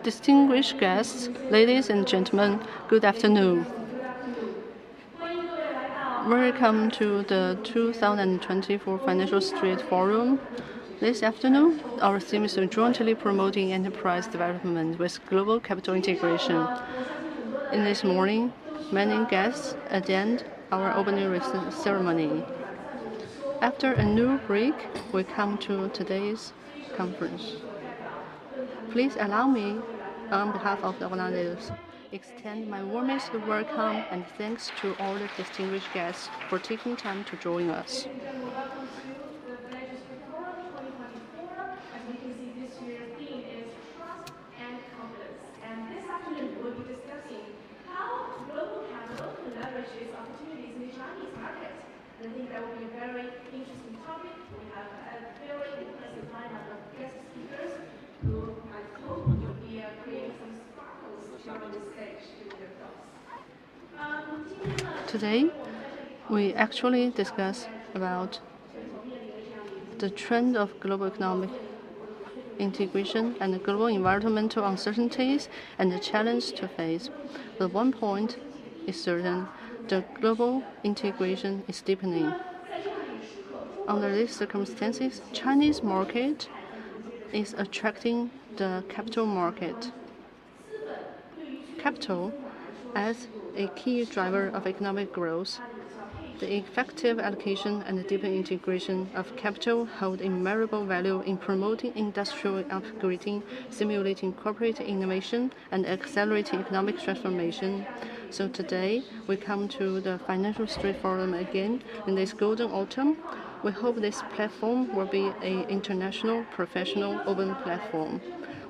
Distinguished guests, ladies and gentlemen, good afternoon. Welcome to the 2024 Financial Street Forum. This afternoon, our theme is jointly promoting enterprise development with global capital integration. In this morning, many guests attend our opening ceremony. After a new break, we come to today's conference. Please allow me, on behalf of the organizers, extend my warmest welcome and thanks to all the distinguished guests for taking time to join us. I think that will be a very interesting topic. We have a very impressive lineup of guest speakers who I hope will be creating some sparkles here on the stage with their thoughts. Today, we actually discuss about the trend of global economic integration and the global environmental uncertainties and the challenge to face. But one point is certain: the global integration is deepening. Under these circumstances, Chinese market is attracting the capital market. Capital as a key driver of economic growth. The effective allocation and the deeper integration of capital hold immeasurable value in promoting industrial upgrading, stimulating corporate innovation, and accelerating economic transformation. So today, we come to the Financial Street Forum again in this golden autumn. We hope this platform will be an international, professional, open platform.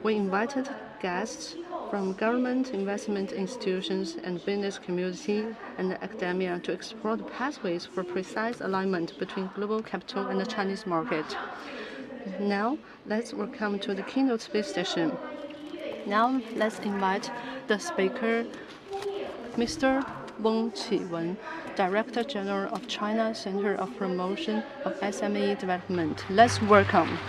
We invited guests from government, investment institutions, and business community and academia to explore the pathways for precise alignment between global capital and the Chinese market. Now, let's welcome to the keynote speech session. Now, let's invite the speaker, Mr. Weng Qiwen, Director General of China Center of Promotion of SME Development. Let's welcome.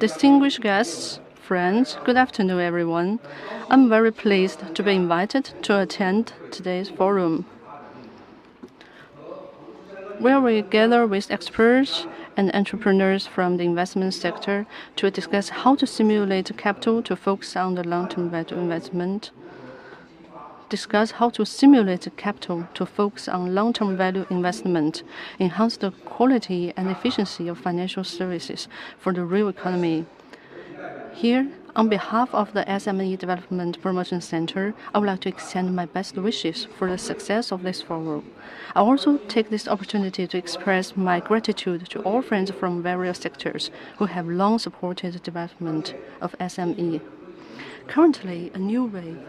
Distinguished guests, friends, good afternoon, everyone. I'm very pleased to be invited to attend today's forum, where we gather with experts and entrepreneurs from the investment sector to discuss how to stimulate capital to focus on the long-term value investment. Discuss how to stimulate capital to focus on long-term value investment, enhance the quality and efficiency of financial services for the real economy. Here, on behalf of the SME Development Promotion Center, I would like to extend my best wishes for the success of this forum. I also take this opportunity to express my gratitude to all friends from various sectors who have long supported the development of SME. Currently, a new wave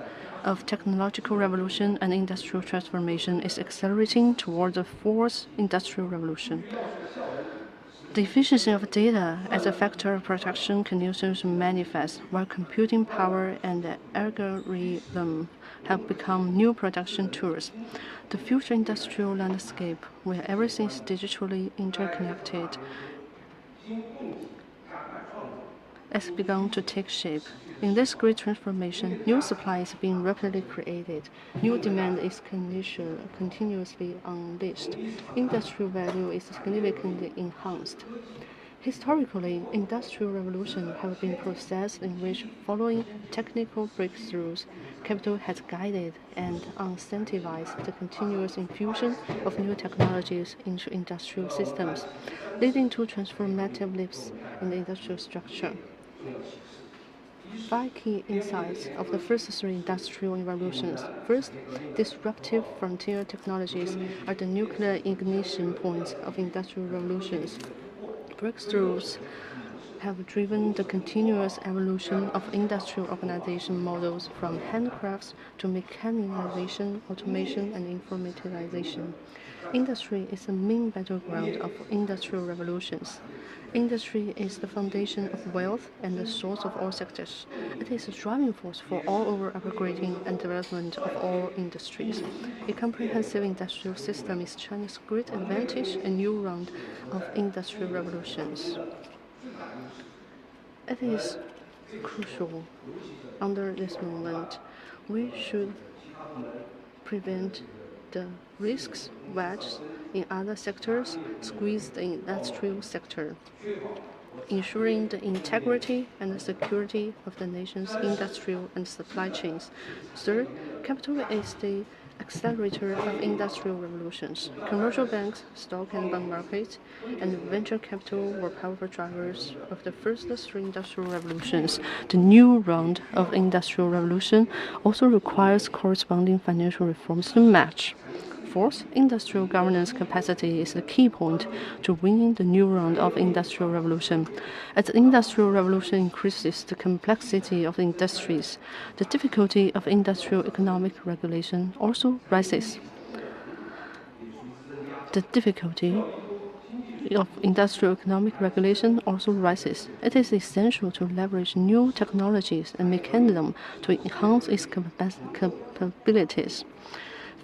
of technological revolution and industrial transformation is accelerating toward the fourth industrial revolution. The efficiency of data as a factor of production continues to manifest, while computing power and algorithm have become new production tools. The future industrial landscape, where everything is digitally interconnected, has begun to take shape. In this great transformation, new supply is being rapidly created. New demand is continuously unleashed. Industrial value is significantly enhanced. Historically, industrial revolutions have been processes in which, following technical breakthroughs, capital has guided and incentivized the continuous infusion of new technologies into industrial systems, leading to transformative leaps in the industrial structure. 5 key insights of the first 3 industrial revolutions. First, disruptive frontier technologies are the nuclear ignition points of industrial revolutions. Breakthroughs have driven the continuous evolution of industrial organization models from handcrafts to mechanization, automation, and informatization. Industry is the main battleground of industrial revolutions. Industry is the foundation of wealth and the source of all sectors. It is a driving force for all over upgrading and development of all industries. A comprehensive industrial system is China's great advantage in new round of industrial revolutions. It is crucial under this moment. We should prevent the risks wedged in other sectors squeeze the industrial sector, ensuring the integrity and the security of the nation's industrial and supply chains. Third, capital is the accelerator of industrial revolutions. Commercial banks, stock and bond markets, and venture capital were powerful drivers of the first three industrial revolutions. The new round of industrial revolution also requires corresponding financial reforms to match. Fourth, industrial governance capacity is the key point to winning the new round of industrial revolution. As the industrial revolution increases the complexity of industries, the difficulty of industrial economic regulation also rises. The difficulty of industrial economic regulation also rises. It is essential to leverage new technologies and mechanisms to enhance its capabilities.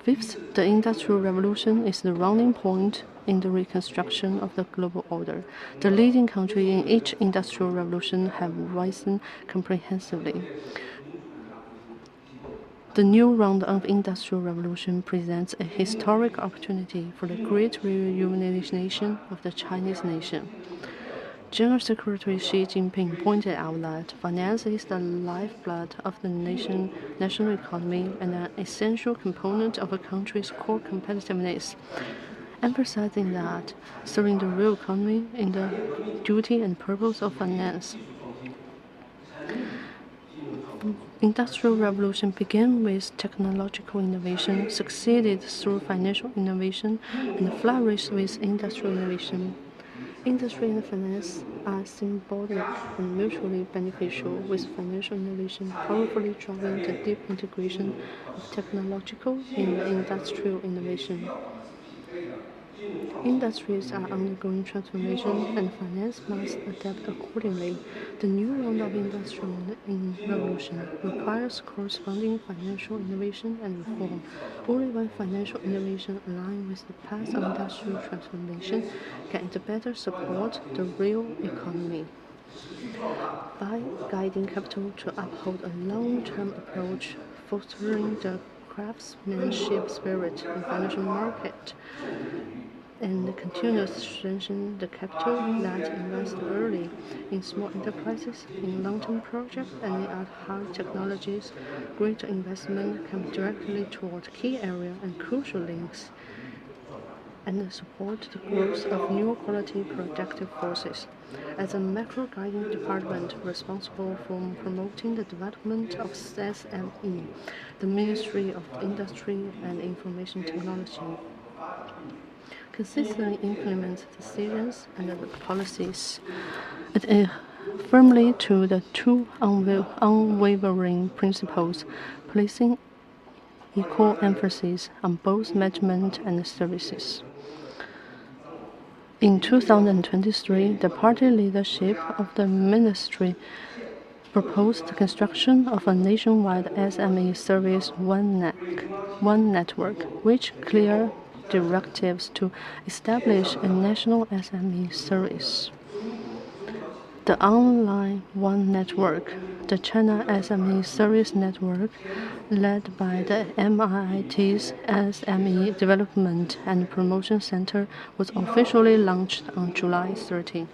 Fifth, the Industrial Revolution is the rounding point in the reconstruction of the global order. The leading countries in each industrial revolution have risen comprehensively. The new round of industrial revolution presents a historic opportunity for the great rejuvenation of the Chinese nation. General Secretary Xi Jinping pointed out that finance is the lifeblood of the national economy and an essential component of a country's core competitiveness, emphasizing that serving the real economy is the duty and purpose of finance. Industrial revolution began with technological innovation, succeeded through financial innovation, and flourished with industrial innovation. Industry and finance are symbolic and mutually beneficial, with financial innovation powerfully driving the deep integration of technological and industrial innovation. Industries are undergoing transformation, and finance must adapt accordingly. The new round of industrial revolution requires corresponding financial innovation and reform. Only when financial innovation aligns with the path of industrial transformation can it better support the real economy. By guiding capital to uphold a long-term approach, fostering the craftsmanship spirit in financial market, and continuously strengthen the capital that invests early in small enterprises, in long-term projects, and in high technologies. Greater investment come directly toward key areas and crucial links and support the growth of new quality productive forces. As a macro guiding department responsible for promoting the development of SME, the Ministry of Industry and Information Technology consistently implements decisions and the policies. It adheres firmly to the two unwavering principles, placing equal emphasis on both management and services. In 2023, the party leadership of the ministry proposed the construction of a nationwide SME service one network, which clear directives to establish a national SME service. The online One Network, the China SME Service Network, led by the MIIT's SME Development and Promotion Center, was officially launched on July 30.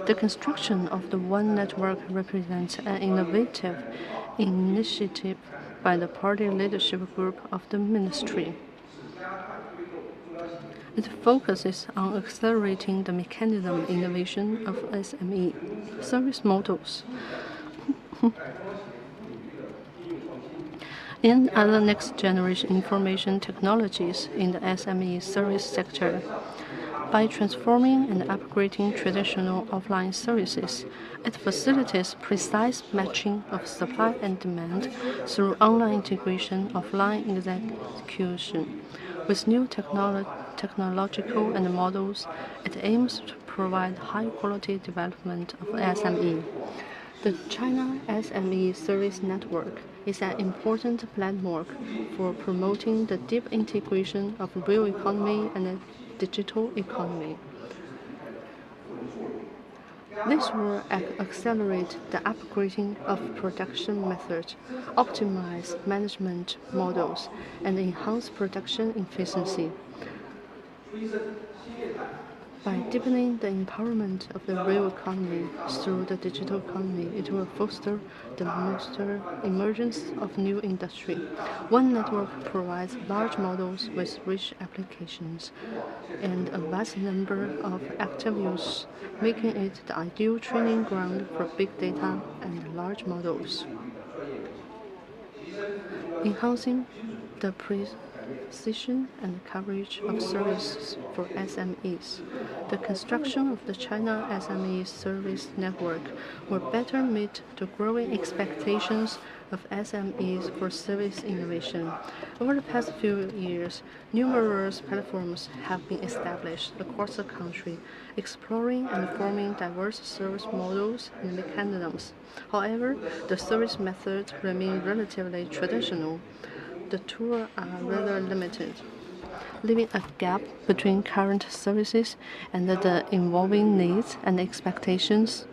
The construction of the One Network represents an innovative initiative by the party leadership group of the ministry. It focuses on accelerating the mechanism innovation of SME service models. and other next-generation information technologies in the SME service sector. By transforming and upgrading traditional offline services, it facilitates precise matching of supply and demand through online integration, offline execution. With new technological and models, it aims to provide high-quality development of SME. The China SME Service Network is an important landmark for promoting the deep integration of real economy and the digital economy. This will accelerate the upgrading of production methods, optimize management models, and enhance production efficiency. By deepening the empowerment of the real economy through the digital economy, it will foster the emergence of new industry. One network provides large models with rich applications and a vast number of active users, making it the ideal training ground for big data and large models. Enhancing the precision and coverage of services for SMEs. The construction of the China SME Service Network will better meet the growing expectations of SMEs for service innovation. Over the past few years, numerous platforms have been established across the country, exploring and forming diverse service models and mechanisms. However, the service methods remain relatively traditional. The tools are rather limited, leaving a gap between current services and the evolving needs and expectations.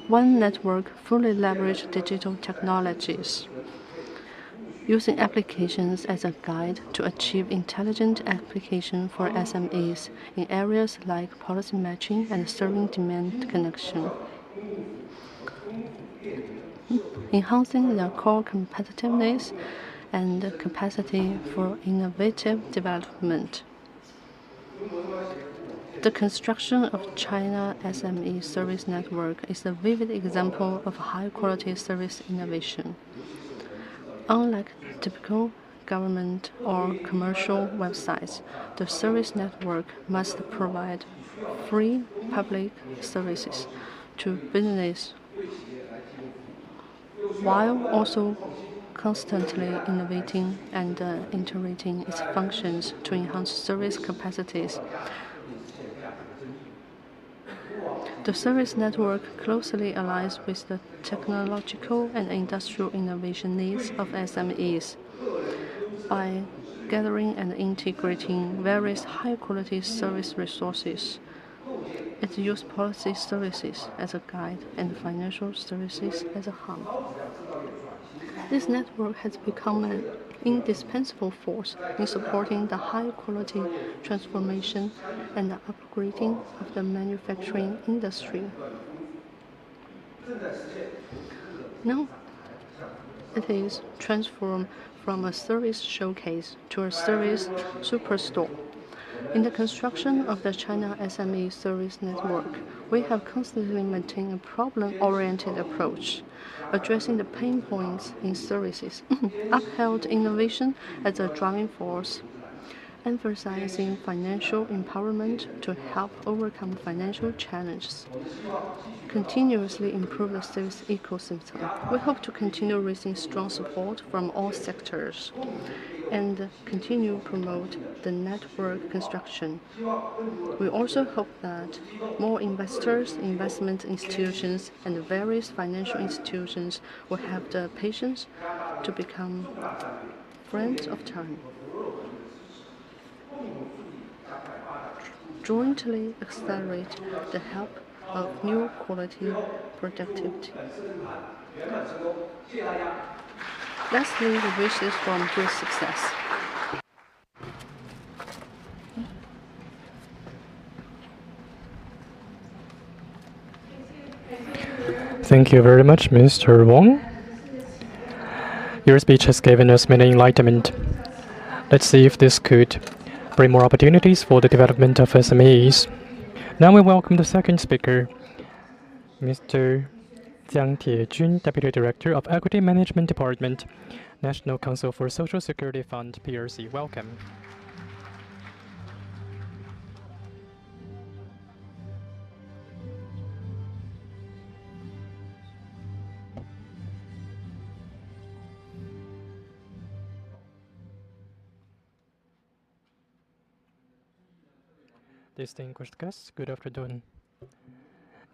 One network fully leverages digital technologies, using applications as a guide to achieve intelligent application for SMEs in areas like policy matching and serving demand connection, enhancing their core competitiveness and capacity for innovative development. The construction of China SME Service Network is a vivid example of high-quality service innovation. Unlike typical government or commercial websites, the service network must provide free public services to business while also constantly innovating and iterating its functions to enhance service capacities. The service network closely aligns with the technological and industrial innovation needs of SMEs. By gathering and integrating various high-quality service resources, it uses policy services as a guide and financial services as a hub. This network has become an indispensable force in supporting the high-quality transformation and the upgrading of the manufacturing industry. Now, it is transformed from a service showcase to a service superstore. In the construction of the China SME Service Network, we have constantly maintained a problem-oriented approach, addressing the pain points in services, upheld innovation as a driving force, emphasizing financial empowerment to help overcome financial challenges, continuously improve the service ecosystem. We hope to continue raising strong support from all sectors and continue promote the network construction. We also hope that more investors, investment institutions, and various financial institutions will have the patience to become friends of time. Jointly accelerate the help of new quality productivity. Lastly, we wish this from great success. Thank you very much, Mr. Wong. Your speech has given us many enlightenment. Let's see if this could bring more opportunities for the development of SMEs. Now we welcome the second speaker, Mr. Jiang Tiejun, Deputy Director of Equity Management Department, National Council for Social Security Fund, PRC. Welcome. Distinguished guests, good afternoon.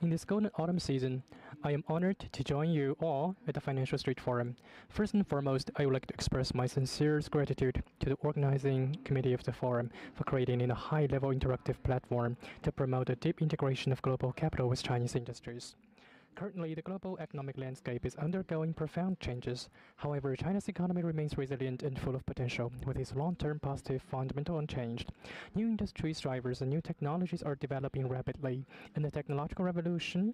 In this golden autumn season, I am honored to join you all at the Financial Street Forum. First and foremost, I would like to express my sincerest gratitude to the organizing committee of the forum for creating a high-level interactive platform to promote the deep integration of global capital with Chinese industries. Currently, the global economic landscape is undergoing profound changes. However, China's economy remains resilient and full of potential, with its long-term positive fundamental unchanged. New industries drivers and new technologies are developing rapidly, and the technological revolution,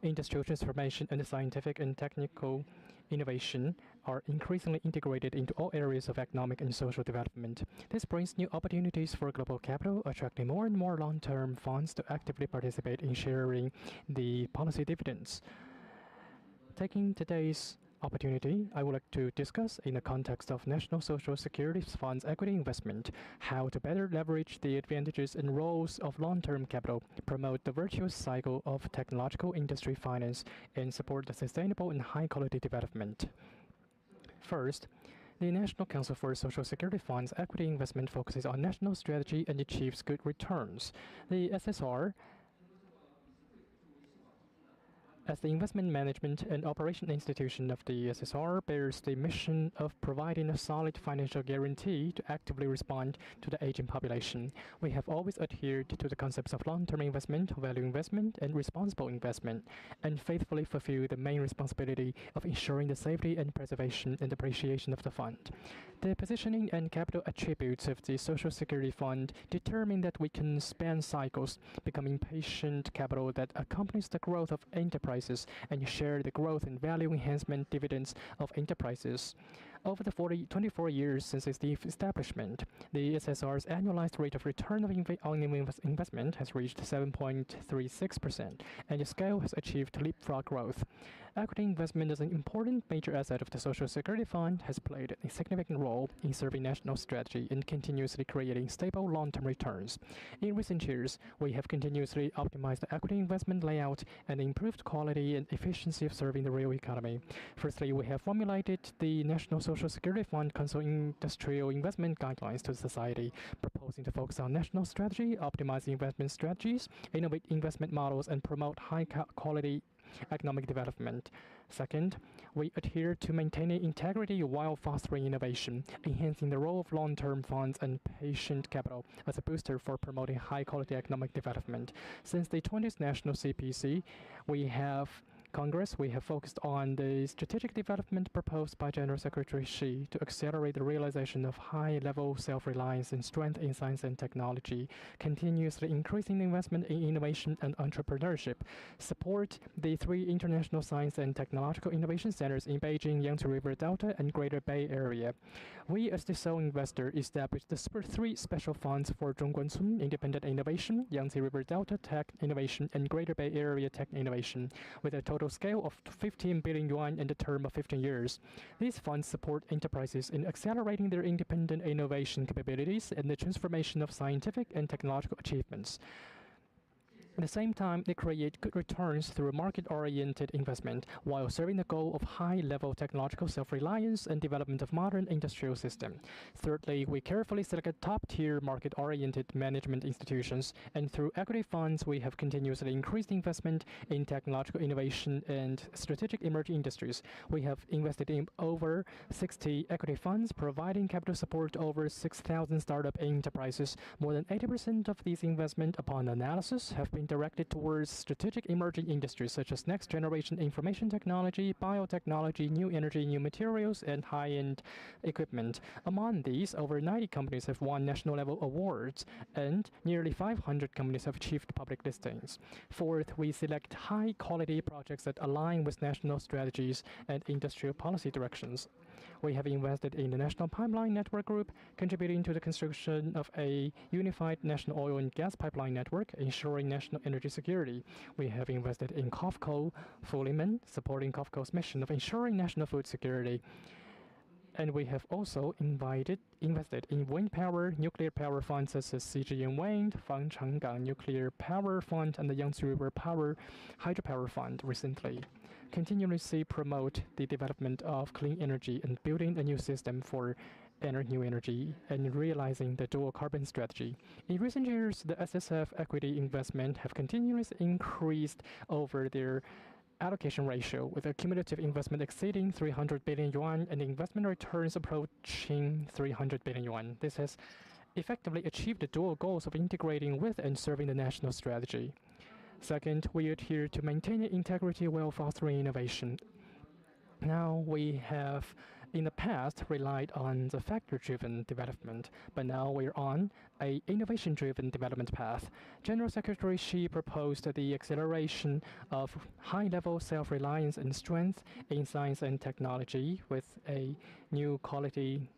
industrial transformation, and the scientific and technical innovation are increasingly integrated into all areas of economic and social development. This brings new opportunities for global capital, attracting more and more long-term funds to actively participate in sharing the policy dividends. Taking today's opportunity, I would like to discuss in the context of National Social Security Fund's equity investment, how to better leverage the advantages and roles of long-term capital, promote the virtuous cycle of technological industry finance, and support the sustainable and high-quality development. First, the National Council for Social Security Fund's equity investment focuses on national strategy and achieves good returns. The SSR, as the investment management and operation institution of the SSR, bears the mission of providing a solid financial guarantee to actively respond to the aging population. We have always adhered to the concepts of long-term investment, value investment, and responsible investment, and faithfully fulfill the main responsibility of ensuring the safety and preservation and appreciation of the fund. The positioning and capital attributes of the Social Security Fund determine that we can span cycles, becoming patient capital that accompanies the growth of enterprises and share the growth and value enhancement dividends of enterprises. Over the 24 years since its establishment, the SSR's annualized rate of return on investment has reached 7.36%, and the scale has achieved leapfrog growth. Equity investment as an important major asset of the Social Security Fund has played a significant role in serving national strategy and continuously creating stable long-term returns. In recent years, we have continuously optimized the equity investment layout and improved quality and efficiency of serving the real economy. Firstly, we have formulated the National Social Security Fund Council Industrial Investment Guidelines to society, proposing to focus on national strategy, optimize investment strategies, innovate investment models, and promote high-quality economic development. Second, we adhere to maintaining integrity while fostering innovation, enhancing the role of long-term funds and patient capital as a booster for promoting high-quality economic development. Since the 20th National CPC, we have focused on the strategic development proposed by General Secretary Xi to accelerate the realization of high-level self-reliance and strength in science and technology, continuously increasing investment in innovation and entrepreneurship, support the 3 international science and technological innovation centers in Beijing, Yangtze River Delta, and Greater Bay Area. We, as the sole investor, established the 3 special funds for Zhongguancun Independent Innovation, Yangtze River Delta Tech Innovation, and Greater Bay Area Tech Innovation, with a total scale of 15 billion yuan in the term of 15 years. These funds support enterprises in accelerating their independent innovation capabilities and the transformation of scientific and technological achievements. At the same time, they create good returns through market-oriented investment while serving the goal of high-level technological self-reliance and development of modern industrial system. Thirdly, we carefully select top-tier market-oriented management institutions, and through equity funds, we have continuously increased investment in technological innovation and strategic emerging industries. We have invested in over 60 equity funds, providing capital support to over 6,000 startup enterprises. More than 80% of these investments, upon analysis, have been directed towards strategic emerging industries such as next-generation information technology, biotechnology, new energy, new materials, and high-end equipment. Among these, over 90 companies have won national-level awards, and nearly 500 companies have achieved public listings. Fourth, we select high-quality projects that align with national strategies and industrial policy directions. We have invested in the National Pipeline Network Group, contributing to the construction of a unified national oil and gas pipeline network, ensuring national energy security. We have invested in COFCO Fuliman, supporting COFCO's mission of ensuring national food security. And we have also invested in wind power, nuclear power funds such as CGTN Wind, Fangchenggang Nuclear Power Fund, and the Yangtze River Power Hydropower Fund recently. Continuously promote the development of clean energy and building a new system for new energy and realizing the dual carbon strategy. In recent years, the SSF equity investment have continuously increased over their allocation ratio, with a cumulative investment exceeding 300 billion yuan and investment returns approaching 300 billion yuan. This has effectively achieved the dual goals of integrating with and serving the national strategy. Second, we adhere to maintaining integrity while fostering innovation. Now we have, in the past, relied on the factor-driven development, but now we're on a innovation-driven development path. General Secretary Xi proposed the acceleration of high-level self-reliance and strength in science and technology with a new quality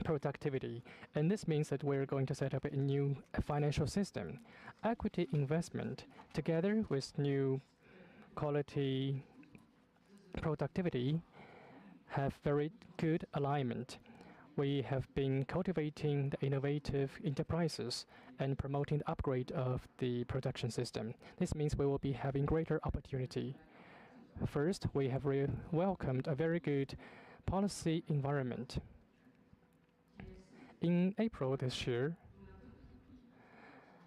productivity, and this means that we're going to set up a new financial system. Equity investment, together with new quality productivity, have very good alignment. We have been cultivating the innovative enterprises and promoting the upgrade of the production system. This means we will be having greater opportunity. First, we have welcomed a very good policy environment. In April this year,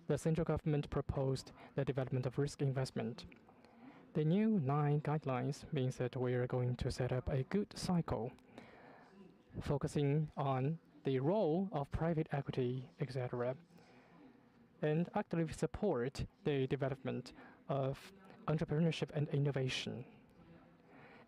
the central government proposed the development of risk investment. The new 9 guidelines means that we are going to set up a good cycle, focusing on the role of private equity, etc., and actively support the development of entrepreneurship and innovation.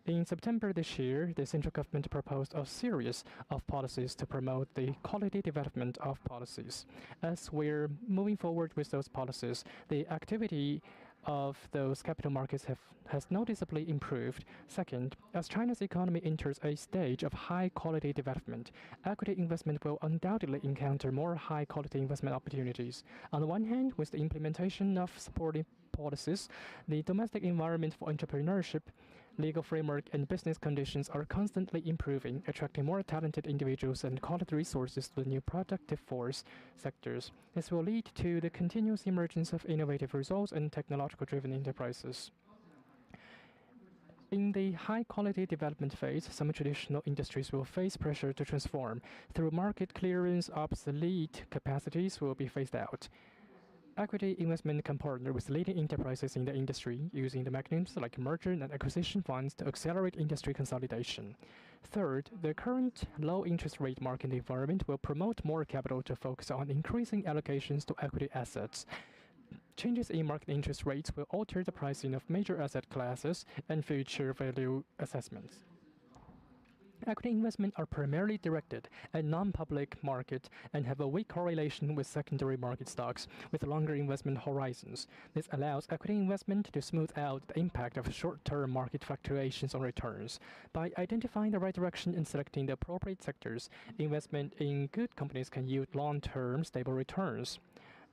In September this year, the central government proposed a series of policies to promote the quality development of policies. As we're moving forward with those policies, the activity of those capital markets has noticeably improved. Second, as China's economy enters a stage of high-quality development, equity investment will undoubtedly encounter more high-quality investment opportunities. On the one hand, with the implementation of supporting policies, the domestic environment for entrepreneurship, legal framework, and business conditions are constantly improving, attracting more talented individuals and quality resources to the new productive force sectors. This will lead to the continuous emergence of innovative results and technological-driven enterprises. In the high-quality development phase, some traditional industries will face pressure to transform. Through market clearance, obsolete capacities will be phased out. Equity investment can partner with leading enterprises in the industry, using the mechanisms like merger and acquisition funds to accelerate industry consolidation. Third, the current low interest rate market environment will promote more capital to focus on increasing allocations to equity assets. Changes in market interest rates will alter the pricing of major asset classes and future value assessments. Equity investments are primarily directed at non-public market and have a weak correlation with secondary market stocks with longer investment horizons. This allows equity investment to smooth out the impact of short-term market fluctuations on returns. By identifying the right direction and selecting the appropriate sectors, investment in good companies can yield long-term stable returns.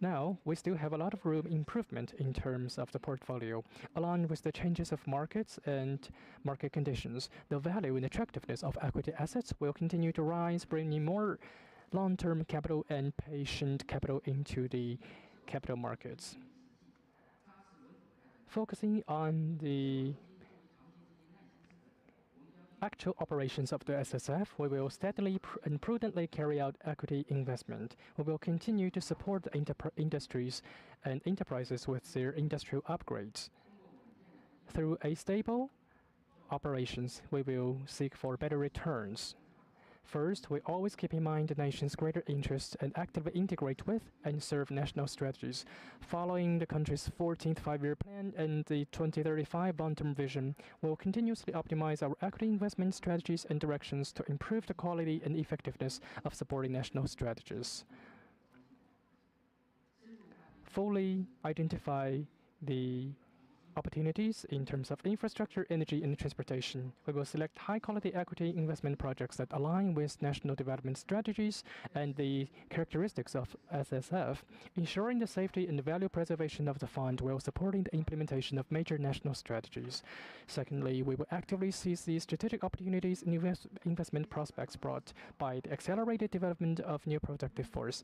Now, we still have a lot of room improvement in terms of the portfolio. Along with the changes of markets and market conditions, the value and attractiveness of equity assets will continue to rise, bringing more long-term capital and patient capital into the capital markets. Focusing on the actual operations of the SSF, we will steadily and prudently carry out equity investment. We will continue to support the industries and enterprises with their industrial upgrades. Through a stable operations, we will seek for better returns. First, we always keep in mind the nation's greater interests and actively integrate with and serve national strategies. Following the country's 14th five-year plan and the 2035 long-term vision, we will continuously optimize our equity investment strategies and directions to improve the quality and effectiveness of supporting national strategies. Fully identify the opportunities in terms of infrastructure, energy, and transportation. We will select high-quality equity investment projects that align with national development strategies and the characteristics of SSF, ensuring the safety and value preservation of the fund while supporting the implementation of major national strategies. Secondly, we will actively seize the strategic opportunities in investment prospects brought by the accelerated development of new productive force.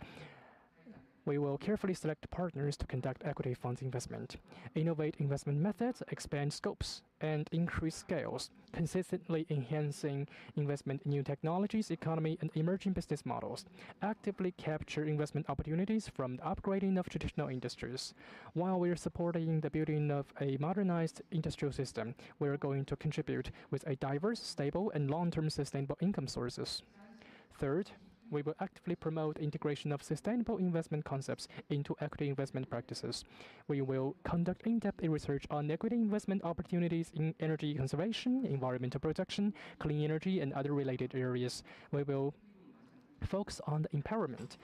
We will carefully select partners to conduct equity funds investment, innovate investment methods, expand scopes, and increase scales, consistently enhancing investment in new technologies, economy, and emerging business models, actively capture investment opportunities from the upgrading of traditional industries. While we are supporting the building of a modernized industrial system, we are going to contribute with a diverse, stable, and long-term sustainable income sources. Third, we will actively promote integration of sustainable investment concepts into equity investment practices. We will conduct in-depth research on equity investment opportunities in energy conservation, environmental protection, clean energy, and other related areas. We will focus on the empowerment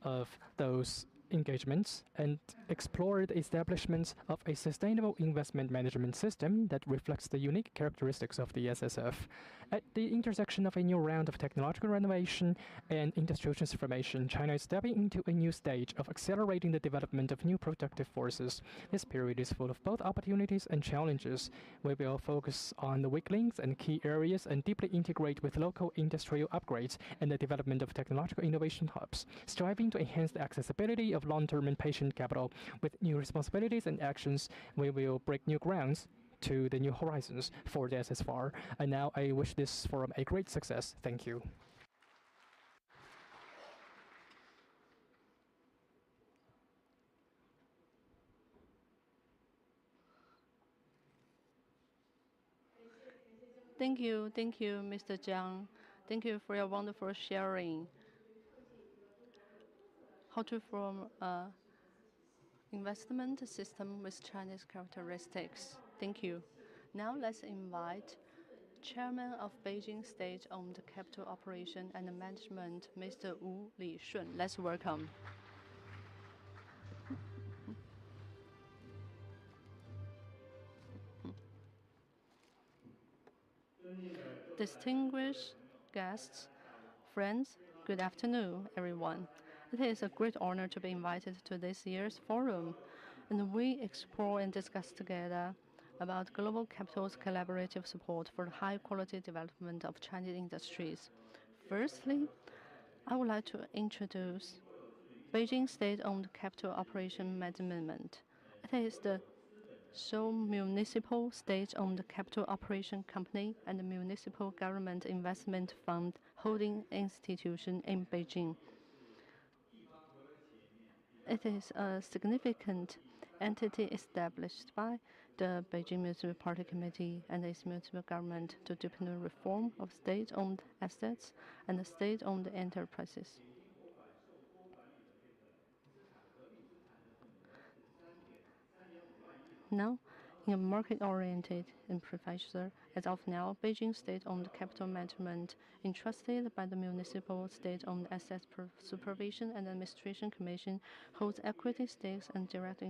of those engagements and explore the establishment of a sustainable investment management system that reflects the unique characteristics of the SSF. At the intersection of a new round of technological renovation and industrial transformation, China is stepping into a new stage of accelerating the development of new productive forces. This period is full of both opportunities and challenges. We will focus on the weak links and key areas and deeply integrate with local industrial upgrades and the development of technological innovation hubs, striving to enhance the accessibility of long-term and patient capital. With new responsibilities and actions, we will break new grounds to the new horizons for the SSFR. And now I wish this forum a great success. Thank you. Thank you, Mr. Jiang. Thank you for your wonderful sharing. How to form a investment system with Chinese characteristics. Thank you. Now let's invite Chairman of Beijing State-owned Capital Operation and Management, Mr. Wu Lishun. Let's welcome. Distinguished guests, friends, good afternoon, everyone. It is a great honor to be invited to this year's forum, and we explore and discuss together about global capital's collaborative support for the high-quality development of Chinese industries. Firstly, I would like to introduce Beijing State-owned Capital Operation Management. It is the sole municipal state-owned capital operation company and municipal government investment fund holding institution in Beijing. It is a significant entity established by the Beijing Municipal Party Committee and its municipal government to deepen the reform of state-owned assets and state-owned enterprises. Now, in a market-oriented and professional, as of now, Beijing State-owned Capital Management, entrusted by the Municipal State-owned Assets Supervision and Administration Commission, holds equity stakes and direct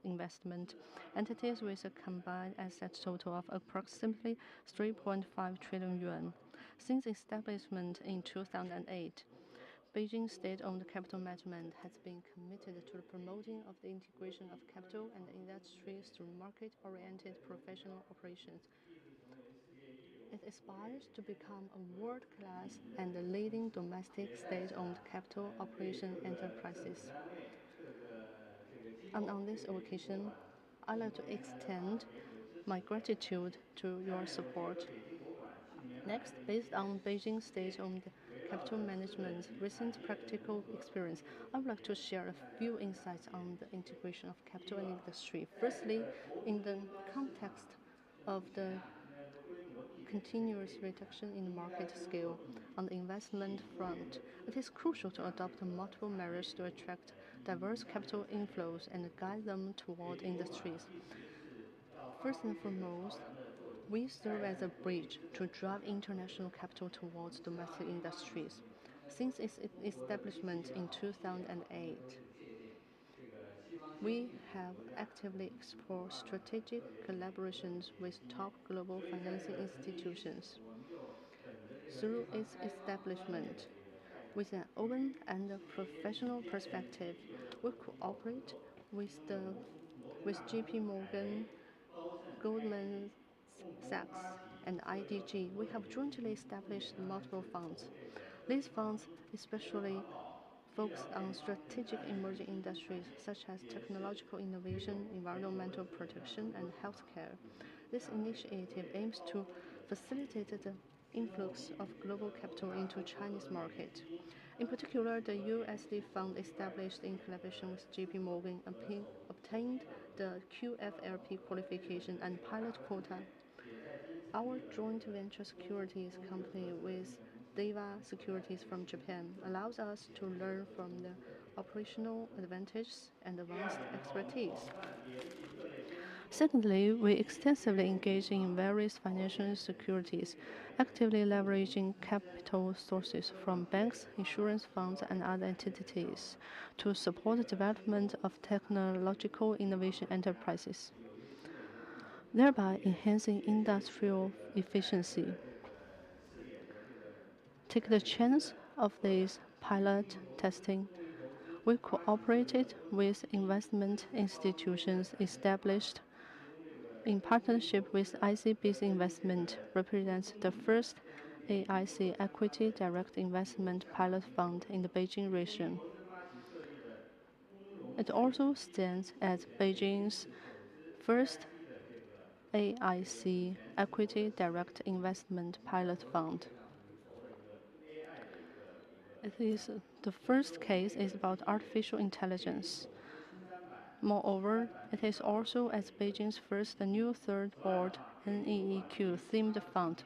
investment entities with a combined asset total of approximately 3.5 trillion yuan. Since establishment in 2008, Beijing State-owned Capital Management has been committed to the promoting of the integration of capital and industries through market-oriented professional operations. It aspires to become a world-class and leading domestic state-owned capital operation enterprises. And on this occasion, I'd like to extend my gratitude to your support. Next, based on Beijing State-owned Capital Management's recent practical experience, I would like to share a few insights on the integration of capital and industry. Firstly, in the context of the continuous reduction in the market scale on the investment front, it is crucial to adopt multiple measures to attract diverse capital inflows and guide them toward industries. First and foremost, we serve as a bridge to drive international capital towards domestic industries. Since its establishment in 2008, we have actively explored strategic collaborations with top global financing institutions. Through its establishment, with an open and professional perspective, we cooperate with JP Morgan, Goldman Sachs, and IDG. We have jointly established multiple funds. These funds especially focus on strategic emerging industries such as technological innovation, environmental protection, and healthcare. This initiative aims to facilitate the influx of global capital into Chinese market. In particular, the USD fund established in collaboration with JP Morgan obtained the QFLP qualification and pilot quota. Our joint venture securities company with Deva Securities from Japan allows us to learn from the operational advantages and advanced expertise. Secondly, we extensively engage in various financial securities, actively leveraging capital sources from banks, insurance funds, and other entities to support the development of technological innovation enterprises, thereby enhancing industrial efficiency. Take the chance of this pilot testing. We cooperated with investment institutions established in partnership with ICBC Investment, represents the first AIC Equity Direct Investment Pilot Fund in the Beijing region. It also stands as Beijing's first AIC Equity Direct Investment Pilot Fund. It is the first case is about artificial intelligence. Moreover, it is also as Beijing's first new third board NEEQ themed fund.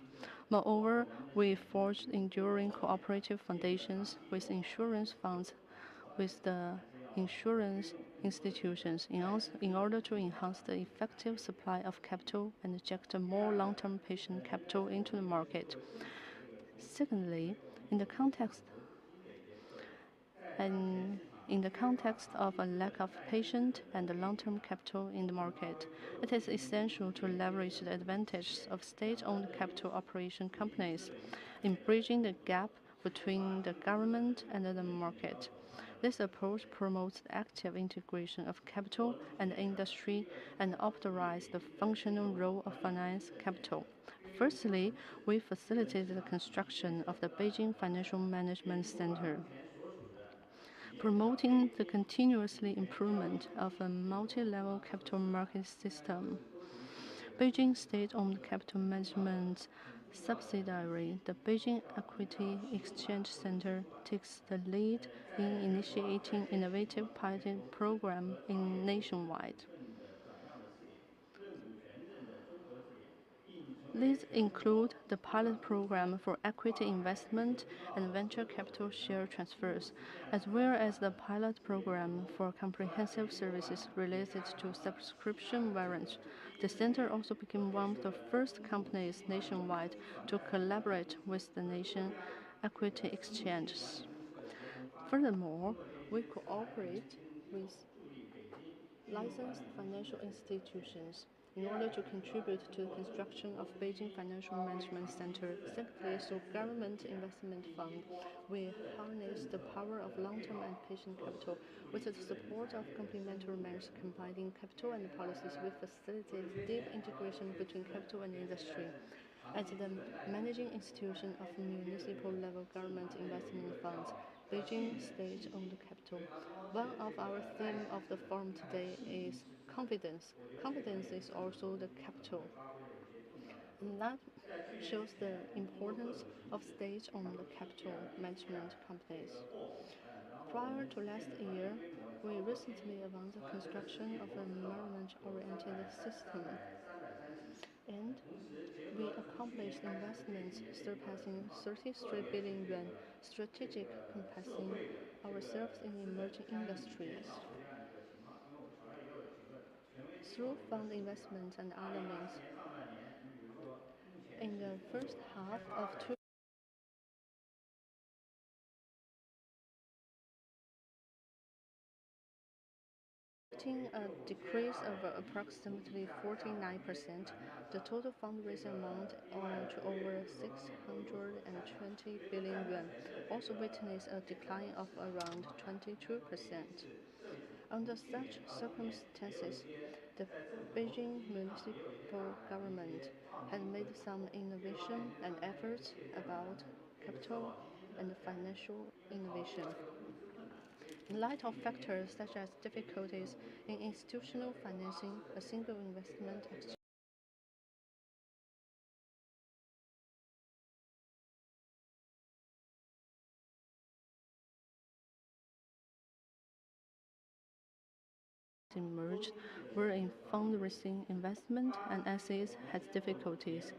Moreover, we forged enduring cooperative foundations with insurance funds with the insurance institutions in order to enhance the effective supply of capital and inject more long-term patient capital into the market. Secondly, and in the context of a lack of patient and long-term capital in the market, it is essential to leverage the advantages of state-owned capital operation companies in bridging the gap between the government and the market. This approach promotes the active integration of capital and industry and optimizes the functional role of finance capital. Firstly, we facilitated the construction of the Beijing Financial Management Center, promoting the continuously improvement of a multi-level capital market system. Beijing state-owned capital management subsidiary, the Beijing Equity Exchange Center, takes the lead in initiating innovative pilot program nationwide. These include the pilot program for equity investment and venture capital share transfers, as well as the pilot program for comprehensive services related to subscription warrants. The center also became one of the first companies nationwide to collaborate with the nation equity exchanges. Furthermore, we cooperate with licensed financial institutions in order to contribute to the construction of Beijing Financial Management Center. Secondly, through government investment fund, we harness the power of long-term and patient capital. With the support of complementary measures combining capital and policies, we facilitate deep integration between capital and industry. As the managing institution of municipal level government investment funds, Beijing state-owned capital. One of our themes of the forum today is confidence. Confidence is also the capital. And that shows the importance of state-owned capital management companies. Prior to last year, we recently advanced the construction of a management-oriented system, and we accomplished investments surpassing 33 billion yuan, strategic encompassing ourselves in emerging industries. Through fund investments and other means, in the first half of A decrease of approximately 49%, the total fundraising amount to over 620 billion yuan also witnessed a decline of around 22%. Under such circumstances, the Beijing municipal government has made some innovation and efforts about capital and financial innovation. In light of factors such as difficulties in institutional financing, a single investment exchange emerged, wherein fundraising, investment, and assets had difficulties,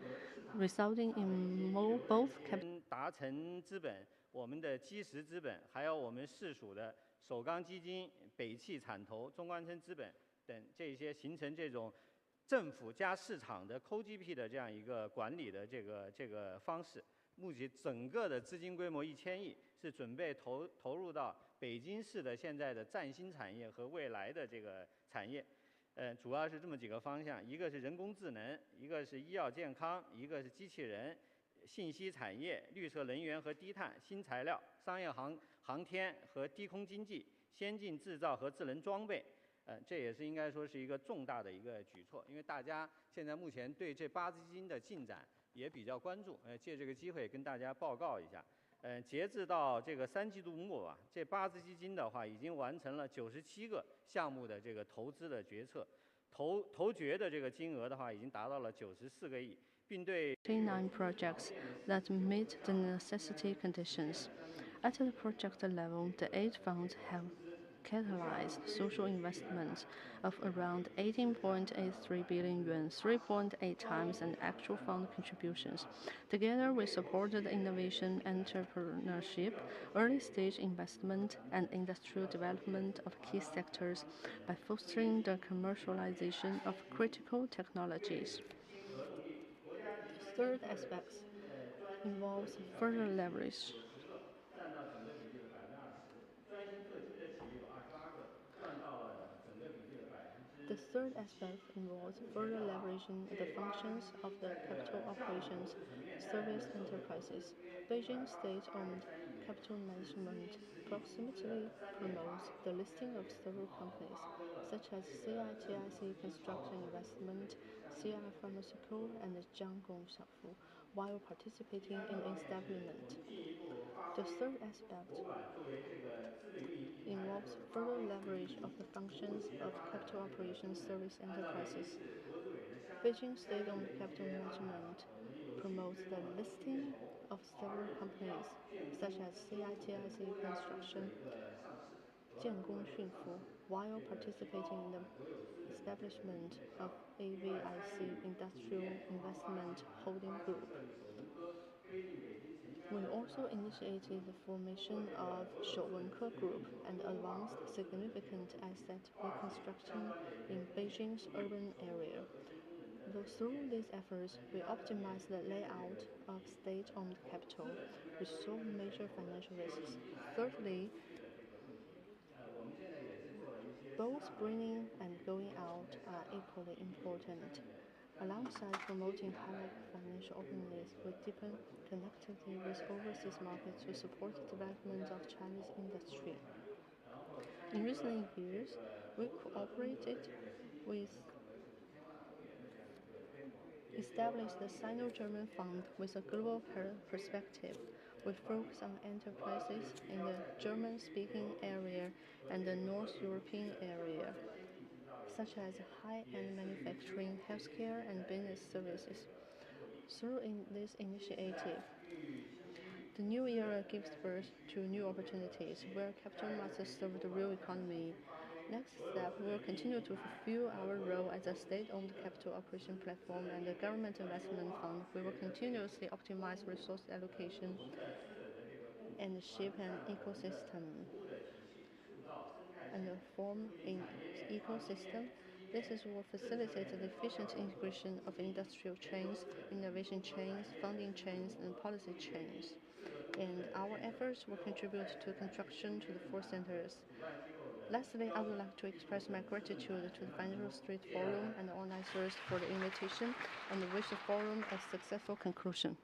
resulting in both capital 达成资本、我们的基石资本，还有我们市属的首钢基金、北汽产投、中关村资本等这些形成这种政府加市场的 COGP 的这样一个管理的这个方式。目前整个的资金规模1000亿，是准备投入到北京市的现在的崭新产业和未来的这个产业。主要是这么几个方向，一个是人工智能，一个是医药健康，一个是机器人、信息产业、绿色能源和低碳、新材料、商业航天和低空经济、先进制造和智能装备。这也是应该说是一个重大的一个举措，因为大家现在目前对这8只基金的进展也比较关注，借这个机会跟大家报告一下。截至到这个3季度末啊，这8只基金的话已经完成了97个项目的这个投资的决策，投决的这个金额的话已经达到了94个亿，并对 9 projects that meet the necessity conditions. At the project level, the 8 funds have catalyzed social investments of around 18.83 billion yuan, 3.8 times an actual fund contributions. Together, we supported innovation, entrepreneurship, early stage investment, and industrial development of key sectors by fostering the commercialization of critical technologies. The third aspect involves further leverage. 占到整个比例的20%，专心特级的企业有28个，赚到了整个比例的The third 17%。 aspect involves further leveraging the functions of the capital operations service enterprises. Beijing state-owned capital management proximately promotes the listing of several companies, such as CITIC Construction Investment, CI Pharmaceutical, and Jianggong Xiaofu, while participating in establishment. The third aspect involves further leverage of the functions of capital operations service enterprises. Beijing state-owned capital management promotes the listing of several companies, such as CITIC Construction, Jianggong Xunfu, while participating in the establishment of AVIC Industrial Investment Holding Group. We also initiated the formation of Shouwenke Group and advanced significant asset reconstruction in Beijing's urban area. Through these efforts, we optimized the layout of state-owned capital, resolved major financial risks. Thirdly, both bringing and going out are equally important. Alongside promoting high-level financial openness, we deepen connectivity with overseas markets to support the development of Chinese industry. In recent years, we cooperated with established the Sino-German Fund with a global perspective. We focus on enterprises in the German-speaking area and the North European area, such as high-end manufacturing, healthcare, and business services. Through this initiative, the new era gives birth to new opportunities where capital must serve the real economy. Next step, we will continue to fulfill our role as a state-owned capital operation platform and a government investment fund. We will continuously optimize resource allocation and shape an ecosystem and form an ecosystem. This will facilitate the efficient integration of industrial chains, innovation chains, funding chains, and policy chains. And our efforts will contribute to construction to the four centers: Lastly, I would like to express my gratitude to the Financial Street Forum and the organizers for the invitation and wish the forum a successful conclusion.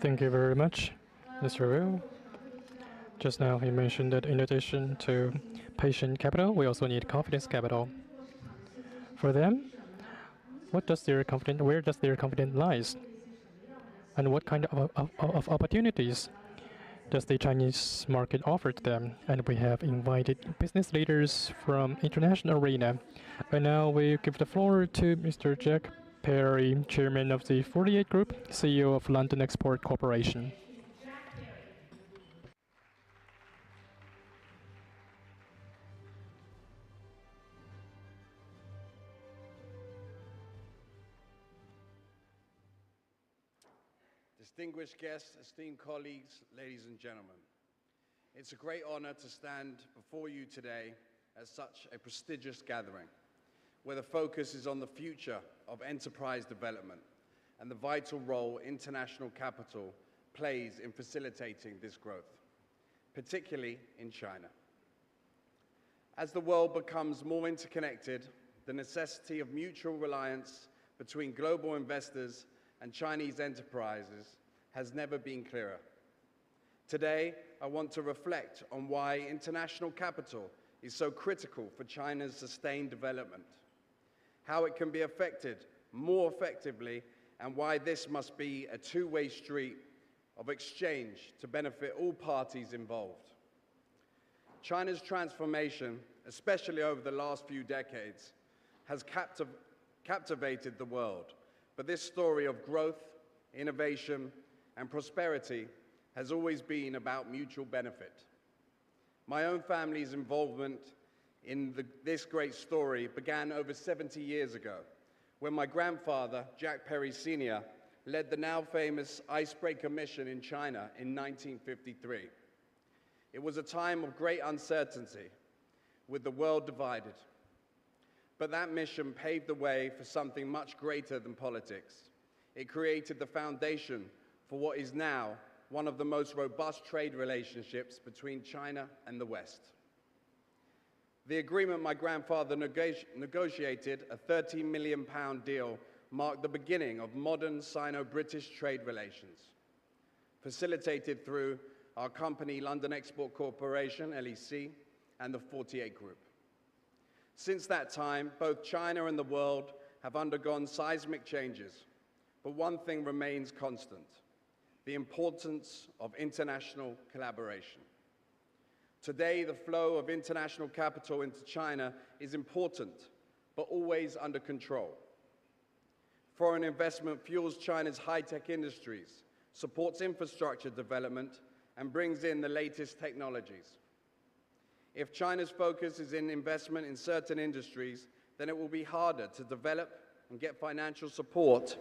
Thank you very much, Mr. Wu. Just now, he mentioned that in addition to patient capital, we also need confidence capital. For them, where does their confidence lies? And what kind of opportunities does the Chinese market offer to them? And we have invited business leaders from international arena. And now we give the floor to Mr. Jack Perry, Chairman of the 48 Group, CEO of London Export Corporation. Distinguished guests, esteemed colleagues, ladies and gentlemen, it's a great honor to stand before you today at such a prestigious gathering, where the focus is on the future of enterprise development and the vital role international capital plays in facilitating this growth, particularly in China. As the world becomes more interconnected, the necessity of mutual reliance between global investors and Chinese enterprises has never been clearer. Today, I want to reflect on why international capital is so critical for China's sustained development, how it can be affected more effectively, and why this must be a two-way street of exchange to benefit all parties involved. China's transformation, especially over the last few decades, has captivated the world, but this story of growth, innovation, and prosperity has always been about mutual benefit. My own family's involvement in this great story began over 70 years ago, when my grandfather, Jack Perry Sr., led the now famous icebreaker mission in China in 1953. It was a time of great uncertainty, with the world divided. But that mission paved the way for something much greater than politics. It created the foundation for what is now one of the most robust trade relationships between China and the West. The agreement my grandfather negotiated, a £13 million deal, marked the beginning of modern Sino-British trade relations, facilitated through our company, London Export Corporation, LEC, and the 48 Group. Since that time, both China and the world have undergone seismic changes, but one thing remains constant: the importance of international collaboration. Today, the flow of international capital into China is important, but always under control. Foreign investment fuels China's high-tech industries, supports infrastructure development, and brings in the latest technologies. If China's focus is in investment in certain industries, then it will be harder to develop and get financial support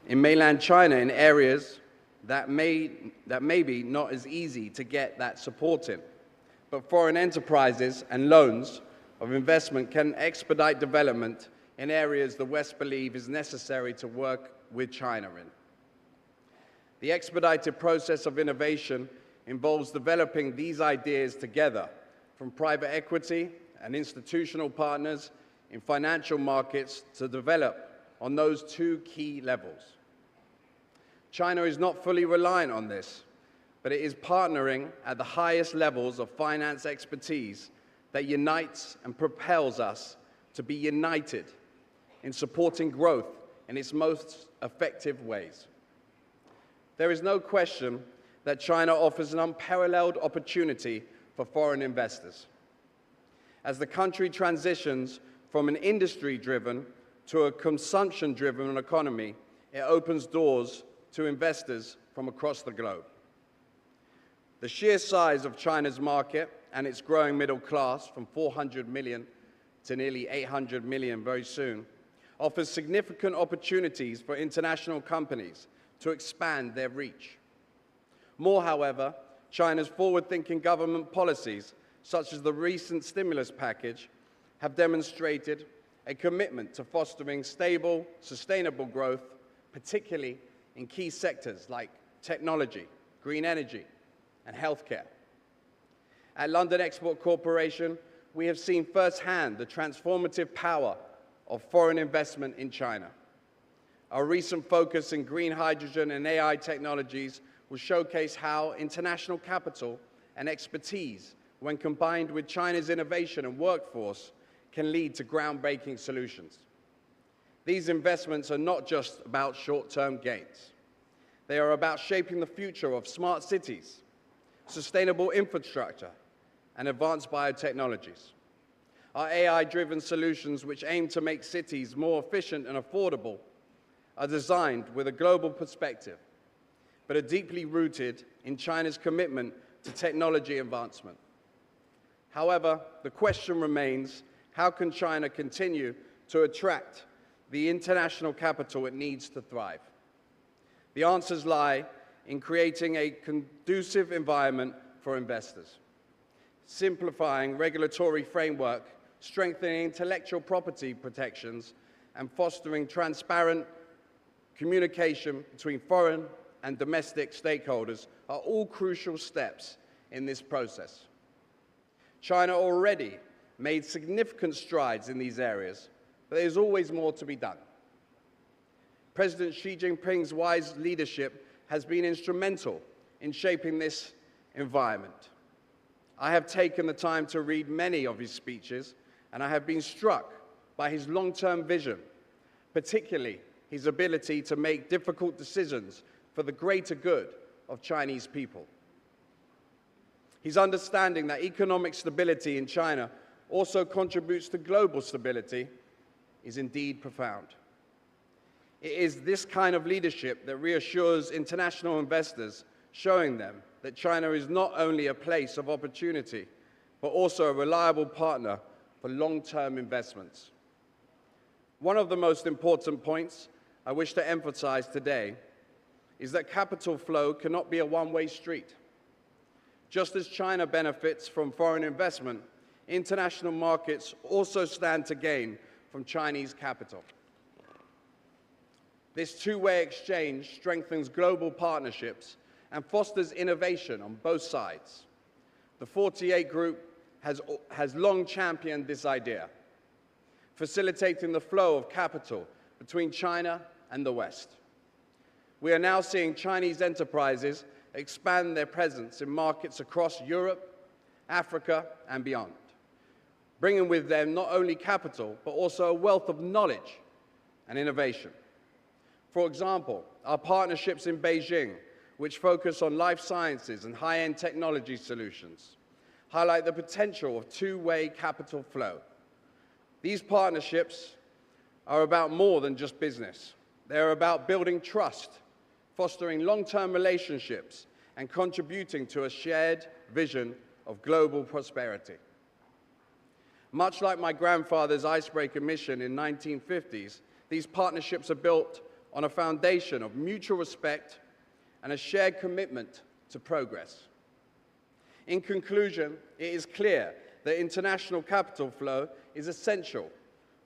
in mainland China in areas that may be not as easy to get that support in. But foreign enterprises and loans of investment can expedite development in areas the West believe is necessary to work with China in. The expedited process of innovation involves developing these ideas together from private equity and institutional partners in financial markets to develop on those two key levels. China is not fully reliant on this, but it is partnering at the highest levels of finance expertise that unites and propels us to be united in supporting growth in its most effective ways. There is no question that China offers an unparalleled opportunity for foreign investors. As the country transitions from an industry-driven to a consumption-driven economy, it opens doors to investors from across the globe. The sheer size of China's market and its growing middle class, from 400 million to nearly 800 million very soon, offers significant opportunities for international companies to expand their reach. More, however, China's forward-thinking government policies, such as the recent stimulus package, have demonstrated a commitment to fostering stable, sustainable growth, particularly in key sectors like technology, green energy, and healthcare. At London Export Corporation, we have seen firsthand the transformative power of foreign investment in China. Our recent focus in green hydrogen and AI technologies will showcase how international capital and expertise, when combined with China's innovation and workforce, can lead to groundbreaking solutions. These investments are not just about short-term gains. They are about shaping the future of smart cities, sustainable infrastructure, and advanced biotechnologies. Our AI-driven solutions, which aim to make cities more efficient and affordable, are designed with a global perspective, but are deeply rooted in China's commitment to technology advancement. However, the question remains, how can China continue to attract the international capital it needs to thrive? The answers lie in creating a conducive environment for investors, simplifying regulatory framework, strengthening intellectual property protections, and fostering transparent communication between foreign and domestic stakeholders are all crucial steps in this process. China already made significant strides in these areas, but there's always more to be done. President Xi Jinping's wise leadership has been instrumental in shaping this environment. I have taken the time to read many of his speeches, and I have been struck by his long-term vision, particularly his ability to make difficult decisions for the greater good of Chinese people. His understanding that economic stability in China also contributes to global stability is indeed profound. It is this kind of leadership that reassures international investors, showing them that China is not only a place of opportunity, but also a reliable partner for long-term investments. One of the most important points I wish to emphasize today is that capital flow cannot be a one-way street. Just as China benefits from foreign investment, international markets also stand to gain from Chinese capital. This two-way exchange strengthens global partnerships and fosters innovation on both sides. The 48 Group has long championed this idea, facilitating the flow of capital between China and the West. We are now seeing Chinese enterprises expand their presence in markets across Europe, Africa, and beyond, bringing with them not only capital, but also a wealth of knowledge and innovation. For example, our partnerships in Beijing, which focus on life sciences and high-end technology solutions, highlight the potential of two-way capital flow. These partnerships are about more than just business. They're about building trust, fostering long-term relationships, and contributing to a shared vision of global prosperity. Much like my grandfather's icebreaker mission in the 1950s, these partnerships are built on a foundation of mutual respect and a shared commitment to progress. In conclusion, it is clear that international capital flow is essential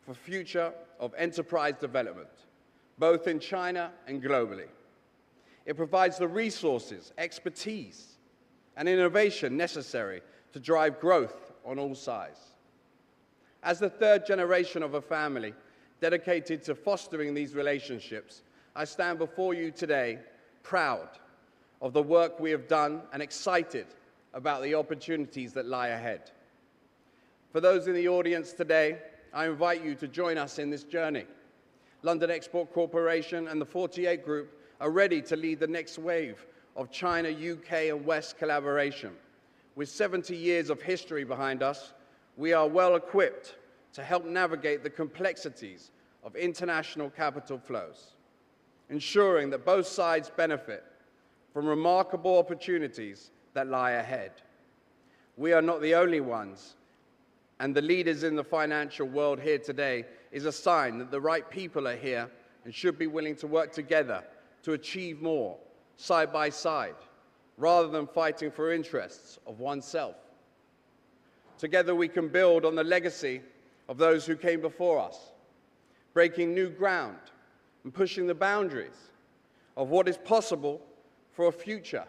for the future of enterprise development, both in China and globally. It provides the resources, expertise, and innovation necessary to drive growth on all sides. As the third generation of a family dedicated to fostering these relationships, I stand before you today proud of the work we have done and excited about the opportunities that lie ahead. For those in the audience today, I invite you to join us in this journey. London Export Corporation and the 48 Group are ready to lead the next wave of China, UK, and West collaboration. With 70 years of history behind us, we are well equipped to help navigate the complexities of international capital flows, ensuring that both sides benefit from remarkable opportunities that lie ahead. We are not the only ones, and the leaders in the financial world here today is a sign that the right people are here and should be willing to work together to achieve more, side by side, rather than fighting for interests of oneself. Together we can build on the legacy of those who came before us, breaking new ground and pushing the boundaries of what is possible for a future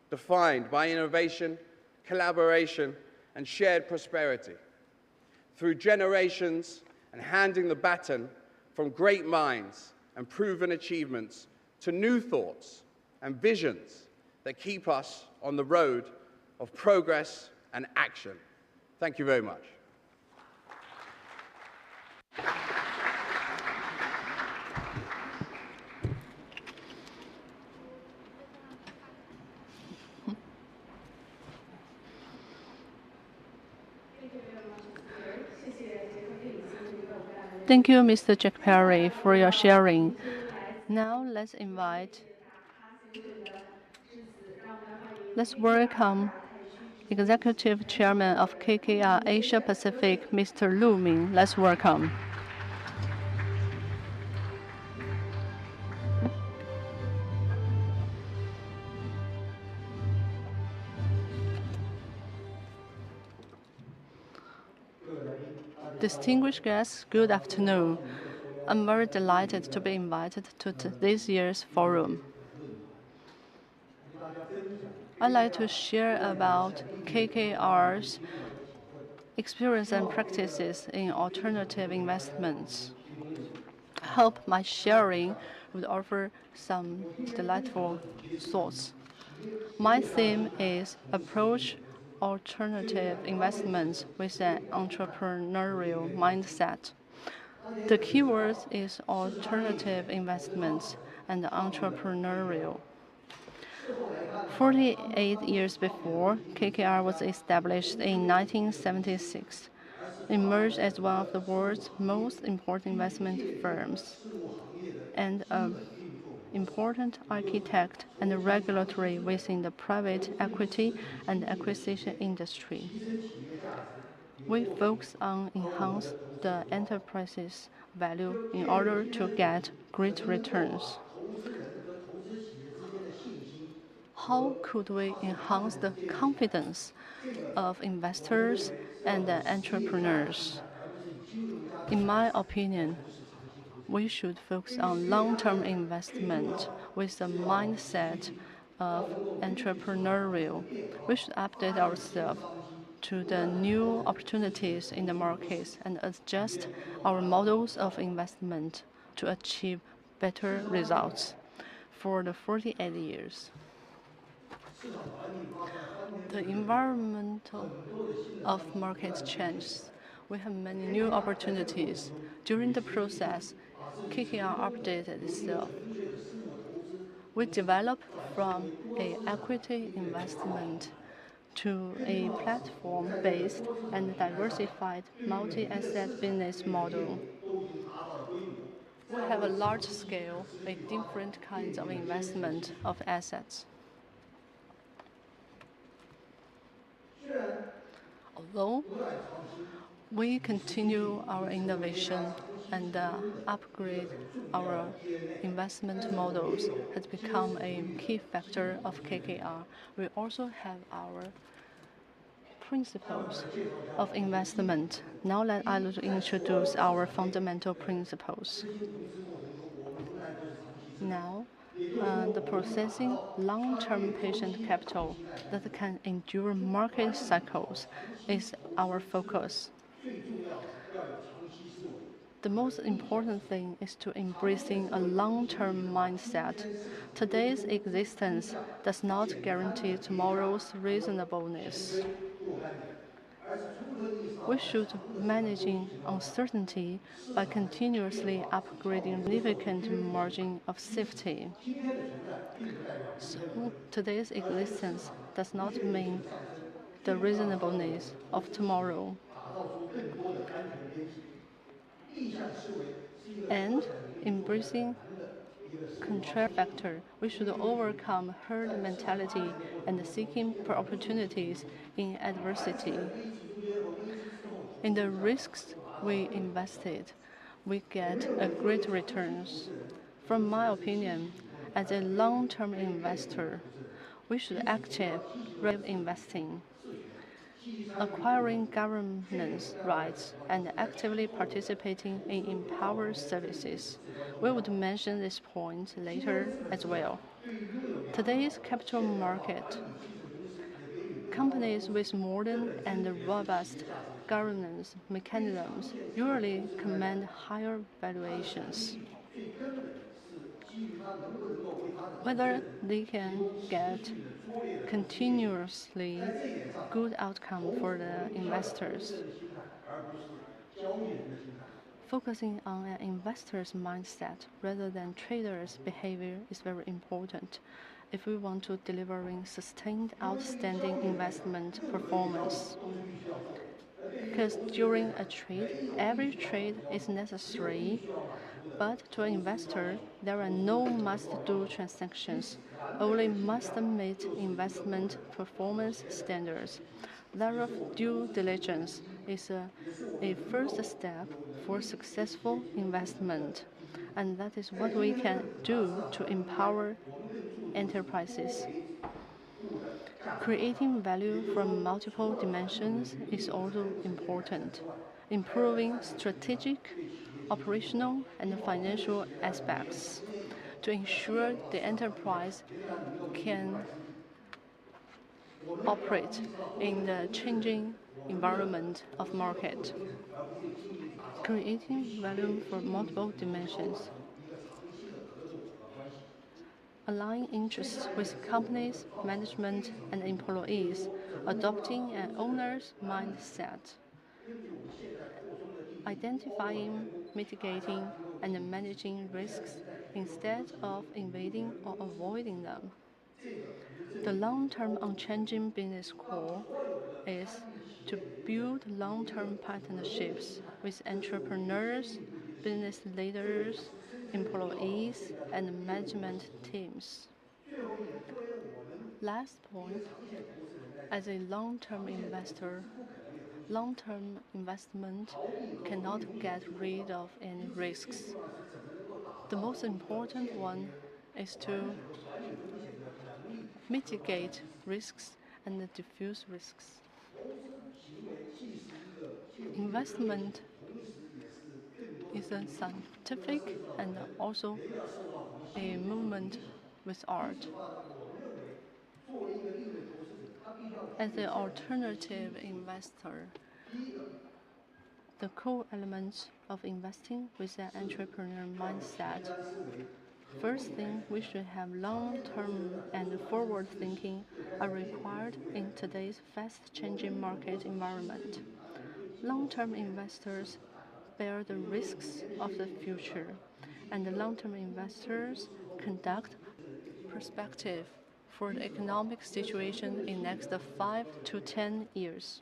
defined by innovation, collaboration, and shared prosperity. Through generations and handing the baton from great minds and proven achievements to new thoughts and visions that keep us on the road of progress and action. Thank you very much. Thank you, Mr. Jack Perry, for your sharing. Now let's welcome Executive Chairman of KKR Asia Pacific, Mr. Lu Ming. Let's welcome. Distinguished guests, good afternoon. I'm very delighted to be invited to this year's forum. I'd like to share about KKR's experience and practices in alternative investments. I hope my sharing would offer some delightful thoughts. My theme is approach alternative investments with an entrepreneurial mindset. The keyword is alternative investments and entrepreneurial. 48 years before, KKR was established in 1976, emerged as one of the world's most important investment firms, and an important architect and regulatory within the private equity and acquisition industry. We focus on enhance the enterprise's value in order to get great returns. How could we enhance the confidence of investors and entrepreneurs? In my opinion, we should focus on long-term investment with the mindset of entrepreneurial. We should update ourselves to the new opportunities in the markets and adjust our models of investment to achieve better results. For the 48 years, the environment of market changes. We have many new opportunities. During the process, KKR updated itself. We developed from an equity investment to a platform-based and diversified multi-asset business model. We have a large scale with different kinds of investment of assets. Although we continue our innovation and upgrade our investment models has become a key factor of KKR. We also have our principles of investment. Now I will introduce our fundamental principles. Now, the processing long-term patient capital that can endure market cycles is our focus. The most important thing is to embracing a long-term mindset. Today's existence does not guarantee tomorrow's reasonableness. We should manage uncertainty by continuously upgrading significant margin of safety. So today's existence does not mean the reasonableness of tomorrow. And embracing contrary factor, we should overcome herd mentality and seeking opportunities in adversity. In the risks we invested, we get a great returns. From my opinion, as a long-term investor, we should actively investing, acquiring governance rights, and actively participating in empowered services. We would mention this point later as well. Today's capital market, companies with modern and robust governance mechanisms usually command higher valuations. Whether they can get continuously good outcome for the investors. Focusing on an investor's mindset rather than traders' behavior is very important if we want to delivering sustained outstanding investment performance. Because during a trade, every trade is necessary, but to an investor, there are no must-do transactions, only must-meet investment performance standards. Thereof, due diligence is a first step for successful investment, and that is what we can do to empower enterprises. Creating value from multiple dimensions is also important, improving strategic, operational, and financial aspects to ensure the enterprise can operate in the changing environment of market. Creating value for multiple dimensions. Align interests with companies, management, and employees, adopting an owner's mindset. Identifying, mitigating, and managing risks instead of invading or avoiding them. The long-term unchanging business core is to build long-term partnerships with entrepreneurs, business leaders, employees, and management teams. Last point, as a long-term investor, long-term investment cannot get rid of any risks. The most important one is to mitigate risks and diffuse risks. Investment is a scientific and also a movement with art. As an alternative investor, the core elements of investing with an entrepreneur mindset. First thing, we should have long-term and forward thinking are required in today's fast-changing market environment. Long-term investors bear the risks of the future, and the long-term investors conduct perspective for the economic situation in next 5 to 10 years.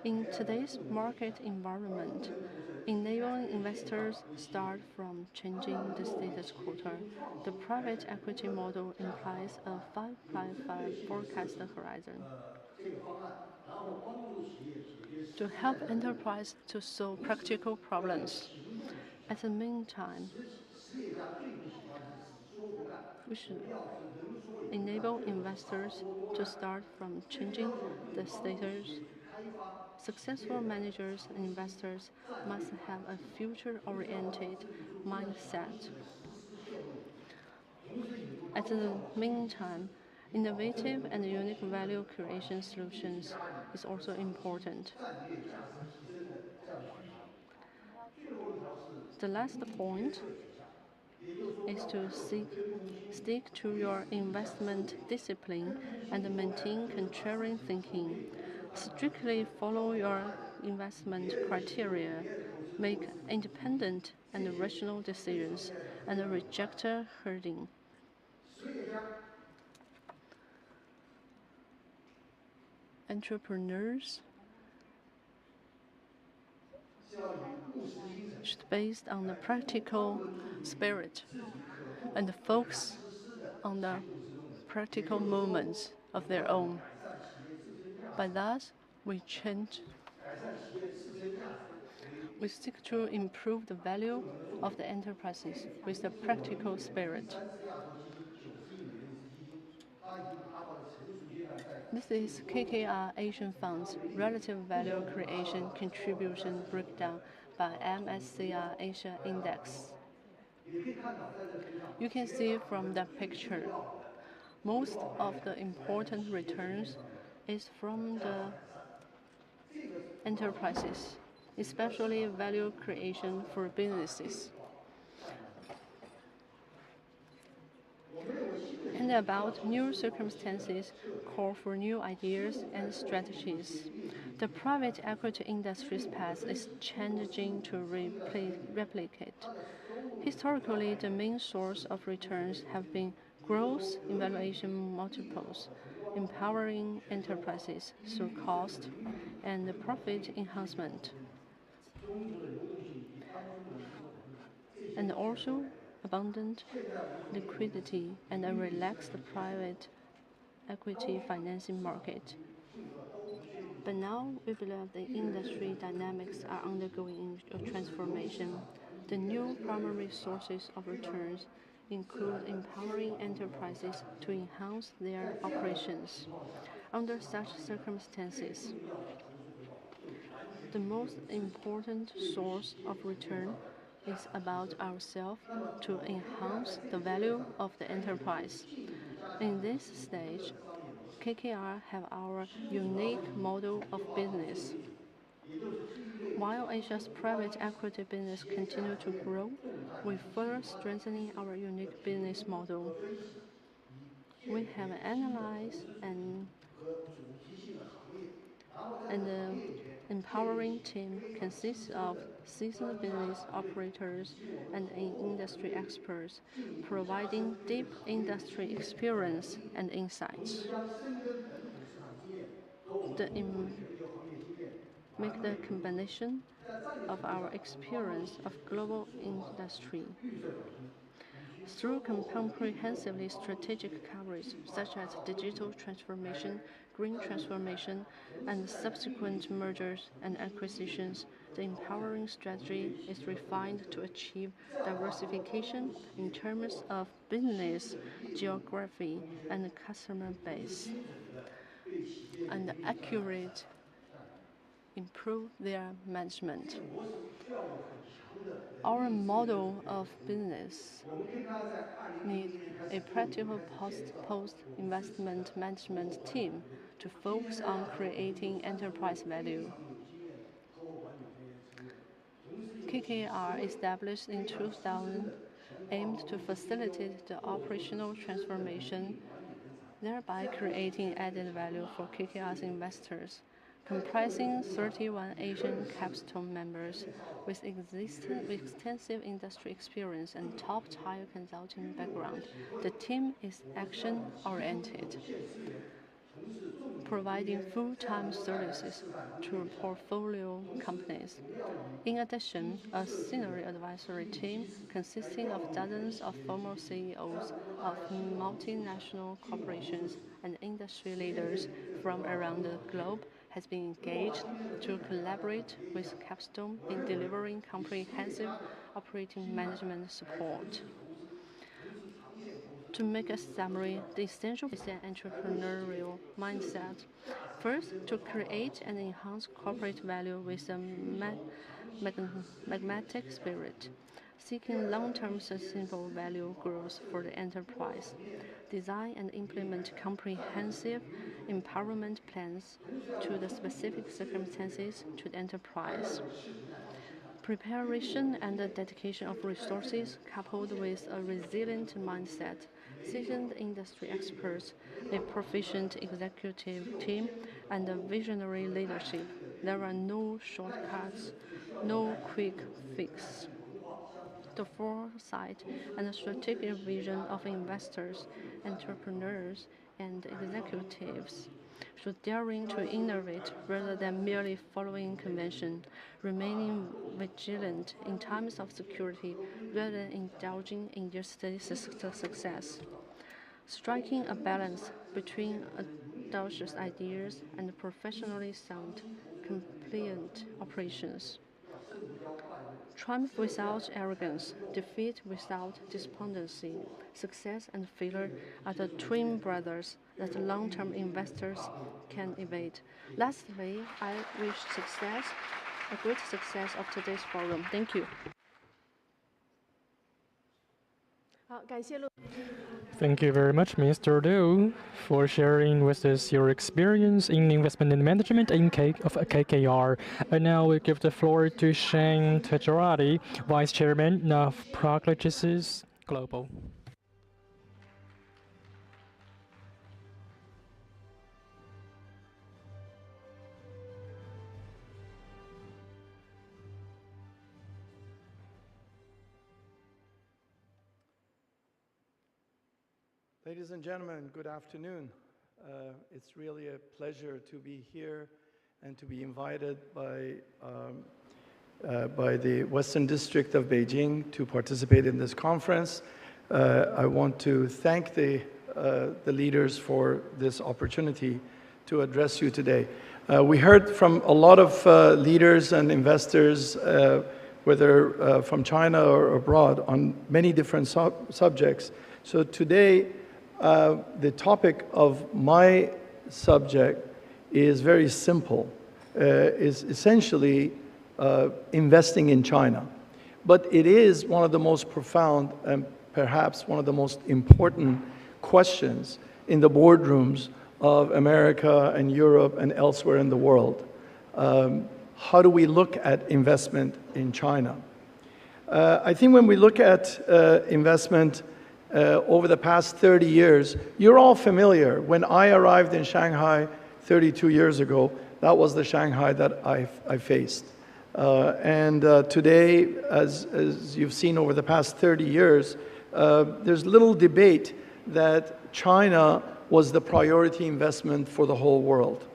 In today's market environment, enabling investors start from changing the status quo. The private equity model implies a 5x5 forecast horizon. To help enterprise to solve practical problems. At the meantime, we should enable investors to start from changing the status. Successful managers and investors must have a future-oriented mindset. At the meantime, innovative and unique value creation solutions is also important. The last point is to stick to your investment discipline and maintain contrarian thinking. Strictly follow your investment criteria, make independent and rational decisions, and reject herding. Entrepreneurs should based on the practical spirit and focus on the practical moments of their own. By that, we seek to improve the value of the enterprises with the practical spirit. This is KKR Asian Fund's relative value creation contribution breakdown by MSCI Asia Index. You can see from the picture, most of the important returns is from the enterprises, especially value creation for businesses. And about new circumstances call for new ideas and strategies. The private equity industry's path is changing to replicate. Historically, the main source of returns have been growth in valuation multiples, empowering enterprises through cost and profit enhancement, and also abundant liquidity and a relaxed private equity financing market. But now we believe the industry dynamics are undergoing a transformation. The new primary sources of returns include empowering enterprises to enhance their operations. Under such circumstances, the most important source of return is about ourselves to enhance the value of the enterprise. In this stage, KKR have our unique model of business. While Asia's private equity business continue to grow, we further strengthening our unique business model. We have analyzed and the empowering team consists of seasoned business operators and industry experts, providing deep industry experience and insights. Make the combination of our experience of global industry through comprehensively strategic coverage such as digital transformation, green transformation, and subsequent mergers and acquisitions. The empowering strategy is refined to achieve diversification in terms of business, geography, and customer base, and accurate improve their management. Our model of business needs a practical post-investment management team to focus on creating enterprise value. KKR, established in 2000, aimed to facilitate the operational transformation, thereby creating added value for KKR's investors. Comprising 31 Asian capstone members with extensive industry experience and top-tier consulting background, the team is action-oriented, providing full-time services to portfolio companies. In addition, a senior advisory team consisting of dozens of former CEOs of multinational corporations and industry leaders from around the globe has been engaged to collaborate with Capstone in delivering comprehensive operating management support. To make a summary, the essential is an entrepreneurial mindset. First, to create and enhance corporate value with a magmatic spirit, seeking long-term sustainable value growth for the enterprise. Design and implement comprehensive empowerment plans to the specific circumstances to the enterprise. Preparation and the dedication of resources coupled with a resilient mindset, seasoned industry experts, a proficient executive team, and a visionary leadership. There are no shortcuts, no quick fix. The foresight and strategic vision of investors, entrepreneurs, and executives should daring to innovate rather than merely following convention, remaining vigilant in times of security rather than indulging in yesterday's success, striking a balance between audacious ideas and professionally sound, compliant operations. Triumph without arrogance, defeat without despondency. Success and failure are the twin brothers that long-term investors can evade. Lastly, I wish a great success of today's forum. Thank you. Thank you very much, Mr. Liu, for sharing with us your experience in investment and management of KKR. And now we give the floor to Shane Tejarati, Vice Chairman of Prognosis Global. Ladies and gentlemen, good afternoon. It's really a pleasure to be here and to be invited by the Western District of Beijing to participate in this conference. I want to thank the leaders for this opportunity to address you today. We heard from a lot of leaders and investors, whether from China or abroad, on many different subjects. So today, the topic of my subject is very simple, is essentially investing in China. But it is one of the most profound and perhaps one of the most important questions in the boardrooms of America and Europe and elsewhere in the world. How do we look at investment in China? I think when we look at investment over the past 30 years, you're all familiar. When I arrived in Shanghai 32 years ago, that was the Shanghai that I faced. Today, as you've seen over the past 30 years, there's little debate that China was the priority investment for the whole world.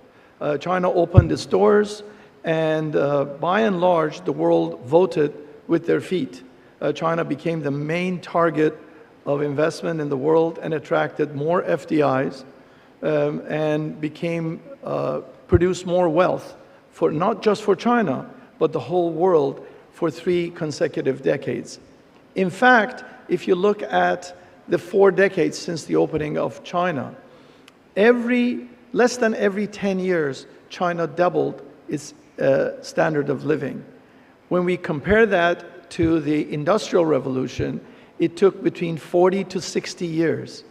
China opened its doors, and by and large, the world voted with their feet. China became the main target of investment in the world and attracted more FDIs and produced more wealth for not just for China, but the whole world for 3 consecutive decades. In fact, if you look at the 4 decades since the opening of China, less than every 10 years, China doubled its standard of living. When we compare that to the Industrial Revolution, it took between 40 to 60 years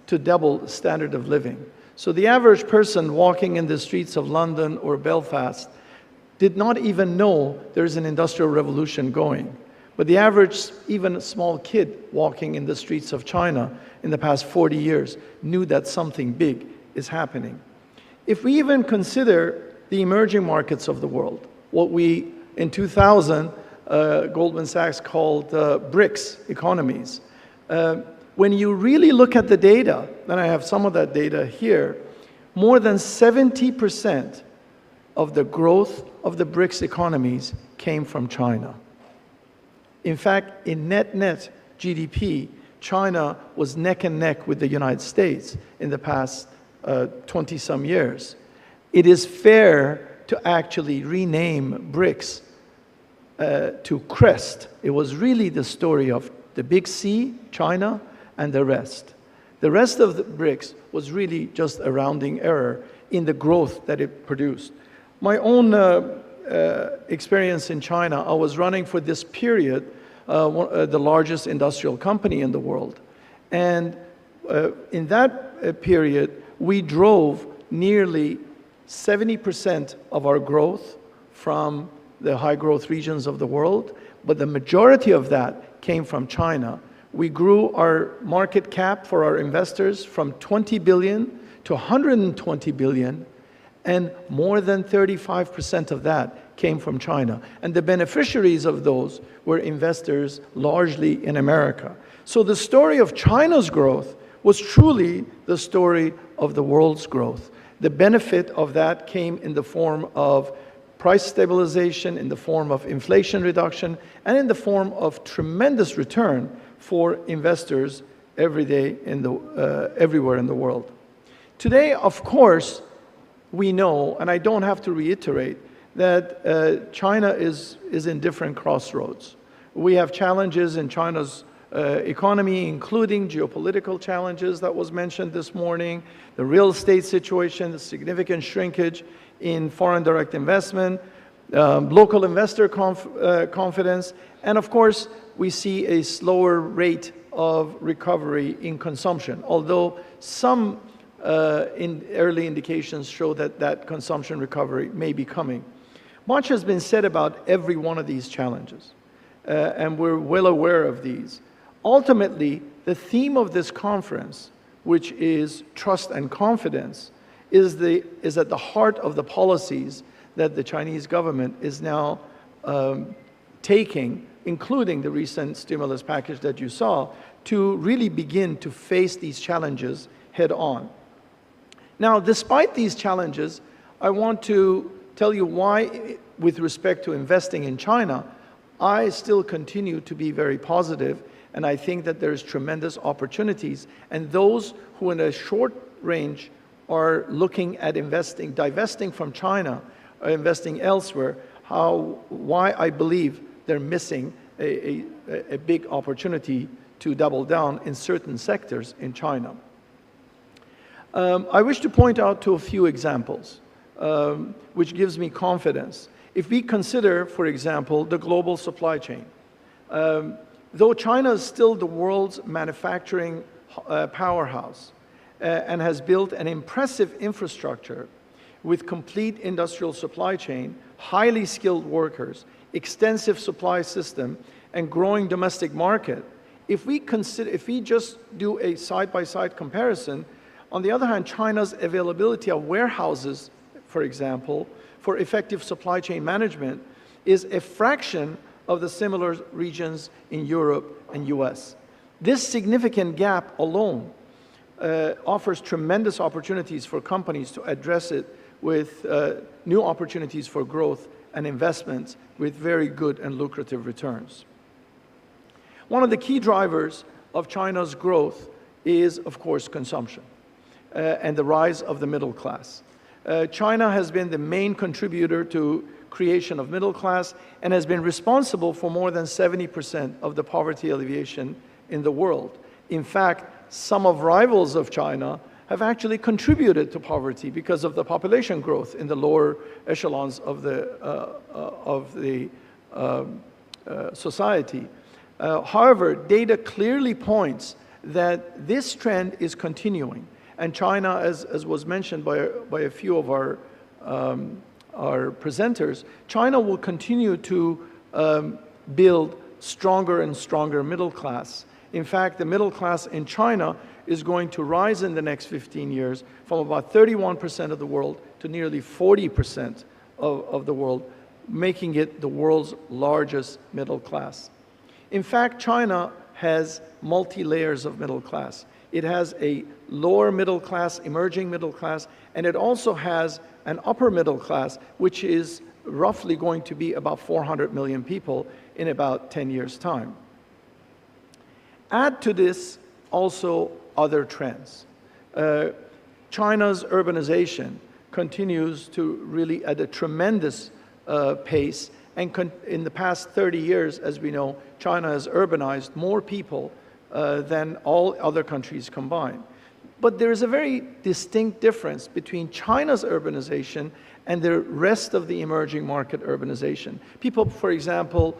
to double the standard of living. So the average person walking in the streets of London or Belfast did not even know there's an industrial revolution going. But the average, even a small kid walking in the streets of China in the past 40 years knew that something big is happening. If we even consider the emerging markets of the world, what we, in 2000, Goldman Sachs called BRICS economies. When you really look at the data, and I have some of that data here, more than 70% of the growth of the BRICS economies came from China. In fact, in net GDP, China was neck and neck with the United States in the past 20-some years. It is fair to actually rename BRICS to CREST. It was really the story of the big C, China, and the rest. The rest of the BRICS was really just a rounding error in the growth that it produced. My own experience in China, I was running for this period the largest industrial company in the world. And in that period, we drove nearly 70% of our growth from the high growth regions of the world, but the majority of that came from China. We grew our market cap for our investors from 20 billion to 120 billion, and more than 35% of that came from China. And the beneficiaries of those were investors largely in America. So the story of China's growth was truly the story of the world's growth. The benefit of that came in the form of price stabilization, in the form of inflation reduction, and in the form of tremendous return for investors everywhere in the world. Today, of course, we know, and I don't have to reiterate, that China is in different crossroads. We have challenges in China's economy, including geopolitical challenges that was mentioned this morning, the real estate situation, the significant shrinkage in foreign direct investment, local investor confidence, and of course, we see a slower rate of recovery in consumption, although some early indications show that that consumption recovery may be coming. Much has been said about every one of these challenges, and we're well aware of these. Ultimately, the theme of this conference, which is trust and confidence, is at the heart of the policies that the Chinese government is now taking, including the recent stimulus package that you saw, to really begin to face these challenges head on. Now, despite these challenges, I want to tell you why, with respect to investing in China, I still continue to be very positive, and I think that there's tremendous opportunities. And those who in a short range are looking at investing, divesting from China, or investing elsewhere, why I believe they're missing a big opportunity to double down in certain sectors in China. I wish to point out to a few examples, which gives me confidence. If we consider, for example, the global supply chain, though China is still the world's manufacturing powerhouse and has built an impressive infrastructure with complete industrial supply chain, highly skilled workers, extensive supply system, and growing domestic market, if we just do a side-by-side comparison, on the other hand, China's availability of warehouses, for example, for effective supply chain management is a fraction of the similar regions in Europe and US. This significant gap alone offers tremendous opportunities for companies to address it with new opportunities for growth and investments with very good and lucrative returns. One of the key drivers of China's growth is, of course, consumption and the rise of the middle class. China has been the main contributor to creation of middle class and has been responsible for more than 70% of the poverty alleviation in the world. In fact, some of rivals of China have actually contributed to poverty because of the population growth in the lower echelons of the society. However, data clearly points that this trend is continuing. And China, as was mentioned by a few of our presenters, China will continue to build stronger and stronger middle class. In fact, the middle class in China is going to rise in the next 15 years from about 31% of the world to nearly 40% of the world, making it the world's largest middle class. In fact, China has multi-layers of middle class. It has a lower middle class, emerging middle class, and it also has an upper middle class, which is roughly going to be about 400 million people in about 10 years' time. Add to this also other trends. China's urbanization continues to really at a tremendous pace, and in the past 30 years, as we know, China has urbanized more people than all other countries combined. But there is a very distinct difference between China's urbanization and the rest of the emerging market urbanization. People, for example,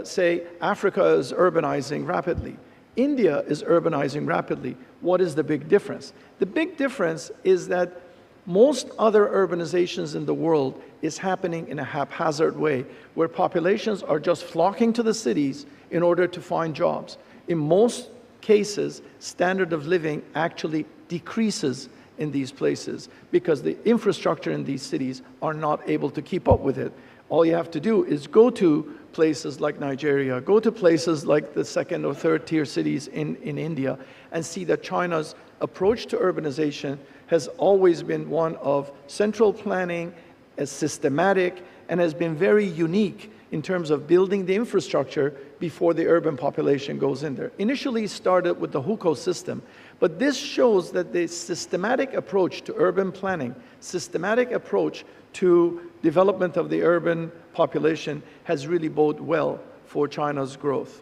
say Africa is urbanizing rapidly. India is urbanizing rapidly. What is the big difference? The big difference is that most other urbanizations in the world is happening in a haphazard way, where populations are just flocking to the cities in order to find jobs. In most cases, standard of living actually decreases in these places because the infrastructure in these cities are not able to keep up with it. All you have to do is go to places like Nigeria, go to places like the second or third tier cities in India, and see that China's approach to urbanization has always been one of central planning, as systematic, and has been very unique in terms of building the infrastructure before the urban population goes in there. Initially started with the hukou system, but this shows that the systematic approach to urban planning, systematic approach to development of the urban population has really boded well for China's growth.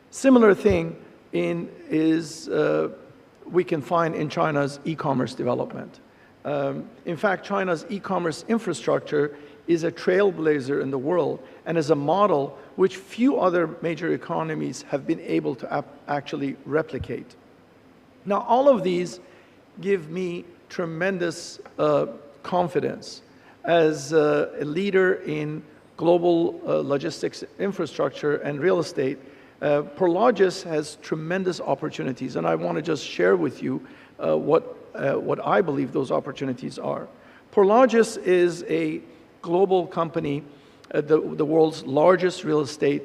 Similar thing we can find in China's e-commerce development. In fact, China's e-commerce infrastructure is a trailblazer in the world and is a model which few other major economies have been able to actually replicate. Now, all of these give me tremendous confidence as a leader in global logistics infrastructure and real estate. Prologis has tremendous opportunities, and I want to just share with you what I believe those opportunities are. Prologis is a global company, the world's largest real estate,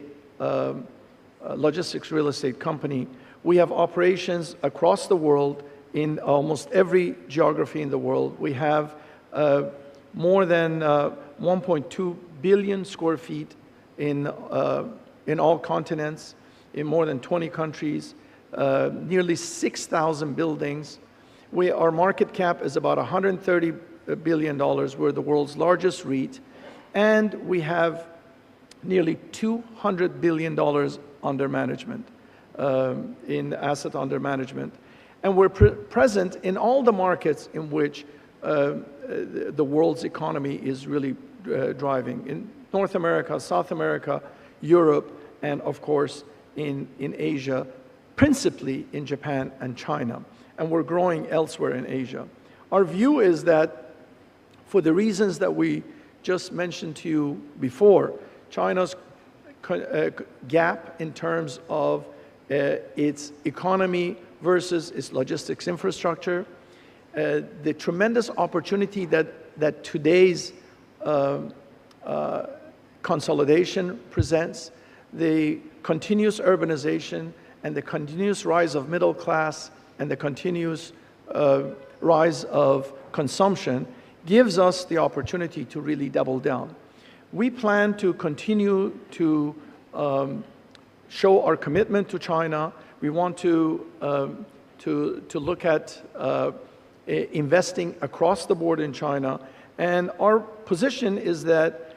logistics real estate company. We have operations across the world in almost every geography in the world. We have more than 1.2 billion square feet in all continents, in more than 20 countries, nearly 6,000 buildings. Our market cap is about $130 billion. We're the world's largest REIT, and we have nearly $200 billion under management, in asset under management. And we're present in all the markets in which the world's economy is really driving. In North America, South America, Europe, and of course in Asia, principally in Japan and China. And we're growing elsewhere in Asia. Our view is that for the reasons that we just mentioned to you before, China's gap in terms of its economy versus its logistics infrastructure, the tremendous opportunity that today's consolidation presents, the continuous urbanization and the continuous rise of middle class and the continuous rise of consumption gives us the opportunity to really double down. We plan to continue to show our commitment to China. We want to look at investing across the board in China. And our position is that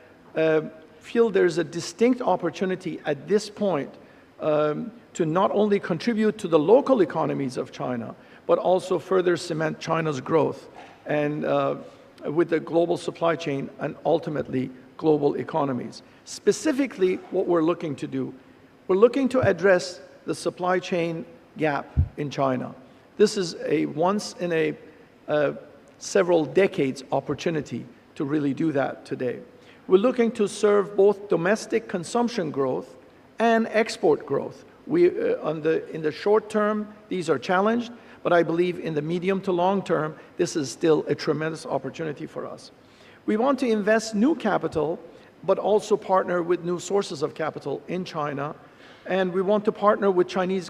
feel there's a distinct opportunity at this point to not only contribute to the local economies of China, but also further cement China's growth and with the global supply chain and ultimately global economies. Specifically, what we're looking to do, we're looking to address the supply chain gap in China. This is a once in a several decades opportunity to really do that today. We're looking to serve both domestic consumption growth and export growth. In the short term, these are challenged, but I believe in the medium to long term, this is still a tremendous opportunity for us. We want to invest new capital, but also partner with new sources of capital in China. And we want to partner with Chinese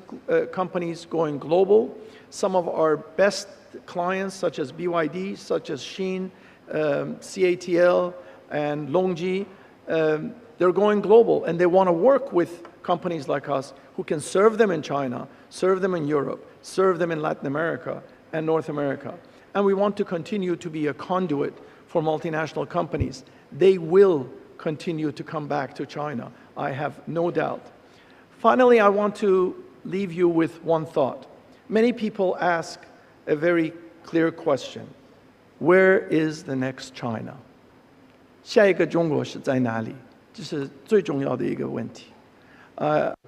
companies going global. Some of our best clients, such as BYD, such as Shein, CATL, and Longji, they're going global, and they want to work with companies like us who can serve them in China, serve them in Europe, serve them in Latin America and North America. And we want to continue to be a conduit for multinational companies. They will continue to come back to China, I have no doubt. Finally, I want to leave you with one thought. Many people ask a very clear question. Where is the next China? 下一个中国是在哪里？这是最重要的一个问题。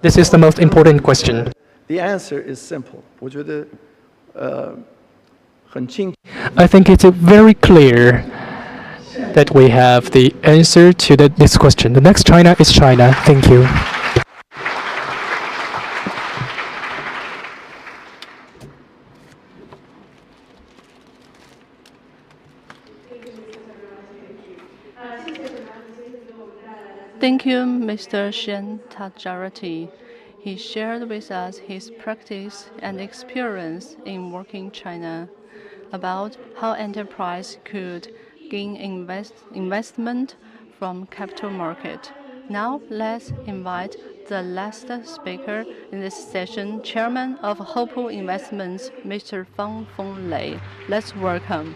This is the most important question. The answer is simple. 我觉得很清楚。I think it's very clear that we have the answer to this question. The next China is China. Thank you. Thank you, Mr. Shen Tajarati. He shared with us his practice and experience in working China about how enterprise could gain investment from capital market. Now let's invite the last speaker in this session, Chairman of Hopu Investments, Mr. Fang Fenglei. Let's welcome.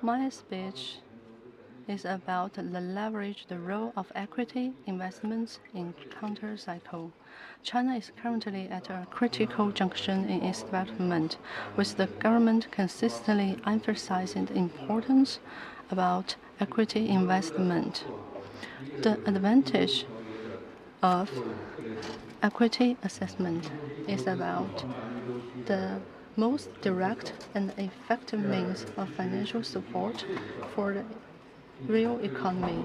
My speech is about the leverage the role of equity investments in counter-cycle. China is currently at a critical junction in its development, with the government consistently emphasizing the importance about equity investment. The advantage of equity assessment is about the most direct and effective means of financial support for the real economy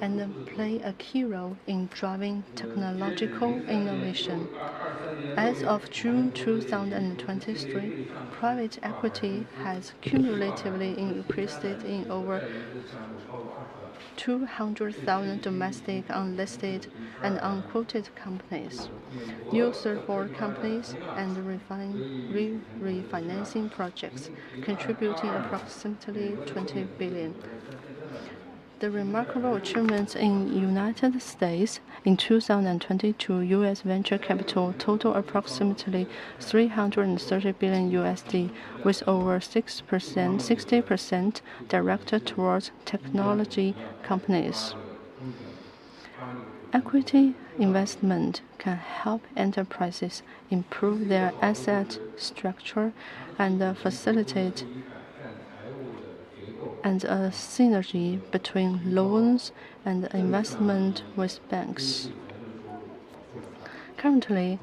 and play a key role in driving technological innovation. As of June 2023, private equity has cumulatively increased in over 200,000 domestic unlisted and unquoted companies, new third-world companies, and refinancing projects, contributing approximately 20 billion. The remarkable achievements in United States in 2022, U.S. venture capital totaled approximately $330 billion USD, with over 60% directed towards technology companies. Equity investment can help enterprises improve their asset structure and facilitate and a synergy between loans and investment with banks. Currently,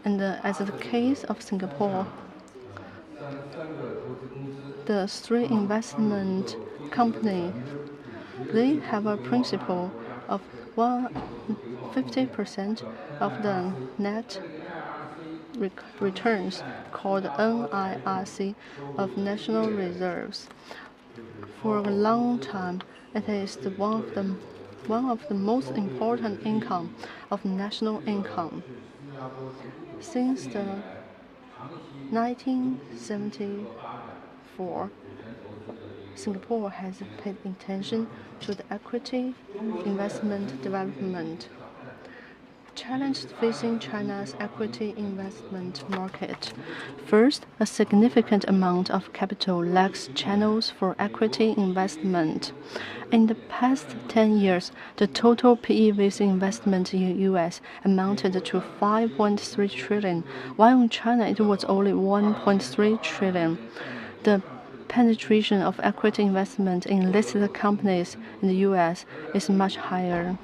and as the case of Singapore, the three investment companies, they have a principle of 50% of the net returns called NIRC of national reserves. For a long time, it is one of the most important income of national income. Since the 1974, Singapore has paid attention to the equity investment development. Challenges facing China's equity investment market. First, a significant amount of capital lacks channels for equity investment. In the past 10 years, the total PE-based investment in the U.S. amounted to 5.3 trillion, while in China it was only 1.3 trillion. The penetration of equity investment in listed companies in the U.S. is much higher.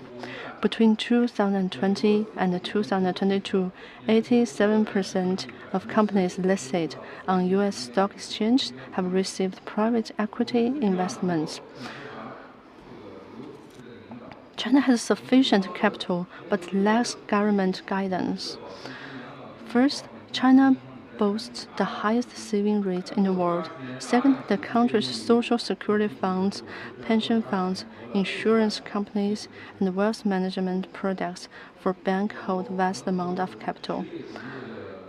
Between 2020 and 2022, 87% of companies listed on U.S. stock exchange have received private equity investments. China has sufficient capital but lacks government guidance. First, China boasts the highest saving rate in the world. Second, the country's social security funds, pension funds, insurance companies, and wealth management products for banks hold vast amount of capital.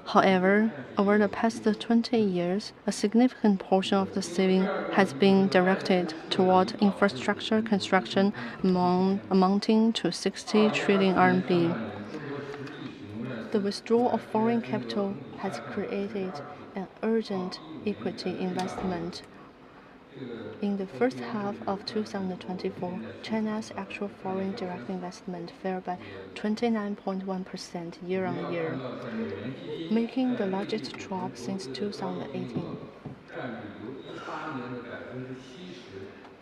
However, over the past 20 years, a significant portion of the saving has been directed toward infrastructure construction amounting to 60 trillion RMB. The withdrawal of foreign capital has created an urgent equity investment. In the first half of 2024, China's actual foreign direct investment fell by 29.1% year-on-year, making the largest drop since 2018.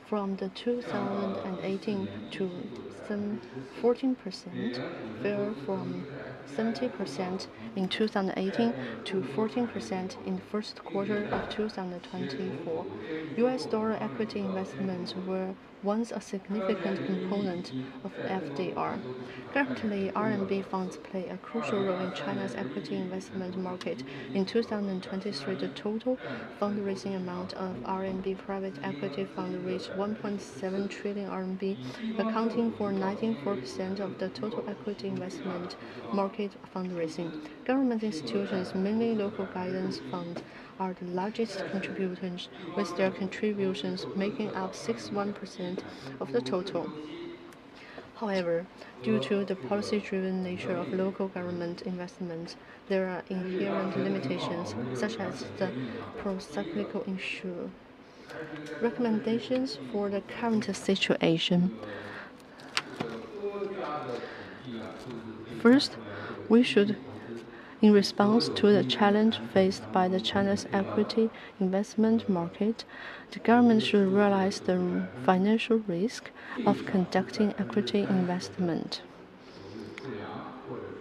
From the 2018 to 14%, fell from 70% in 2018 to 14% in the first quarter of 2024. US dollar equity investments were once a significant component of FDR. Currently, RMB funds play a crucial role in China's equity investment market. In 2023, the total fundraising amount of RMB private equity fund reached 1.7 trillion RMB, accounting for 94% of the total equity investment market fundraising. Government institutions, mainly local guidance funds, are the largest contributors, with their contributions making up 61% of the total. However, due to the policy-driven nature of local government investments, there are inherent limitations, such as the pro-cyclical issue. Recommendations for the current situation. First, we should, in response to the challenge faced by the China's equity investment market, the government should realize the financial risk of conducting equity investment.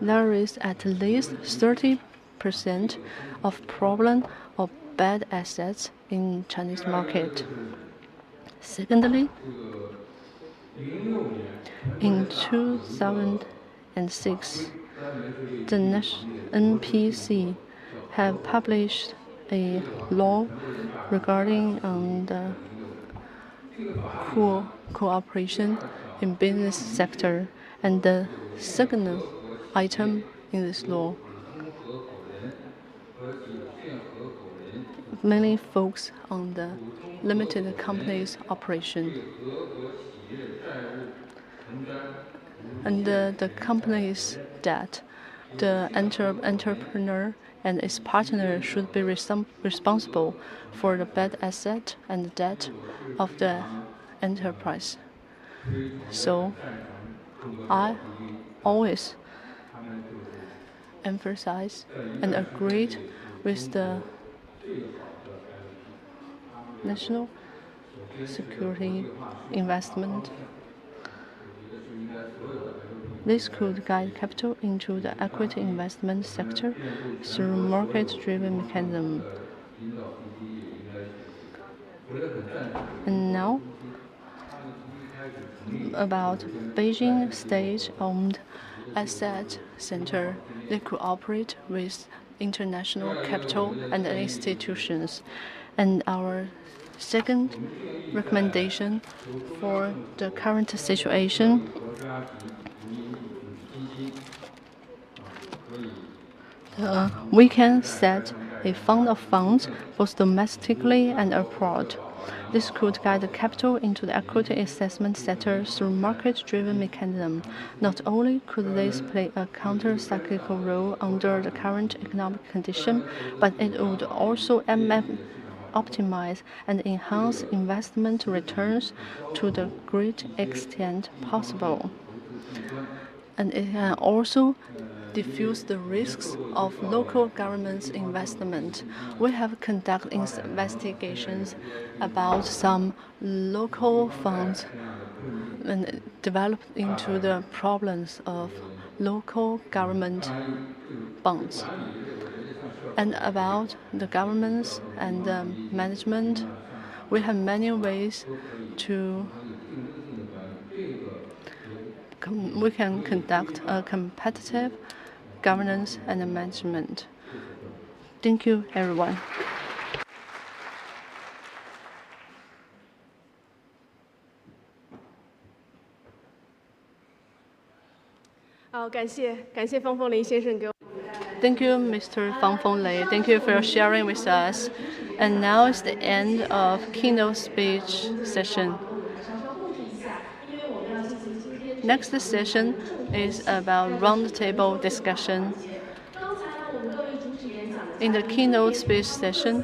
There is at least 30% of problem or bad assets in Chinese market. Secondly, in 2006, the NPC have published a law regarding the cooperation in business sector, and the second item in this law mainly focus on the limited companies operation. And the company's debt, the entrepreneur and its partner should be responsible for the bad asset and debt of the enterprise. So I always emphasize and agreed with the national security investment. This could guide capital into the equity investment sector through market-driven mechanism. And now, about Beijing state-owned asset center, they cooperate with international capital and institutions. And our second recommendation for the current situation, we can set a fund of funds both domestically and abroad. This could guide the capital into the equity assessment sector through market-driven mechanism. Not only could this play a counter-cyclical role under the current economic condition, but it would also optimize and enhance investment returns to the great extent possible. And it can also diffuse the risks of local government's investment. We have conducted investigations about some local funds and developed into the problems of local government bonds. And about the governments and the management, we have many ways to we can conduct a competitive governance and management. Thank you, everyone. Thank you, Mr. Fang Fenglei. Thank you for sharing with us. And now is the end of keynote speech session. Next session is about roundtable discussion. In the keynote speech session,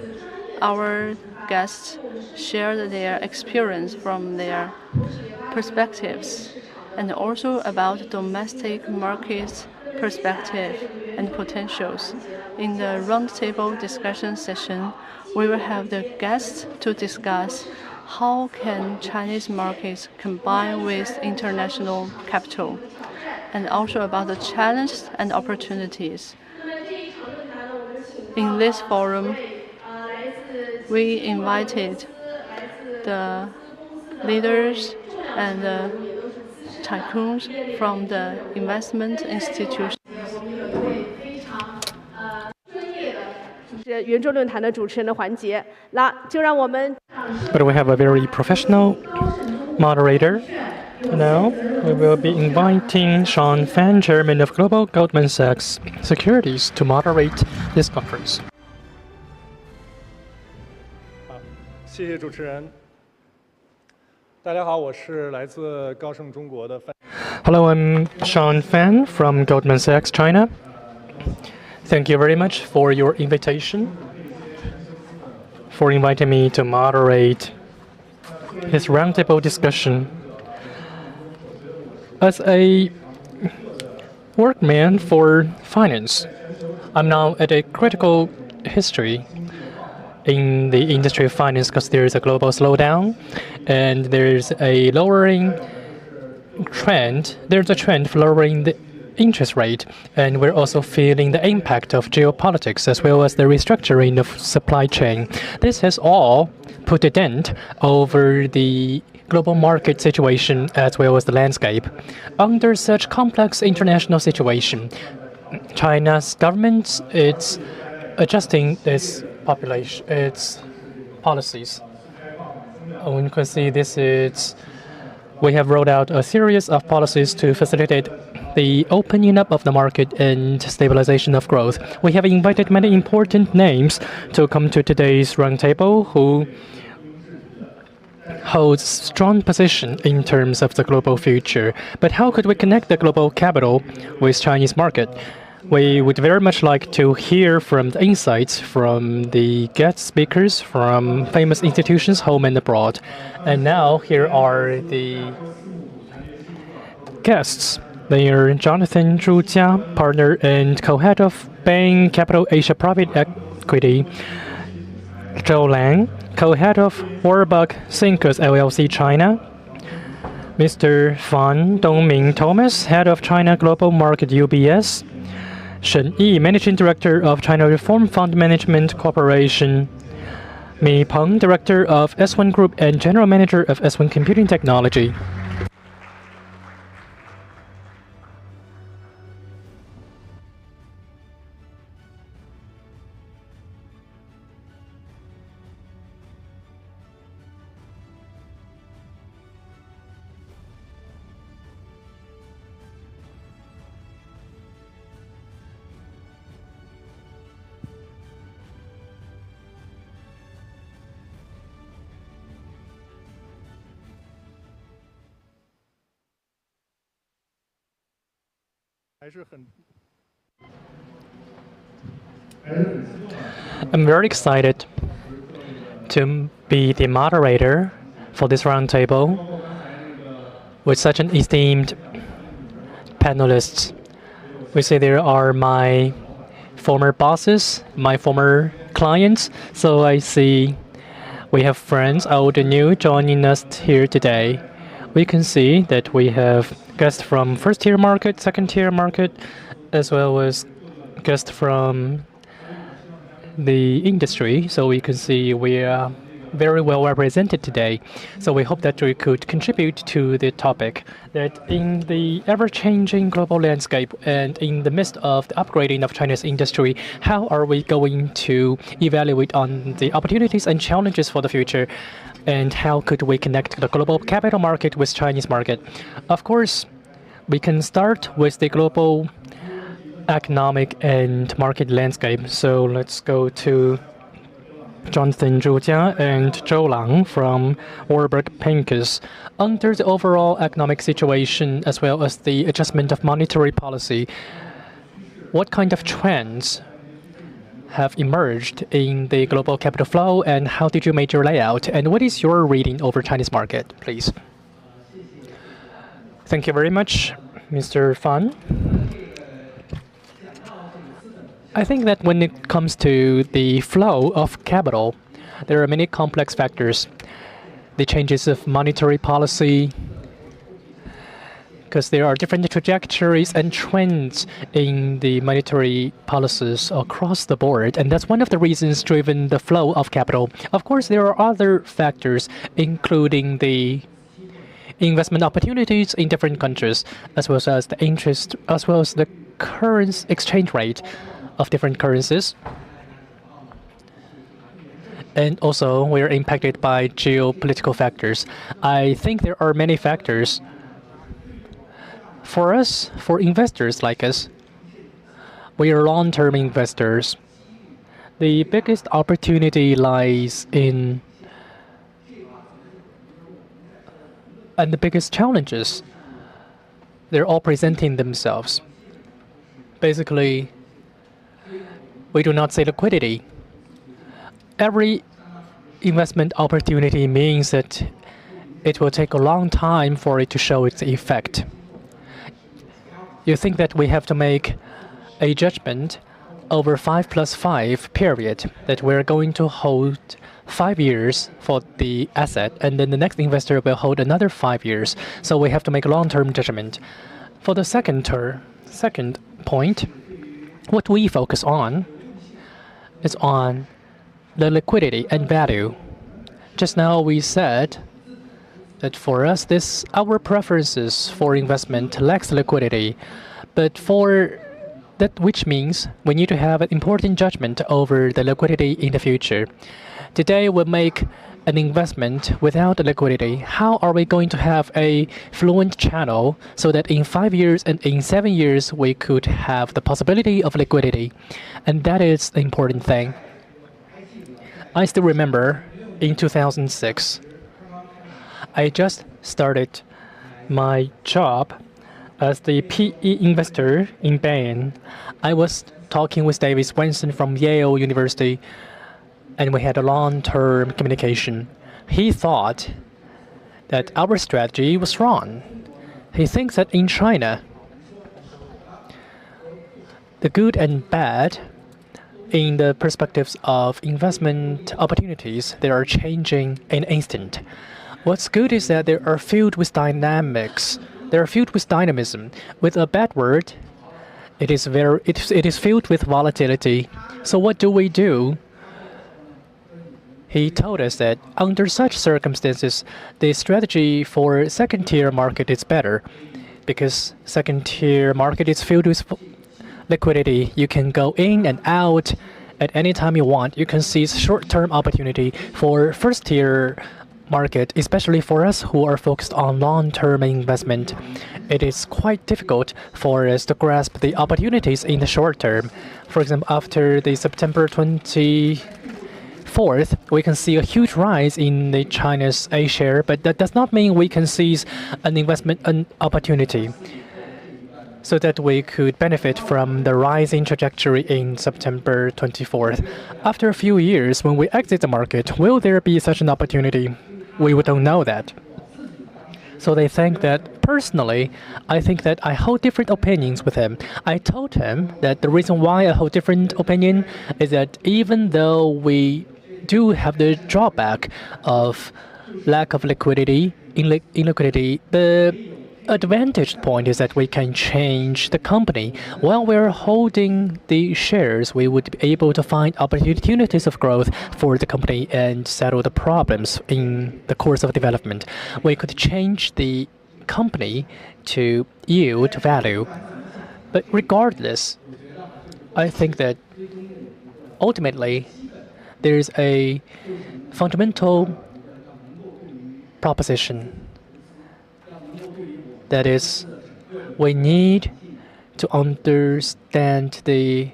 our guests shared their experience from their perspectives and also about domestic markets perspective and potentials. In the roundtable discussion session, we will have the guests to discuss how can Chinese markets combine with international capital, and also about the challenges and opportunities. In this forum, we invited the leaders and the tycoons from the investment institutions. But we have a very professional moderator. Now we will be inviting Sean Fan, Chairman of Global Goldman Sachs Securities, to moderate this conference. 谢谢主持人。大家好，我是来自高盛中国的范。Hello, I'm Sean Fan from Goldman Sachs China. Thank you very much for your invitation for inviting me to moderate his roundtable discussion. As a workman for finance, I'm now at a critical history in the industry of finance because there is a global slowdown and there's a lowering trend. There's a trend for lowering the interest rate, and we're also feeling the impact of geopolitics as well as the restructuring of supply chain. This has all put a dent over the global market situation as well as the landscape. Under such complex international situation, China's government is adjusting its policies. You can see we have rolled out a series of policies to facilitate the opening up of the market and stabilization of growth. We have invited many important names to come to today's roundtable who holds strong position in terms of the global future. But how could we connect the global capital with Chinese market? We would very much like to hear from the insights from the guest speakers from famous institutions home and abroad. And now here are the guests. They are Jonathan Zhu Jia, partner and co-head of Bain Capital Asia Private Equity; Zhou Lang, co-head of Warburg Pincus LLC China; Mr. Fan Dongming Thomas, head of China Global Market UBS; Shen Yi, managing director of China Reform Fund Management Corporation; Mi Peng, director of S1 Group and general manager of S1 Computing Technology. I'm very excited to be the moderator for this roundtable with such an esteemed panelists. We say there are my former bosses, my former clients, so I see we have friends, old and new, joining us here today. We can see that we have guests from first-tier market, second-tier market, as well as guests from the industry. So we can see we are very well represented today. So we hope that we could contribute to the topic that in the ever-changing global landscape and in the midst of the upgrading of China's industry, how are we going to evaluate on the opportunities and challenges for the future? And how could we connect the global capital market with Chinese market? Of course, we can start with the global economic and market landscape. So let's go to Jonathan Zhu Jia and Zhou Lang from Warburg Pincus. Under the overall economic situation as well as the adjustment of monetary policy, what kind of trends have emerged in the global capital flow, and how did you make your layout? And what is your reading over Chinese market, please? Thank you very much, Mr. Fan. I think that when it comes to the flow of capital, there are many complex factors. The changes of monetary policy, because there are different trajectories and trends in the monetary policies across the board, and that's one of the reasons driven the flow of capital. Of course, there are other factors, including the investment opportunities in different countries, as well as the interest, as well as the current exchange rate of different currencies. And also, we are impacted by geopolitical factors. I think there are many factors. For us, for investors like us, we are long-term investors. The biggest opportunity lies in, and the biggest challenges, they're all presenting themselves. Basically, we do not say liquidity. Every investment opportunity means that it will take a long time for it to show its effect. You think that we have to make a judgment over 5+5 period, that we're going to hold 5 years for the asset, and then the next investor will hold another 5 years. So we have to make a long-term judgment. For the second point, what we focus on is on the liquidity and value. Just now we said that for us, our preferences for investment lacks liquidity, but for that, which means we need to have an important judgment over the liquidity in the future. Today we make an investment without liquidity. How are we going to have a fluent channel so that in 5 years and in 7 years we could have the possibility of liquidity? And that is the important thing. I still remember in 2006, I just started my job as the PE investor in Beijing. I was talking with David Swenson from Yale University, and we had a long-term communication. He thought that our strategy was wrong. He thinks that in China, the good and bad in the perspectives of investment opportunities, they are changing in an instant. What's good is that they are filled with dynamics. They are filled with dynamism. With a bad word, it is filled with volatility. So what do we do? He told us that under such circumstances, the strategy for second-tier market is better, because second-tier market is filled with liquidity. You can go in and out at any time you want. You can seize short-term opportunity. For first-tier market, especially for us who are focused on long-term investment, it is quite difficult for us to grasp the opportunities in the short term. For example, after the September 24th, we can see a huge rise in the China's A share, but that does not mean we can seize an opportunity so that we could benefit from the rising trajectory in September 24th. After a few years, when we exit the market, will there be such an opportunity? We don't know that. So they think that, personally, I think that I hold different opinions with him. I told him that the reason why I hold different opinion is that even though we do have the drawback of lack of liquidity, illiquidity, the advantage point is that we can change the company. While we're holding the shares, we would be able to find opportunities of growth for the company and settle the problems in the course of development. We could change the company to yield value. But regardless, I think that ultimately there's a fundamental proposition. That is, we need to understand the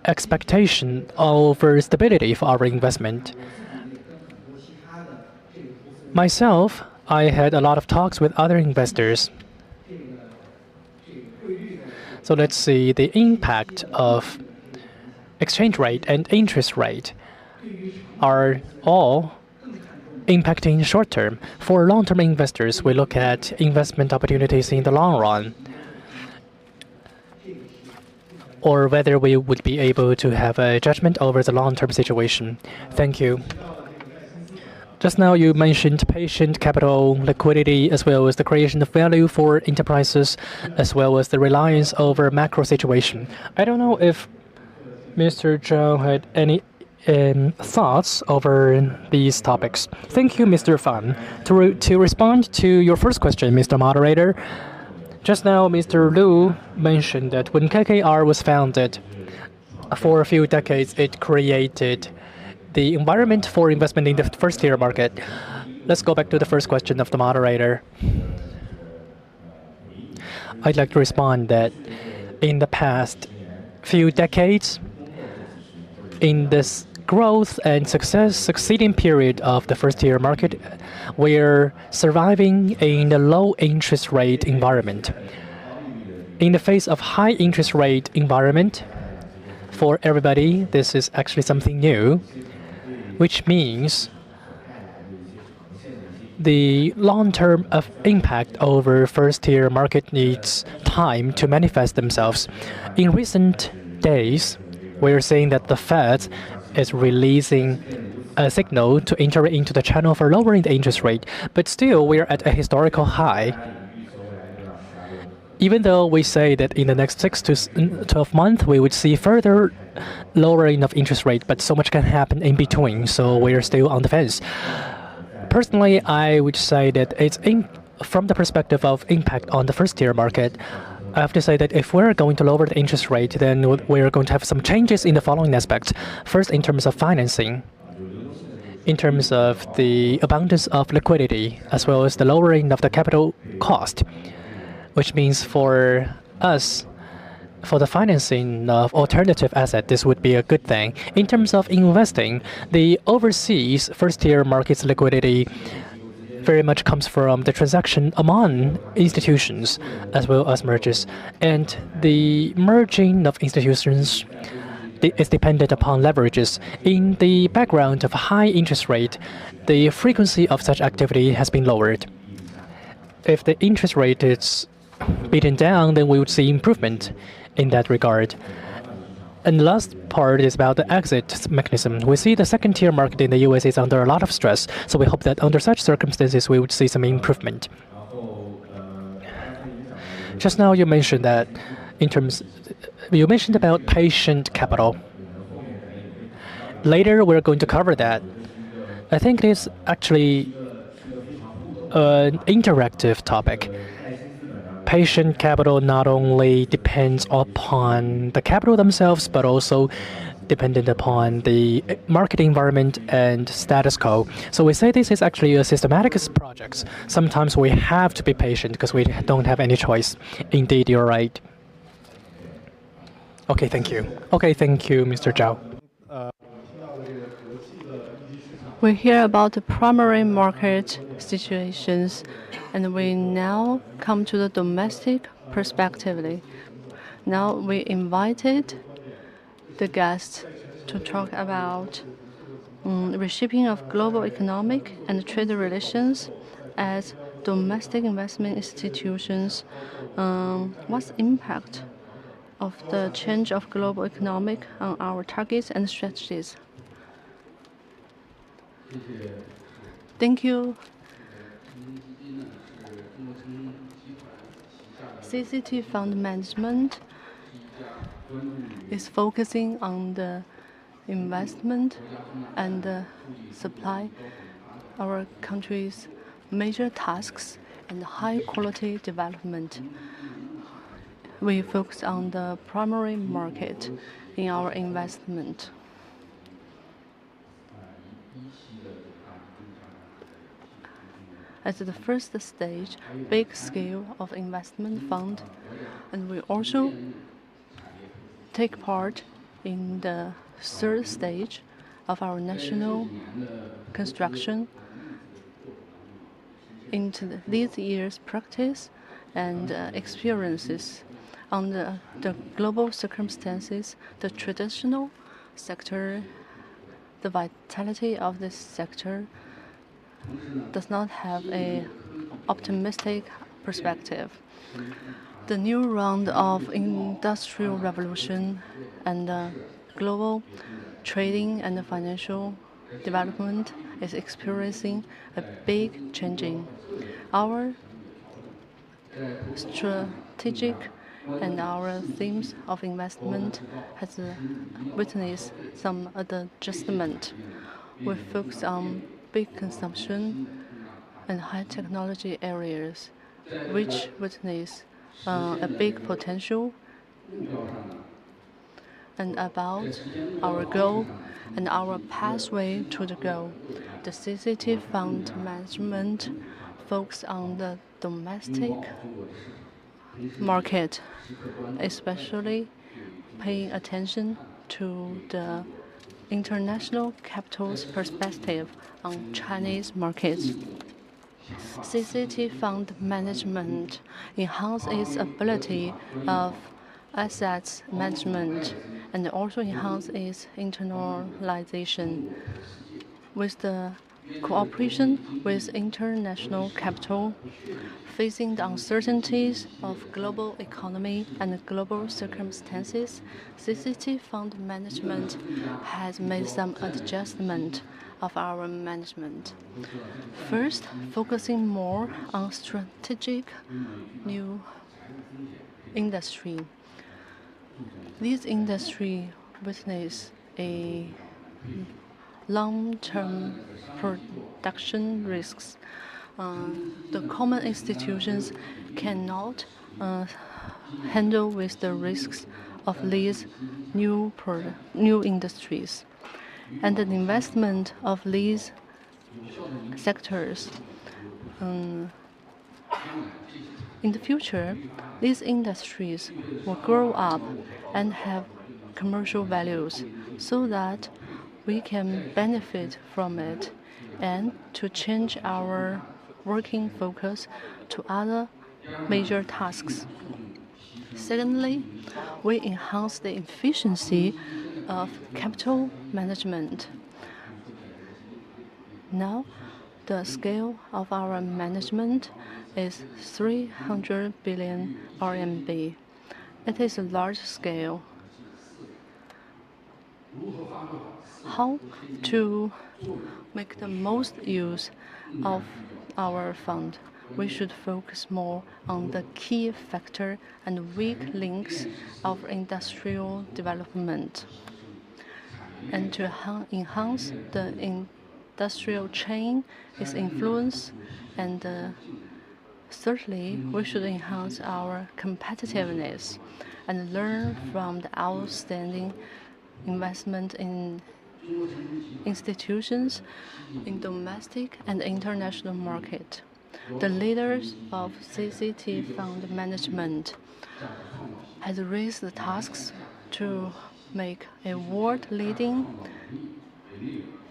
expectation over stability for our investment. Myself, I had a lot of talks with other investors. So let's see, the impact of exchange rate and interest rate are all impacting short term. For long-term investors, we look at investment opportunities in the long run, or whether we would be able to have a judgment over the long-term situation. Thank you. Just now you mentioned patient capital, liquidity, as well as the creation of value for enterprises, as well as the reliance over macro situation. I don't know if Mr. Zhang had any thoughts over these topics. Thank you, Mr. Fan. To respond to your first question, Mr. Moderator, just now Mr. Lu mentioned that when KKR was founded, for a few decades it created the environment for investment in the first-tier market. Let's go back to the first question of the moderator. I'd like to respond that in the past few decades, in this growth and succeeding period of the first-tier market, we're surviving in a low interest rate environment. In the face of high interest rate environment, for everybody, this is actually something new. which means the long-term impact over first-tier market needs time to manifest themselves. In recent days, we're seeing that the Fed is releasing a signal to enter into the channel for lowering the interest rate, but still we're at a historical high. Even though we say that in the next 6 to 12 months we would see further lowering of interest rate, but so much can happen in between, so we're still on the fence. Personally, I would say that from the perspective of impact on the first-tier market, I have to say that if we're going to lower the interest rate, then we're going to have some changes in the following aspects. First, in terms of financing, in terms of the abundance of liquidity, as well as the lowering of the capital cost, which means for us, for the financing of alternative asset, this would be a good thing. In terms of investing, the overseas first-tier markets liquidity very much comes from the transaction among institutions as well as mergers. And the merging of institutions is dependent upon leverages. In the background of high interest rate, the frequency of such activity has been lowered. If the interest rate is beaten down, then we would see improvement in that regard. And the last part is about the exit mechanism. We see the second-tier market in the US is under a lot of stress, so we hope that under such circumstances we would see some improvement. Just now you mentioned that you mentioned about patient capital. Later we're going to cover that. I think it is actually an interactive topic. Patient capital not only depends upon the capital themselves, but also dependent upon the market environment and status quo. So we say this is actually a systematic project. Sometimes we have to be patient because we don't have any choice. Indeed, you're right. Okay, thank you. Okay, thank you, Mr. Zhao. We hear about the primary market situations, and we now come to the domestic perspective. Now we invited the guests to talk about reshaping of global economic and trade relations as domestic investment institutions. What's the impact of the change of global economic on our targets and strategies? Thank you. CGT Fund Management is focusing on the investment and the supply our country's major tasks and high-quality development. We focus on the primary market in our investment. At the first stage, big scale of investment fund, and we also take part in the third stage of our national construction. Into these years' practice and experiences on the global circumstances, the traditional sector, the vitality of this sector does not have an optimistic perspective. The new round of industrial revolution and global trading and financial development is experiencing a big changing. Our strategic and our themes of investment has witnessed some adjustment. We focus on big consumption and high technology areas, which witness a big potential. And about our goal and our pathway to the goal, the CCT Fund Management focus on the domestic market, especially paying attention to the international capital's perspective on Chinese markets. CCT Fund Management enhances its ability of assets management and also enhances its internalization. with the cooperation with international capital, facing the uncertainties of global economy and global circumstances, CCT Fund Management has made some adjustment of our management. First, focusing more on strategic new industry. These industry witness a long-term production risks. The common institutions cannot handle with the risks of these new industries, and the investment of these sectors. In the future, these industries will grow up and have commercial values so that we can benefit from it and to change our working focus to other major tasks. Secondly, we enhance the efficiency of capital management. Now, the scale of our management is 300 billion RMB. It is a large scale. How to make the most use of our fund? We should focus more on the key factor and weak links of industrial development, and to enhance the industrial chain, its influence, and thirdly, we should enhance our competitiveness and learn from the outstanding investment in institutions in domestic and international market. The leaders of CCT Fund Management has raised the tasks to make a world-leading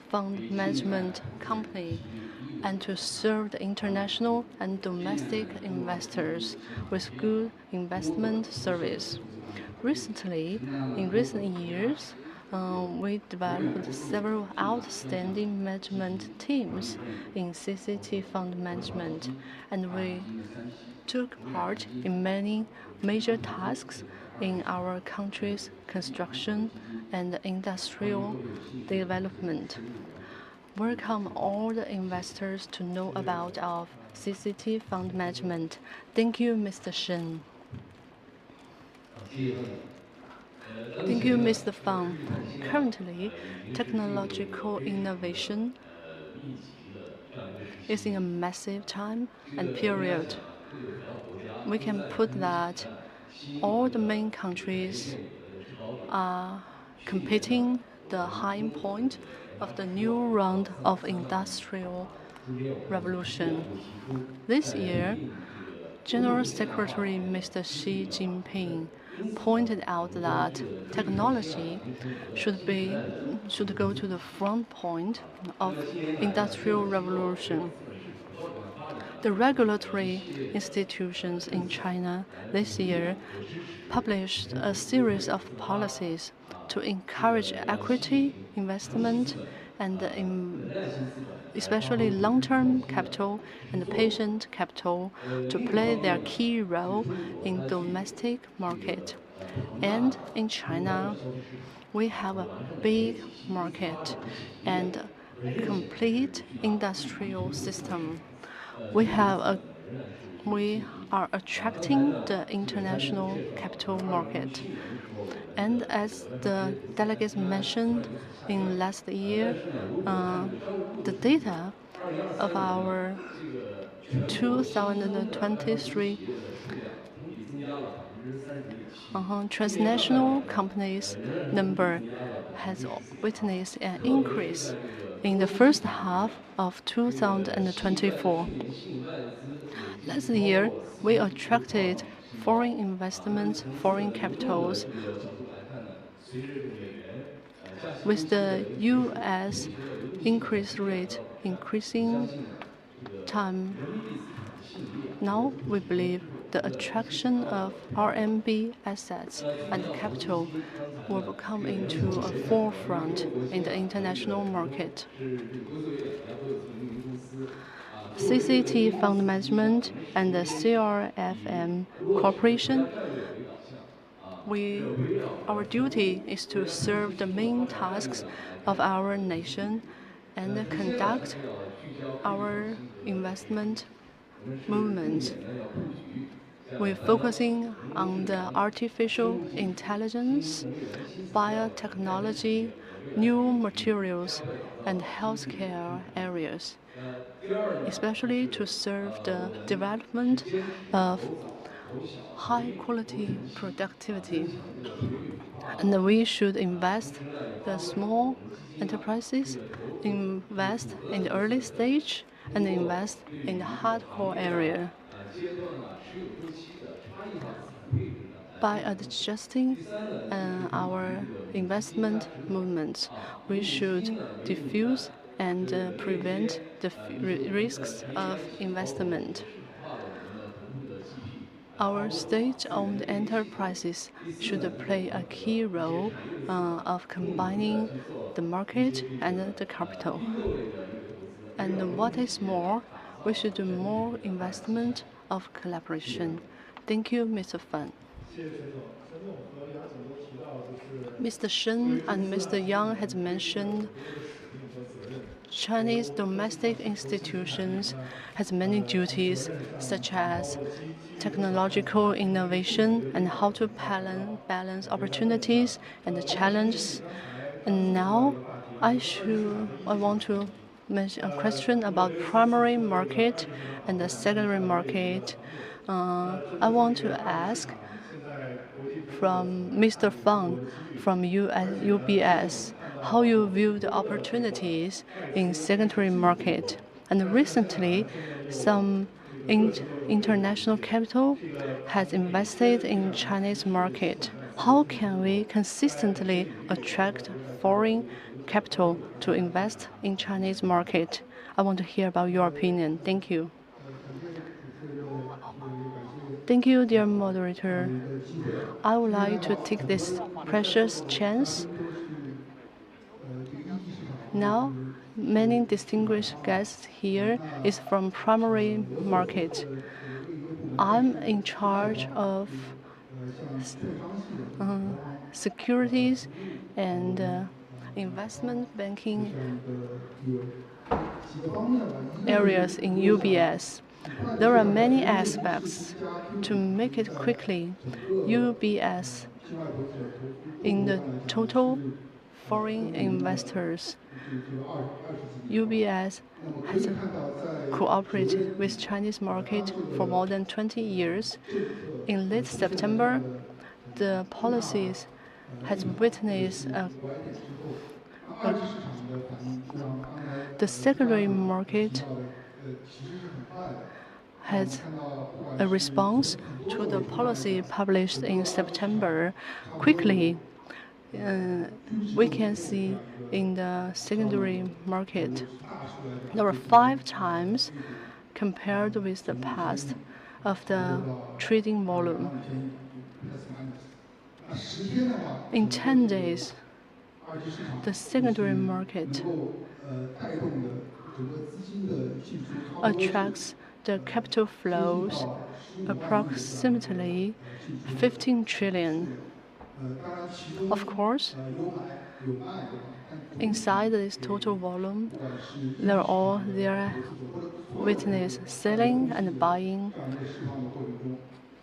fund management company and to serve the international and domestic investors with good investment service. In recent years, we developed several outstanding management teams in CCT Fund Management, and we took part in many major tasks in our country's construction and industrial development. Welcome all the investors to know about our CCT Fund Management. Thank you, Mr. Shen. Thank you, Mr. Fang. Currently, technological innovation is in a massive time and period. We can put that all the main countries are competing the high point of the new round of industrial revolution. This year, General Secretary Mr. Xi Jinping pointed out that technology should go to the front point of industrial revolution. The regulatory institutions in China this year published a series of policies to encourage equity investment and especially long-term capital and patient capital to play their key role in domestic market. And in China, we have a big market and complete industrial system. We are attracting the international capital market. And as the delegates mentioned in last year, the data of our 2023 transnational companies number has witnessed an increase in the first half of 2024. Last year, we attracted foreign investments, foreign capitals, with the U.S. increase rate increasing time. Now we believe the attraction of RMB assets and capital will come into a forefront in the international market. CCT Fund Management and the CRFM Corporation, our duty is to serve the main tasks of our nation and conduct our investment movement. We're focusing on the artificial intelligence, biotechnology, new materials, and healthcare areas, especially to serve the development of high-quality productivity. And we should invest the small enterprises, invest in the early stage, and invest in the hardcore area. By adjusting our investment movements, we should diffuse and prevent the risks of investment. Our state-owned enterprises should play a key role of combining the market and the capital. And what is more, we should do more investment of collaboration. Thank you, Mr. Fan. Mr. Shen and Mr. Yang had mentioned Chinese domestic institutions has many duties, such as technological innovation and how to balance opportunities and the challenges. And now I want to mention a question about primary market and the secondary market. I want to ask from Mr. Fang from UBS how you view the opportunities in secondary market. And recently, some international capital has invested in Chinese market. How can we consistently attract foreign capital to invest in Chinese market? I want to hear about your opinion. Thank you. Thank you, dear moderator. I would like to take this precious chance. Now, many distinguished guests here is from primary market. I'm in charge of securities and investment banking areas in UBS. There are many aspects. To make it quickly, UBS in the total foreign investors, UBS has cooperated with Chinese market for more than 20 years. In late September, the policies has witnessed the secondary market has a response to the policy published in September. Quickly, we can see in the secondary market, there were 5 times compared with the past of the trading volume. In 10 days, the secondary market attracts the capital flows approximately 15 trillion. Of course, inside this total volume, there witness selling and buying.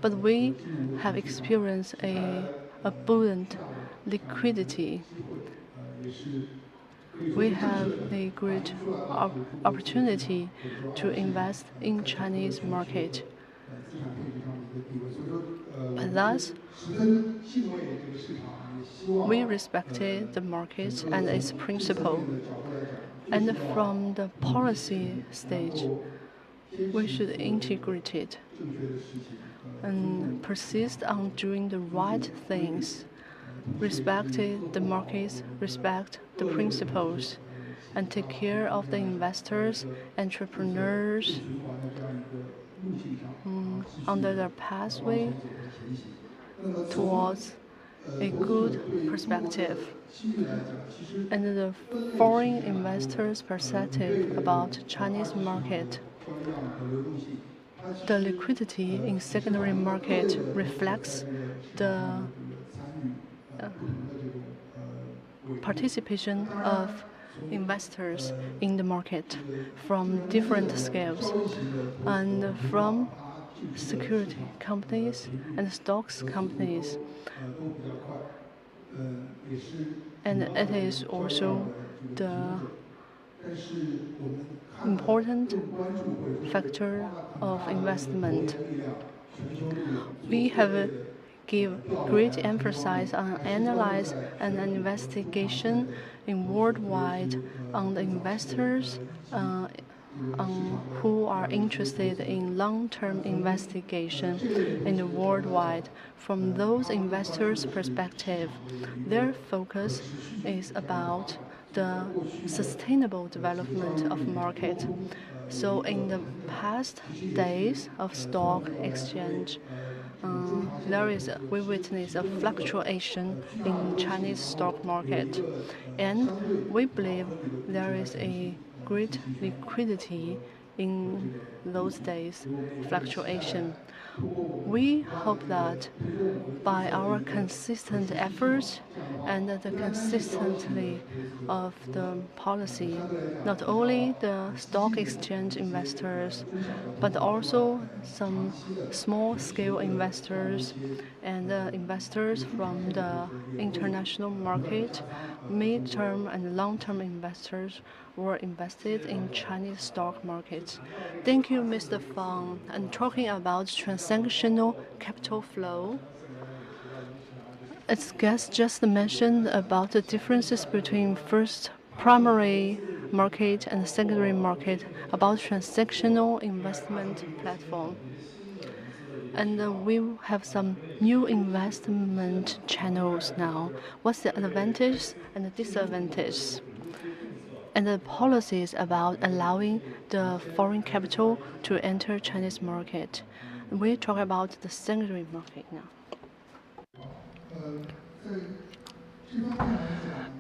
But we have experienced a abundant liquidity. We have a great opportunity to invest in Chinese market. But thus, we respected the market and its principle. And from the policy stage, we should integrate it and persist on doing the right things, respect the markets, respect the principles, and take care of the investors, entrepreneurs, under the pathway towards a good perspective. And the foreign investors' perspective about Chinese market. The liquidity in secondary market reflects the participation of investors in the market from different scales and from security companies and stocks companies. And it is also the important factor of investment. We have give great emphasis on analyze and an investigation in worldwide on the investors who are interested in long-term investigation in the worldwide. From those investors' perspective, their focus is about the sustainable development of market. So in the past days of stock exchange, we witness a fluctuation in Chinese stock market, and we believe there is a great liquidity in those days fluctuation. We hope that by our consistent efforts and the consistency of the policy, not only the stock exchange investors, but also some small-scale investors and investors from the international market, mid-term and long-term investors were invested in Chinese stock markets. Thank you, Mr. Fang. And talking about transactional capital flow, as guest just mentioned about the differences between first primary market and secondary market about transactional investment platform. And we have some new investment channels now. What's the advantage and the disadvantage? And the policies about allowing the foreign capital to enter Chinese market. We talk about the secondary market now.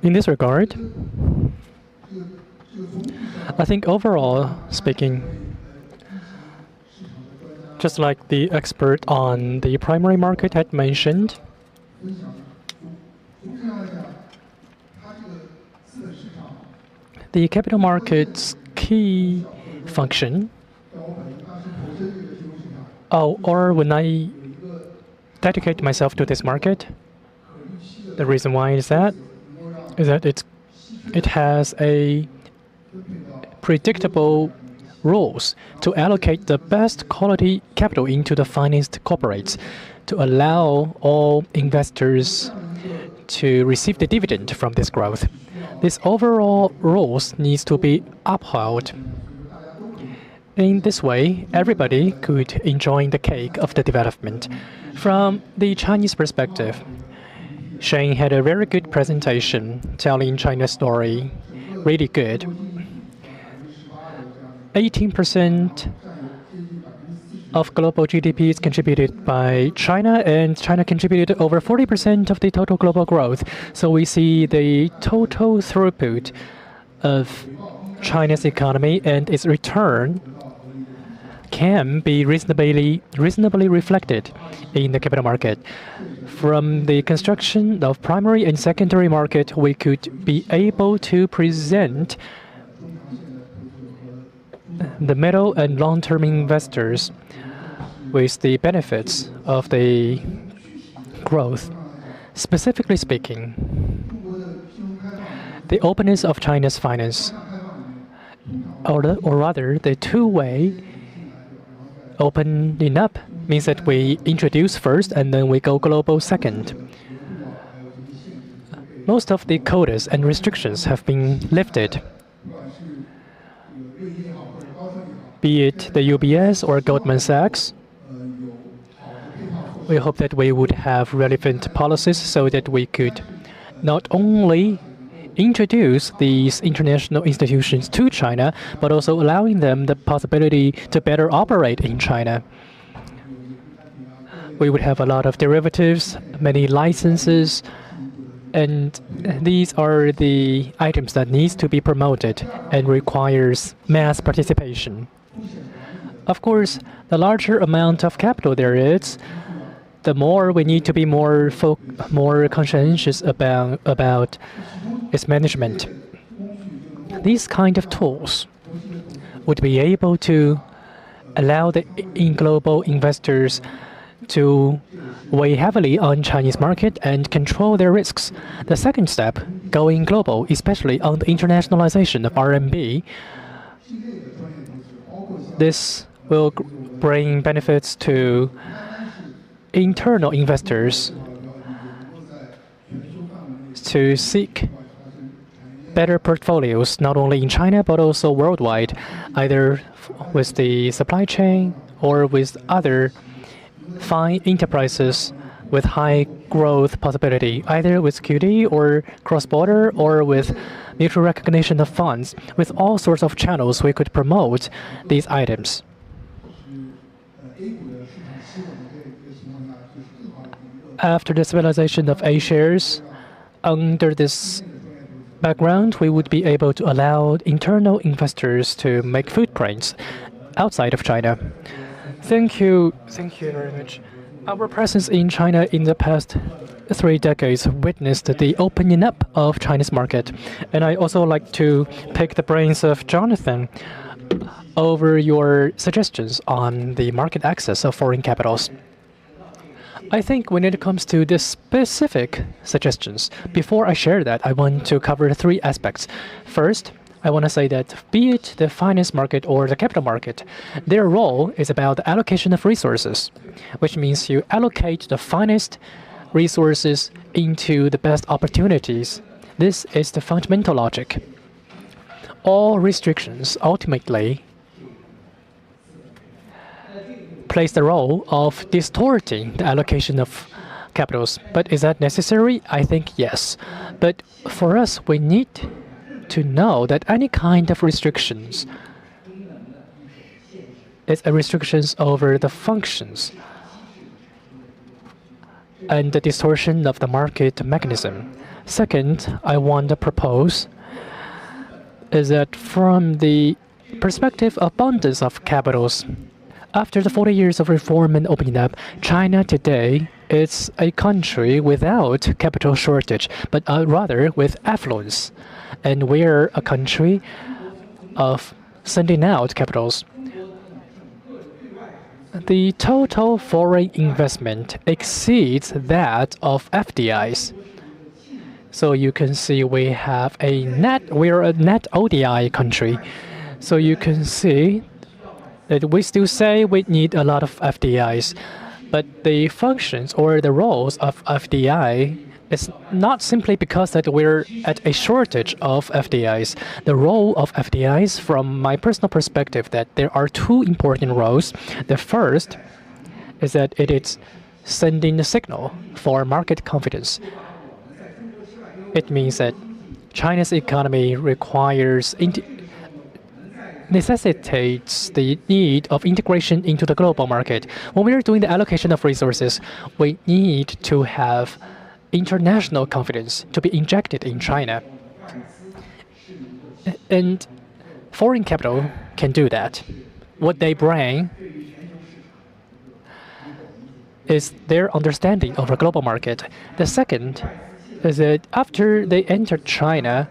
In this regard, I think overall speaking, just like the expert on the primary market had mentioned, the capital market's key function, or when I dedicate myself to this market, the reason why is that it has a predictable rules to allocate the best quality capital into the financed corporates to allow all investors to receive the dividend from this growth. These overall rules needs to be upheld. In this way, everybody could enjoy the cake of the development. From the Chinese perspective, Shane had a very good presentation telling China's story, really good. 18% of global GDP is contributed by China, and China contributed over 40% of the total global growth. So we see the total throughput of China's economy and its return can be reasonably reflected in the capital market. From the construction of primary and secondary market, we could be able to present the middle and long-term investors with the benefits of the growth. Specifically speaking, the openness of China's finance, or rather the two-way opening up, means that we introduce first and then we go global second. Most of the quotas and restrictions have been lifted. Be it the UBS or Goldman Sachs, we hope that we would have relevant policies so that we could not only introduce these international institutions to China, but also allowing them the possibility to better operate in China. we would have a lot of derivatives, many licenses, and these are the items that needs to be promoted and requires mass participation. Of course, the larger amount of capital there is, the more we need to be more conscientious about its management. These kind of tools would be able to allow the global investors to weigh heavily on Chinese market and control their risks. The second step, going global, especially on the internationalization of RMB, this will bring benefits to internal investors to seek better portfolios, not only in China but also worldwide, either with the supply chain or with other fine enterprises with high growth possibility, either with QD or cross-border or with mutual recognition of funds. With all sorts of channels, we could promote these items. After the civilization of A shares, under this background, we would be able to allow internal investors to make footprints outside of China. Thank you very much. Our presence in China in the past 3 decades witnessed the opening up of China's market. And I also like to pick the brains of Jonathan over your suggestions on the market access of foreign capitals. I think when it comes to the specific suggestions, before I share that, I want to cover 3 aspects. First, I want to say that be it the finance market or the capital market, their role is about the allocation of resources, which means you allocate the finest resources into the best opportunities. This is the fundamental logic. All restrictions ultimately plays the role of distorting the allocation of capitals. But is that necessary? I think yes. But for us, we need to know that any kind of restrictions is a restrictions over the functions and the distortion of the market mechanism. Second, I want to propose is that from the perspective of abundance of capitals, after the 40 years of reform and opening up, China today is a country without capital shortage, but rather with affluence. And we're a country of sending out capitals. The total foreign investment exceeds that of FDIs. So you can see we're a net ODI country. So you can see that we still say we need a lot of FDIs, but the functions or the roles of FDI is not simply because that we're at a shortage of FDIs. The role of FDIs, from my personal perspective, that there are 2 important roles. The first is that it is sending a signal for market confidence. It means that China's economy necessitates the need of integration into the global market. When we are doing the allocation of resources, we need to have international confidence to be injected in China. And foreign capital can do that. What they bring is their understanding of a global market. The second is that after they enter China,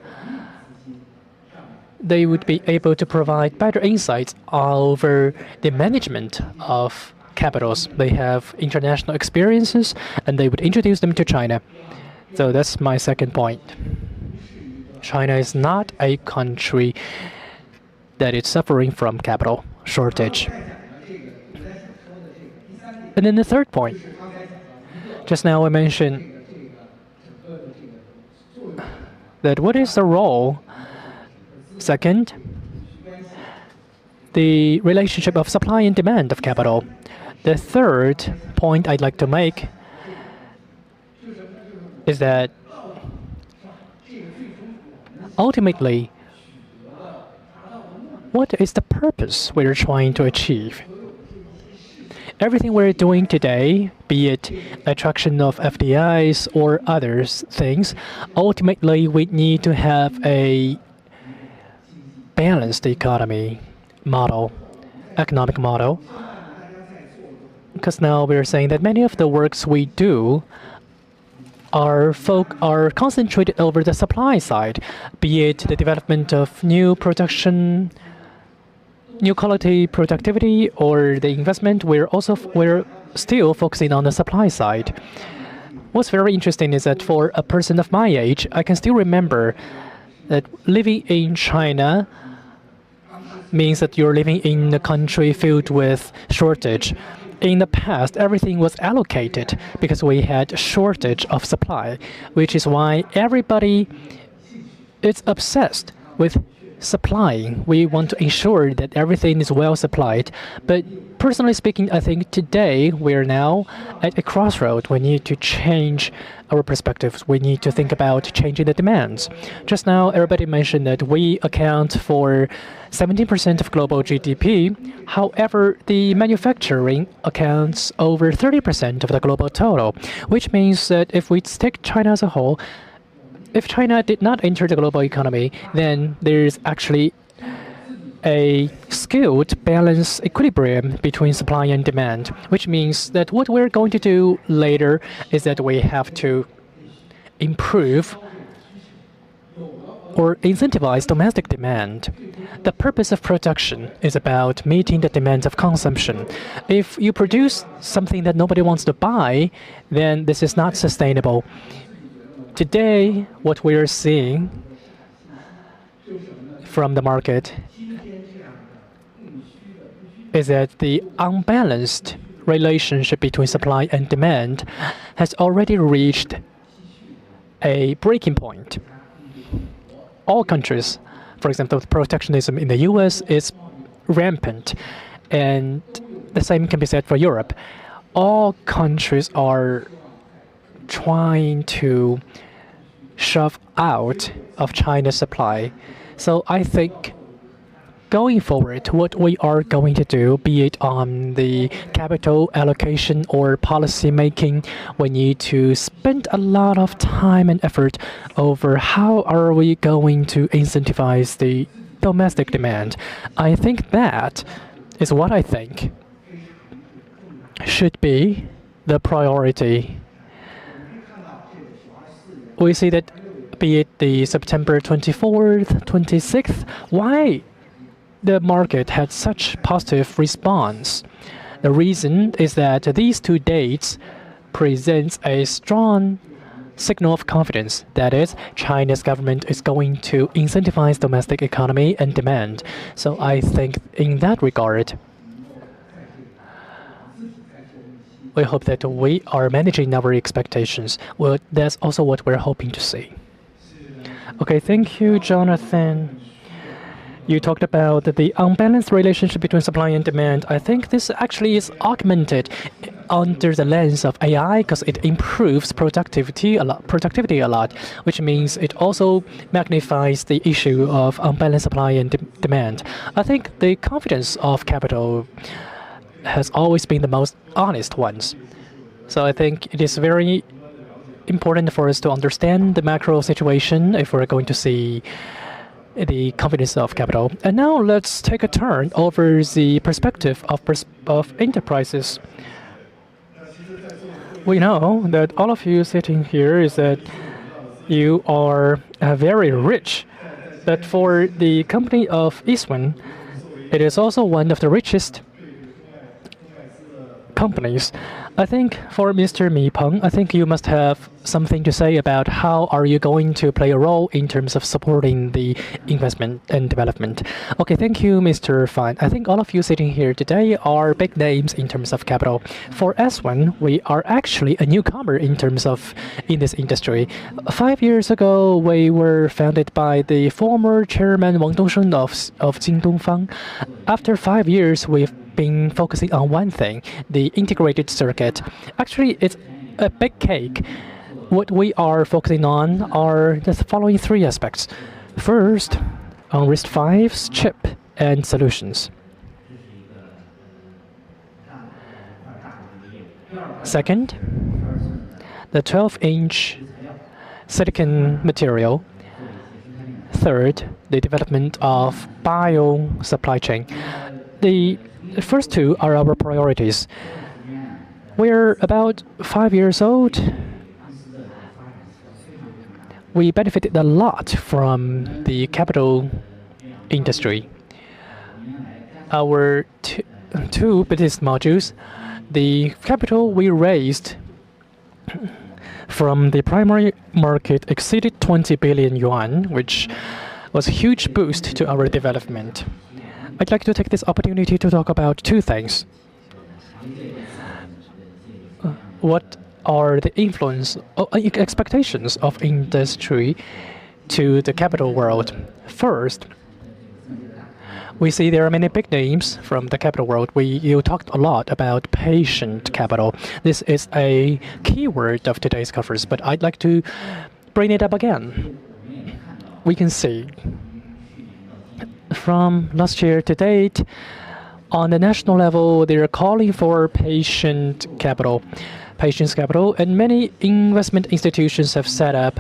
they would be able to provide better insights over the management of capitals. They have international experiences, and they would introduce them to China. So that's my second point. China is not a country that is suffering from capital shortage. And then the third point, just now I mentioned that what is the role? Second, the relationship of supply and demand of capital. The third point I'd like to make is that ultimately, what is the purpose we're trying to achieve? everything we're doing today, be it attraction of FDIs or other things, ultimately we need to have a balanced economy model, economic model. Because now we're saying that many of the works we do are concentrated over the supply side, be it the development of new production, new quality productivity, or the investment. We're still focusing on the supply side. What's very interesting is that for a person of my age, I can still remember that living in China means that you're living in a country filled with shortage. In the past, everything was allocated because we had shortage of supply, which is why everybody is obsessed with supplying. We want to ensure that everything is well supplied. But personally speaking, I think today we're now at a crossroad. We need to change our perspectives. We need to think about changing the demands. Just now, everybody mentioned that we account for 17% of global GDP. However, the manufacturing accounts over 30% of the global total, which means that if we take China as a whole, if China did not enter the global economy, then there's actually a skilled balance equilibrium between supply and demand, which means that what we're going to do later is that we have to improve or incentivize domestic demand. The purpose of production is about meeting the demands of consumption. If you produce something that nobody wants to buy, then this is not sustainable. Today, what we are seeing from the market is that the unbalanced relationship between supply and demand has already reached a breaking point. All countries, for example, protectionism in the US is rampant, and the same can be said for Europe. All countries are trying to shove out of China's supply. So I think going forward, what we are going to do, be it on the capital allocation or policy making, we need to spend a lot of time and effort over how are we going to incentivize the domestic demand. I think that is what I think should be the priority. We see that, be it the September 24th, 26th, why the market had such positive response. The reason is that these two dates presents a strong signal of confidence. That is, China's government is going to incentivize domestic economy and demand. So I think in that regard, we hope that we are managing our expectations. Well, that's also what we're hoping to see. Okay, thank you, Jonathan. You talked about the unbalanced relationship between supply and demand. I think this actually is augmented under the lens of AI because it improves productivity a lot, which means it also magnifies the issue of unbalanced supply and demand. I think the confidence of capital has always been the most honest ones. So I think it is very important for us to understand the macro situation if we're going to see the confidence of capital. And now let's take a turn over the perspective of enterprises. We know that all of you sitting here is that you are very rich. But for the company of Eastman, it is also one of the richest companies. I think for Mr. Mi Peng, I think you must have something to say about how are you going to play a role in terms of supporting the investment and development. Okay, thank you, Mr. Fan. I think all of you sitting here today are big names in terms of capital. For S1, we are actually a newcomer in this industry. 5 years ago, we were founded by the former chairman Wang Dongsheng of Jingdongfang. After 5 years, we've been focusing on one thing, the integrated circuit. Actually, it's a big cake. What we are focusing on are the following three aspects. First, on RISC-V's chip and solutions. Second, the 12-inch silicon material. Third, the development of bio supply chain. The first two are our priorities. We're about 5 years old. We benefited a lot from the capital industry. Our two business modules, the capital we raised from the primary market exceeded 20 billion yuan, which was a huge boost to our development. I'd like to take this opportunity to talk about two things. What are the expectations of industry to the capital world? First, we see there are many big names from the capital world. You talked a lot about patient capital. This is a keyword of today's conference, but I'd like to bring it up again. We can see from last year to date, on the national level, they are calling for patients capital, and many investment institutions have set up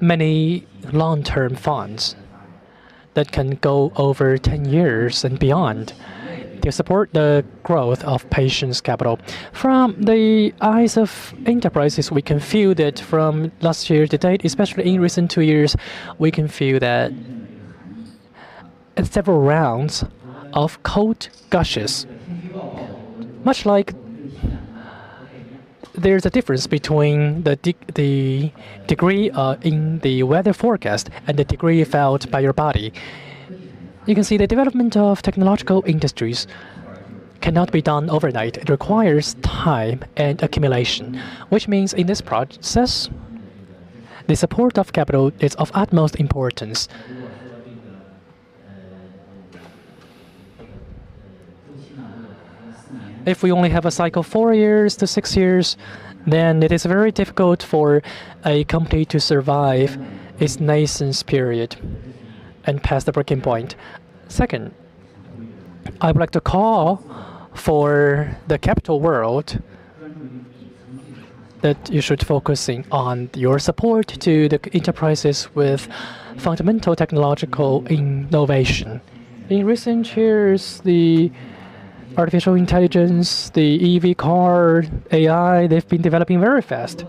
many long-term funds that can go over 10 years and beyond to support the growth of patients' capital. From the eyes of enterprises, we can feel that from last year to date, especially in recent 2 years, we can feel that several rounds of cold gushes. Much like there's a difference between the degree in the weather forecast and the degree felt by your body. You can see the development of technological industries cannot be done overnight. It requires time and accumulation, which means in this process, the support of capital is of utmost importance. If we only have a cycle 4 years to 6 years, then it is very difficult for a company to survive its nascent period and pass the breaking point. Second, I would like to call for the capital world that you should focusing on your support to the enterprises with fundamental technological innovation. In recent years, the artificial intelligence, the EV car, AI, they've been developing very fast.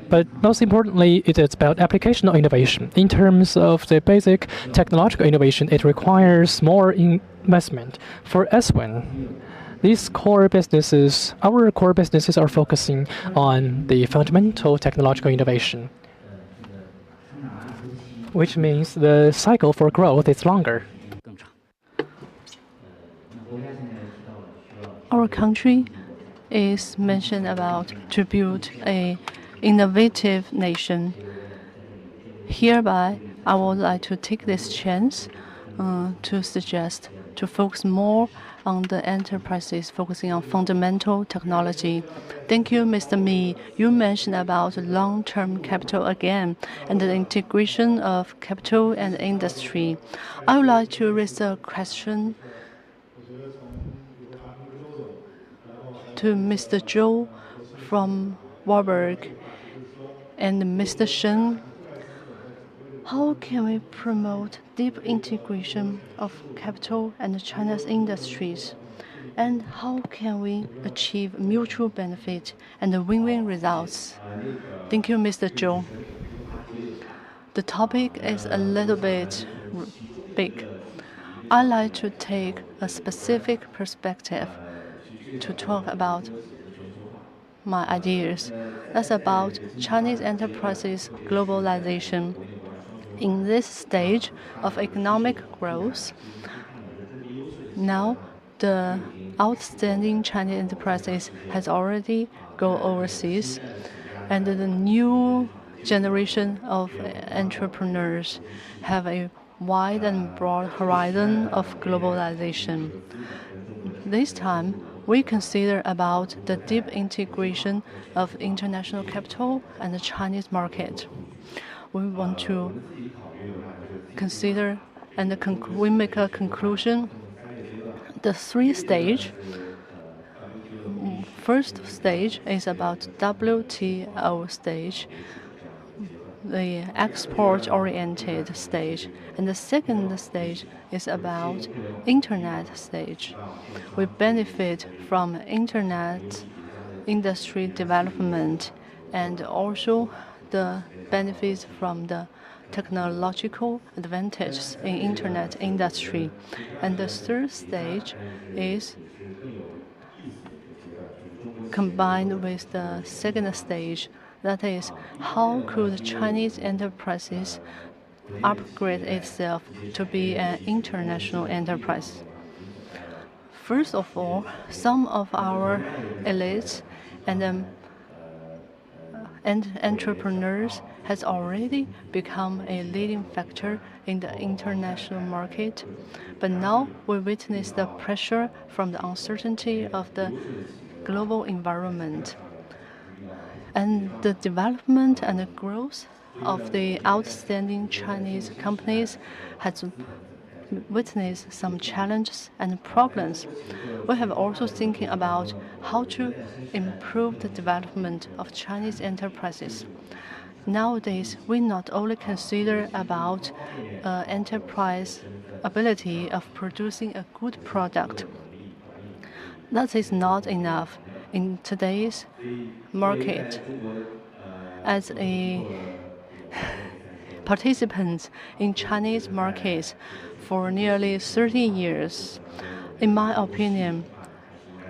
But most importantly, it is about applicational innovation. In terms of the basic technological innovation, it requires more investment. For SWIN, these core businesses, our core businesses are focusing on the fundamental technological innovation, which means the cycle for growth is longer. Our country is mentioned about to build an innovative nation. Hereby, I would like to take this chance to suggest to focus more on the enterprises focusing on fundamental technology. Thank you, Mr. Mi. You mentioned about long-term capital again and the integration of capital and industry. I would like to raise a question to Mr. Zhou from Warburg and Mr. Shen. How can we promote deep integration of capital and China's industries? And how can we achieve mutual benefit and win-win results? Thank you, Mr. Zhou. The topic is a little bit big. I like to take a specific perspective to talk about my ideas. That's about Chinese enterprises' globalization. In this stage of economic growth, now the outstanding Chinese enterprises has already gone overseas, and the new generation of entrepreneurs have a wide and broad horizon of globalization. This time, we consider about the deep integration of international capital and the Chinese market. We want to consider and we make a conclusion. The 3 stages first stage is about WTO stage, the export-oriented stage, and the second stage is about internet stage. We benefit from internet industry development and also the benefits from the technological advantages in internet industry. And the third stage is combined with the second stage, that is, how could Chinese enterprises upgrade itself to be an international enterprise? First of all, some of our elites and entrepreneurs has already become a leading factor in the international market. But now we witness the pressure from the uncertainty of the global environment. And the development and the growth of the outstanding Chinese companies has witnessed some challenges and problems. We have also thinking about how to improve the development of Chinese enterprises. Nowadays, we not only consider about enterprise ability of producing a good product. That is not enough in today's market. As a participant in Chinese markets for nearly 30 years, in my opinion,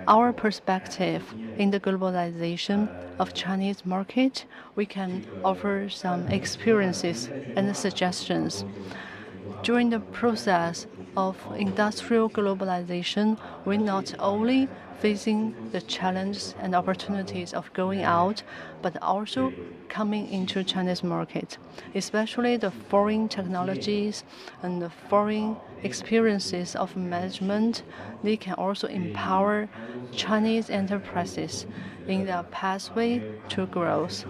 our perspective in the globalization of Chinese market, we can offer some experiences and suggestions. During the process of industrial globalization, we not only facing the challenges and opportunities of going out, but also coming into Chinese market, especially the foreign technologies and the foreign experiences of management. They can also empower Chinese enterprises in their pathway to growth.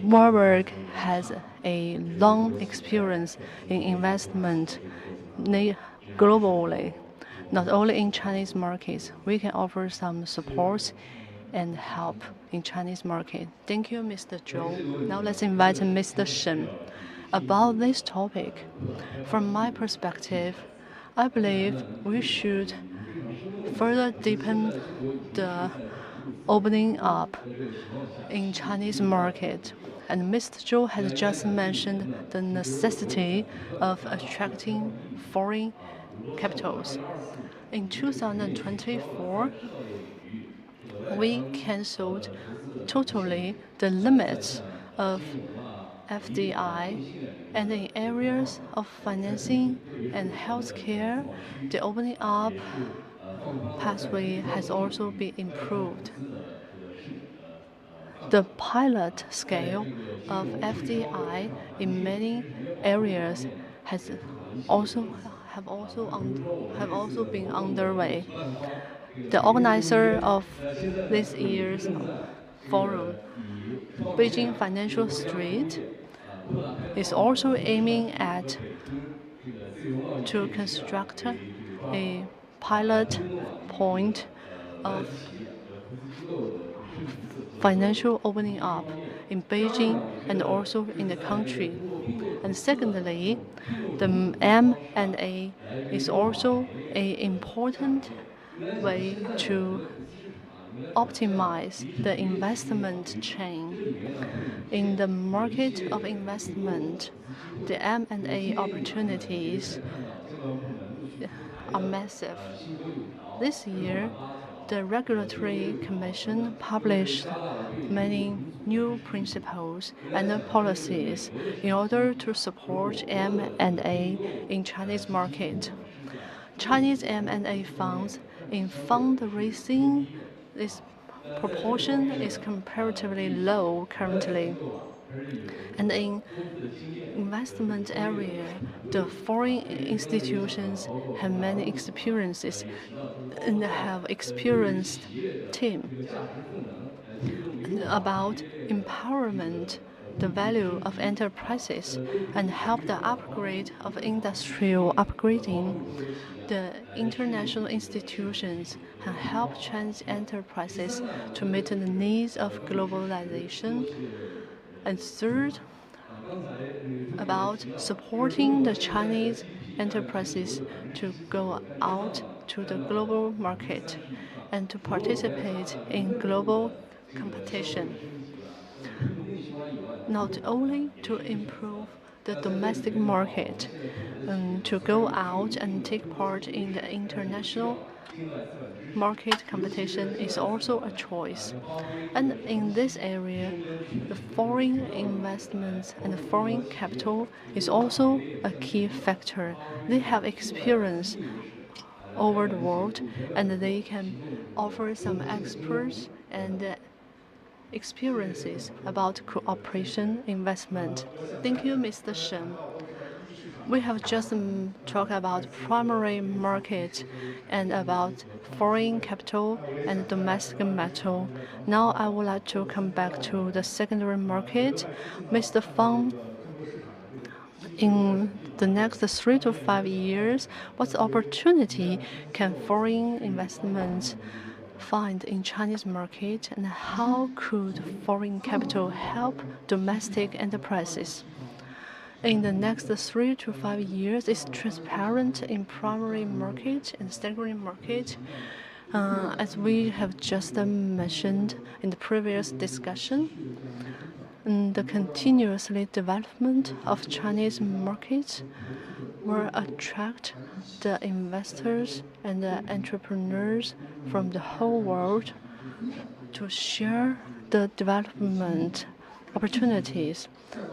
Warburg has a long experience in investment globally, not only in Chinese markets. We can offer some support and help in Chinese market. Thank you, Mr. Zhou. Now let's invite Mr. Shen. About this topic, from my perspective, I believe we should further deepen the opening up in Chinese market. And Mr. Zhou has just mentioned the necessity of attracting foreign capitals. In 2024, we cancelled totally the limits of FDI, and in areas of financing and healthcare, the opening up pathway has also been improved. The pilot scale of FDI in many areas has also been underway. The organizer of this year's forum, Beijing Financial Street, is also aiming at to construct a pilot point of financial opening up in Beijing and also in the country. And secondly, the M&A is also an important way to optimize the investment chain. In the market of investment, the M&A opportunities are massive. This year, the Regulatory Commission published many new principles and policies in order to support M&A in Chinese market. Chinese M&A funds in fundraising, this proportion is comparatively low currently. And in investment area, the foreign institutions have many experiences and have experienced team. And about empowerment the value of enterprises and help the upgrade of industrial upgrading. The international institutions can help Chinese enterprises to meet the needs of globalization. And third, about supporting the Chinese enterprises to go out to the global market and to participate in global competition. Not only to improve the domestic market, to go out and take part in the international market competition is also a choice. And in this area, the foreign investments and the foreign capital is also a key factor. They have experience over the world and they can offer some experts and experiences about cooperation investment. Thank you, Mr. Shen. We have just talked about primary market and about foreign capital and domestic metal. Now I would like to come back to the secondary market. Mr. Fang, in the next 3 to 5 years, what opportunity can foreign investments find in Chinese market and how could foreign capital help domestic enterprises? In the next 3 to 5 years, it's transparent in primary market and secondary market. As we have just mentioned in the previous discussion, the continuously development of Chinese markets will attract the investors and the entrepreneurs from the whole world to share the development opportunities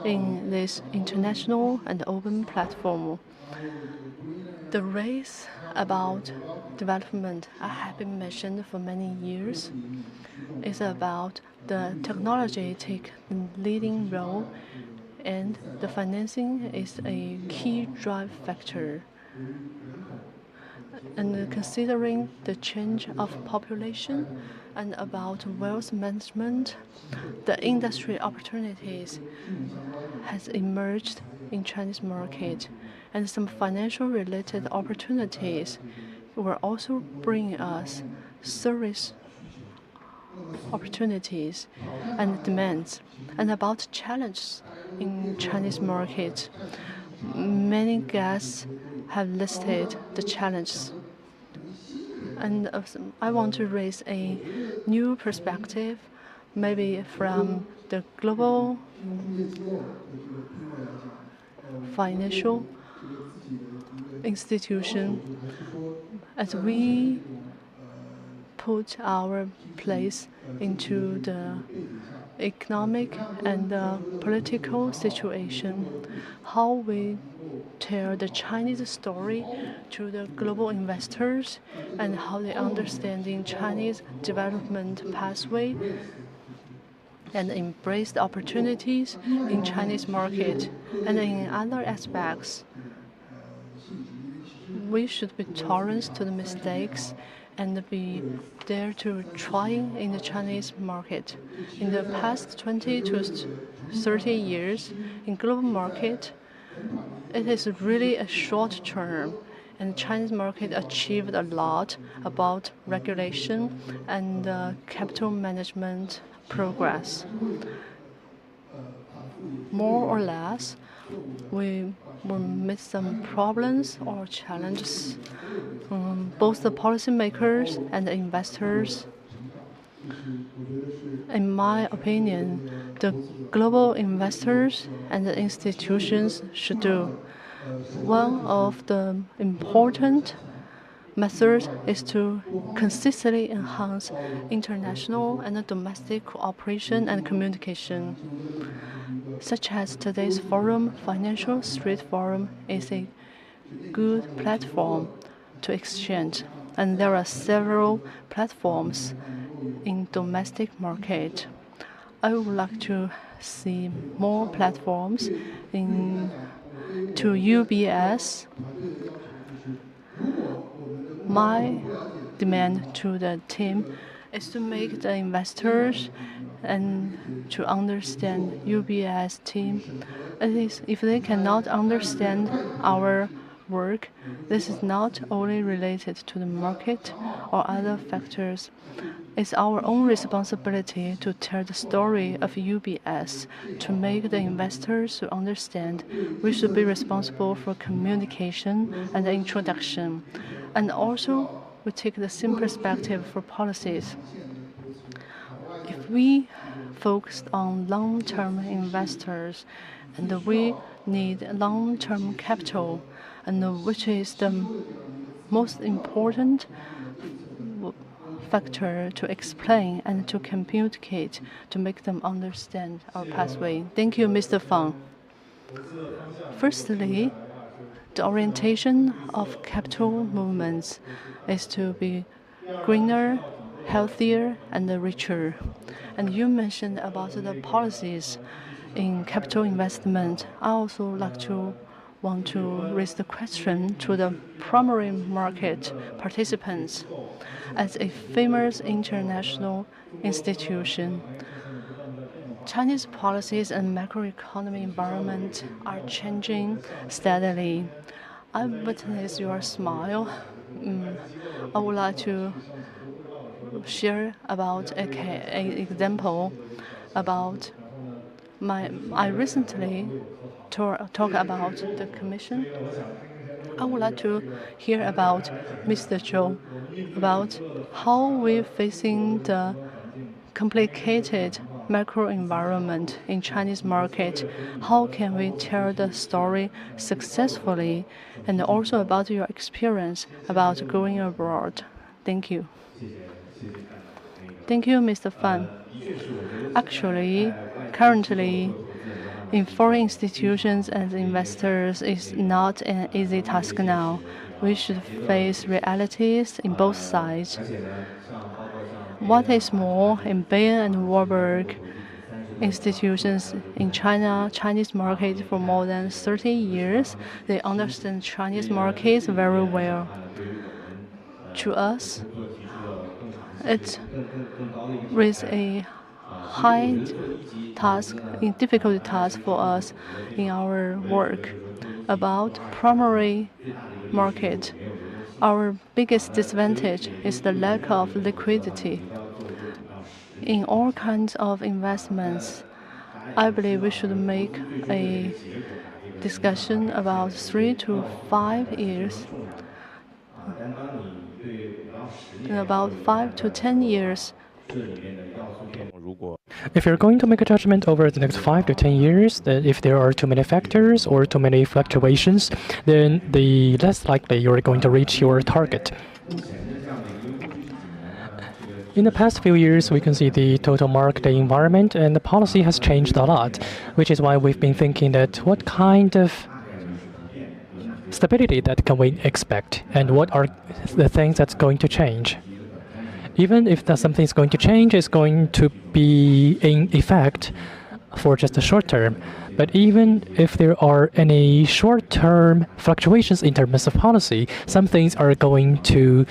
in this international and open platform. The race about development I have been mentioned for many years is about the technology take leading role and the financing is a key drive factor. And considering the change of population and about wealth management, the industry opportunities has emerged in Chinese market, and some financial related opportunities will also bring us service opportunities and demands. And about challenges in Chinese market, many guests have listed the challenges. And I want to raise a new perspective, maybe from the global financial institution, as we put our place into the economic and political situation, how we tell the Chinese story to the global investors and how they understand the Chinese development pathway and embrace the opportunities in Chinese market. And in other aspects, we should be tolerant to the mistakes and be there to trying in the Chinese market. In the past 20 to 30 years, in global market, it is really a short term, and Chinese market achieved a lot about regulation and capital management progress. More or less, we will meet some problems or challenges. Both the policymakers and the investors. In my opinion, the global investors and the institutions should do. One of the important methods is to consistently enhance international and domestic cooperation and communication. Such as today's forum, Financial Street Forum, is a good platform to exchange. And there are several platforms in domestic market. I would like to see more platforms to UBS. My demand to the team is to make the investors and to understand UBS team. At least if they cannot understand our work, this is not only related to the market or other factors. It's our own responsibility to tell the story of UBS, to make the investors to understand we should be responsible for communication and introduction. And also, we take the same perspective for policies. If we focused on long-term investors, and we need long-term capital, and which is the most important factor to explain and to communicate to make them understand our pathway. Thank you, Mr. Fang. Firstly, the orientation of capital movements is to be greener, healthier, and richer. And you mentioned about the policies in capital investment. I also want to raise the question to the primary market participants. As a famous international institution, Chinese policies and macroeconomic environment are changing steadily. I witness your smile. I would like to share about an example about I recently talk about the commission. I would like to hear about Mr. Zhou, about how we're facing the complicated macro environment in Chinese market. How can we tell the story successfully, and also about your experience about going abroad. Thank you. Thank you, Mr. Fan. Actually, currently, in foreign institutions and investors is not an easy task now. We should face realities in both sides. What is more, in Bain and Warburg institutions in Chinese market for more than 30 years, they understand Chinese markets very well. To us, it is a high task, a difficult task for us in our work. About primary market, our biggest disadvantage is the lack of liquidity. In all kinds of investments, I believe we should make a discussion about 3 to 5 years. In about 5 to 10 years. If you're going to make a judgment over the next 5 to 10 years, that if there are too many factors or too many fluctuations, then the less likely you're going to reach your target. In the past few years, we can see the total market environment and the policy has changed a lot, which is why we've been thinking that what kind of stability that can we expect and what are the things that's going to change. Even if something is going to change, it's going to be in effect for just a short term. But even if there are any short-term fluctuations in terms of policy, some things are going to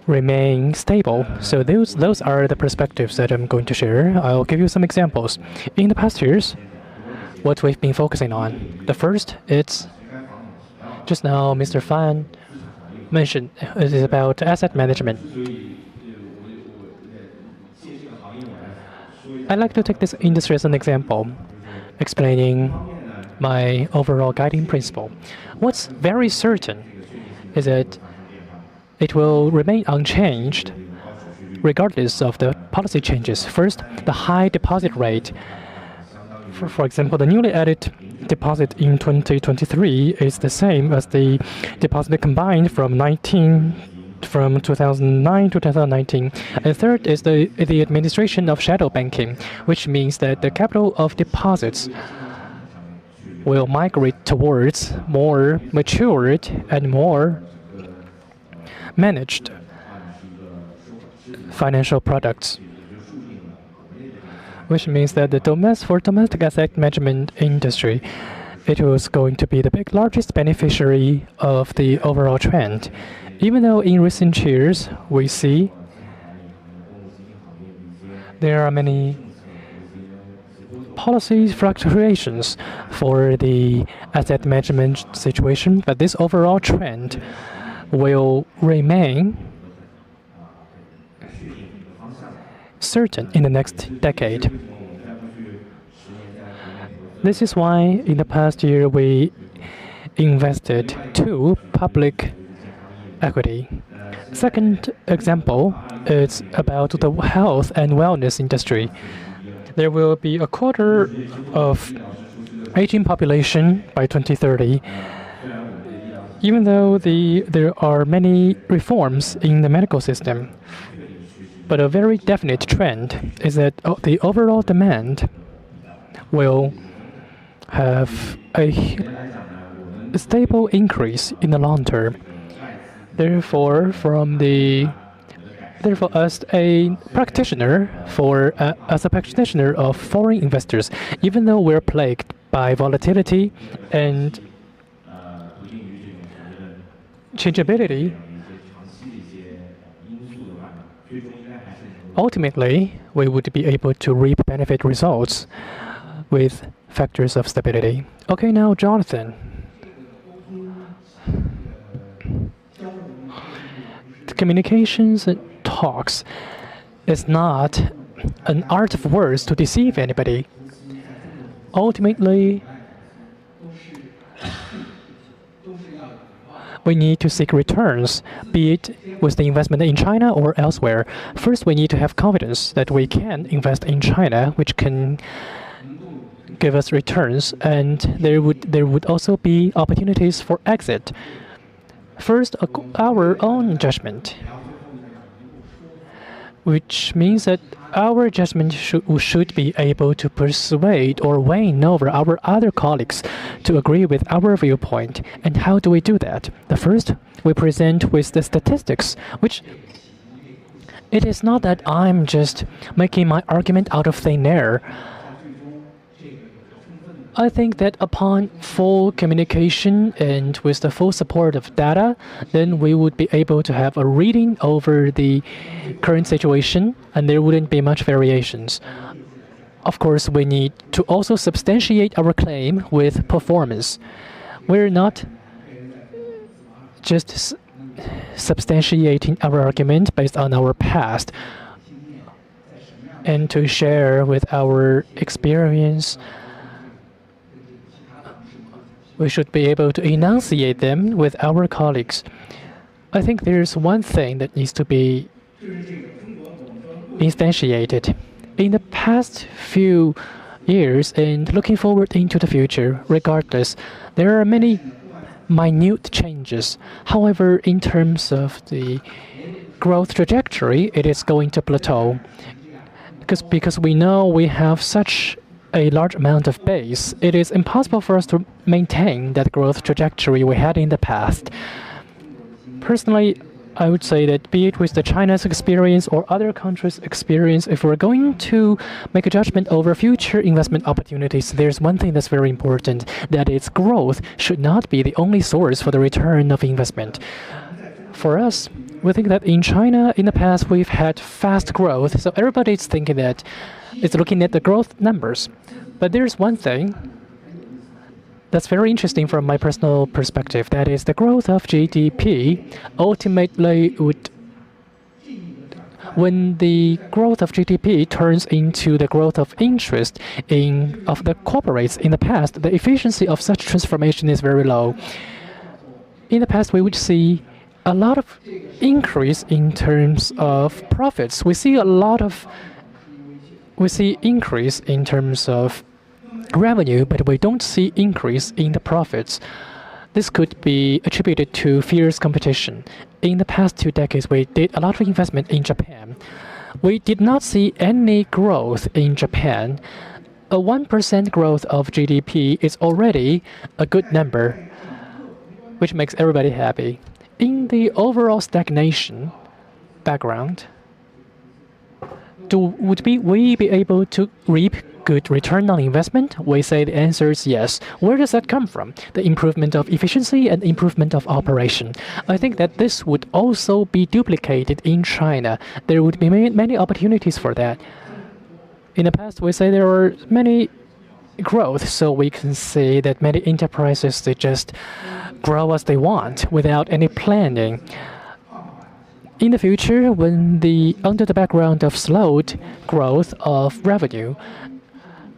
remain stable. So those are the perspectives that I'm going to share. I'll give you some examples. In the past years, what we've been focusing on. The first, it's just now Mr. Fan mentioned, it is about asset management. I'd like to take this industry as an example, explaining my overall guiding principle. What's very certain is that it will remain unchanged regardless of the policy changes. First, the high deposit rate. For example, the newly added deposit in 2023 is the same as the deposit combined from 2009 to 2019. And third is the administration of shadow banking, which means that the capital of deposits will migrate towards more matured and more managed financial products, which means that for domestic asset management industry, it was going to be the largest beneficiary of the overall trend. Even though in recent years we see there are many policy fluctuations for the asset management situation, but this overall trend will remain certain in the next decade. This is why in the past year we invested to public equity. Second example is about the health and wellness industry. There will be a quarter of aging population by 2030. Even though there are many reforms in the medical system, but a very definite trend is that the overall demand will have a stable increase in the long term. Therefore, as a practitioner of foreign investors, even though we're plagued by volatility and changeability, ultimately we would be able to reap benefit results with factors of stability. Okay, now Jonathan. The communications and talks is not an art of words to deceive anybody. Ultimately, we need to seek returns, be it with the investment in China or elsewhere. First, we need to have confidence that we can invest in China, which can give us returns, and there would also be opportunities for exit. First, our own judgment, which means that our judgment should be able to persuade or win over our other colleagues to agree with our viewpoint. And how do we do that? The first, we present with the statistics, which it is not that I'm just making my argument out of thin air. I think that upon full communication and with the full support of data, then we would be able to have a reading over the current situation and there wouldn't be much variations. Of course, we need to also substantiate our claim with performance. We're not just substantiating our argument based on our past and to share with our experience. We should be able to enunciate them with our colleagues. I think there's one thing that needs to be instantiated. In the past few years and looking forward into the future, regardless, there are many minute changes. However, in terms of the growth trajectory, it is going to plateau. Because we know we have such a large amount of base, it is impossible for us to maintain that growth trajectory we had in the past. Personally, I would say that be it with the China's experience or other countries' experience, if we're going to make a judgment over future investment opportunities, there's one thing that's very important, that its growth should not be the only source for the return of investment. For us, we think that in China, in the past, we've had fast growth, so everybody's thinking that it's looking at the growth numbers. But there's one thing that's very interesting from my personal perspective, that is the growth of GDP ultimately would, when the growth of GDP turns into the growth of interest of the corporates in the past, the efficiency of such transformation is very low. In the past, we would see a lot of increase in terms of profits. We see increase in terms of revenue, but we don't see increase in the profits. This could be attributed to fierce competition. In the past 2 decades, we did a lot of investment in Japan. We did not see any growth in Japan. A 1% growth of GDP is already a good number, which makes everybody happy. In the overall stagnation background, would we be able to reap good return on investment? We say the answer is yes. Where does that come from? The improvement of efficiency and improvement of operation. I think that this would also be duplicated in China. There would be many opportunities for that. In the past, we say there are many growth, so we can see that many enterprises they just grow as they want without any planning. In the future, when under the background of slowed growth of revenue,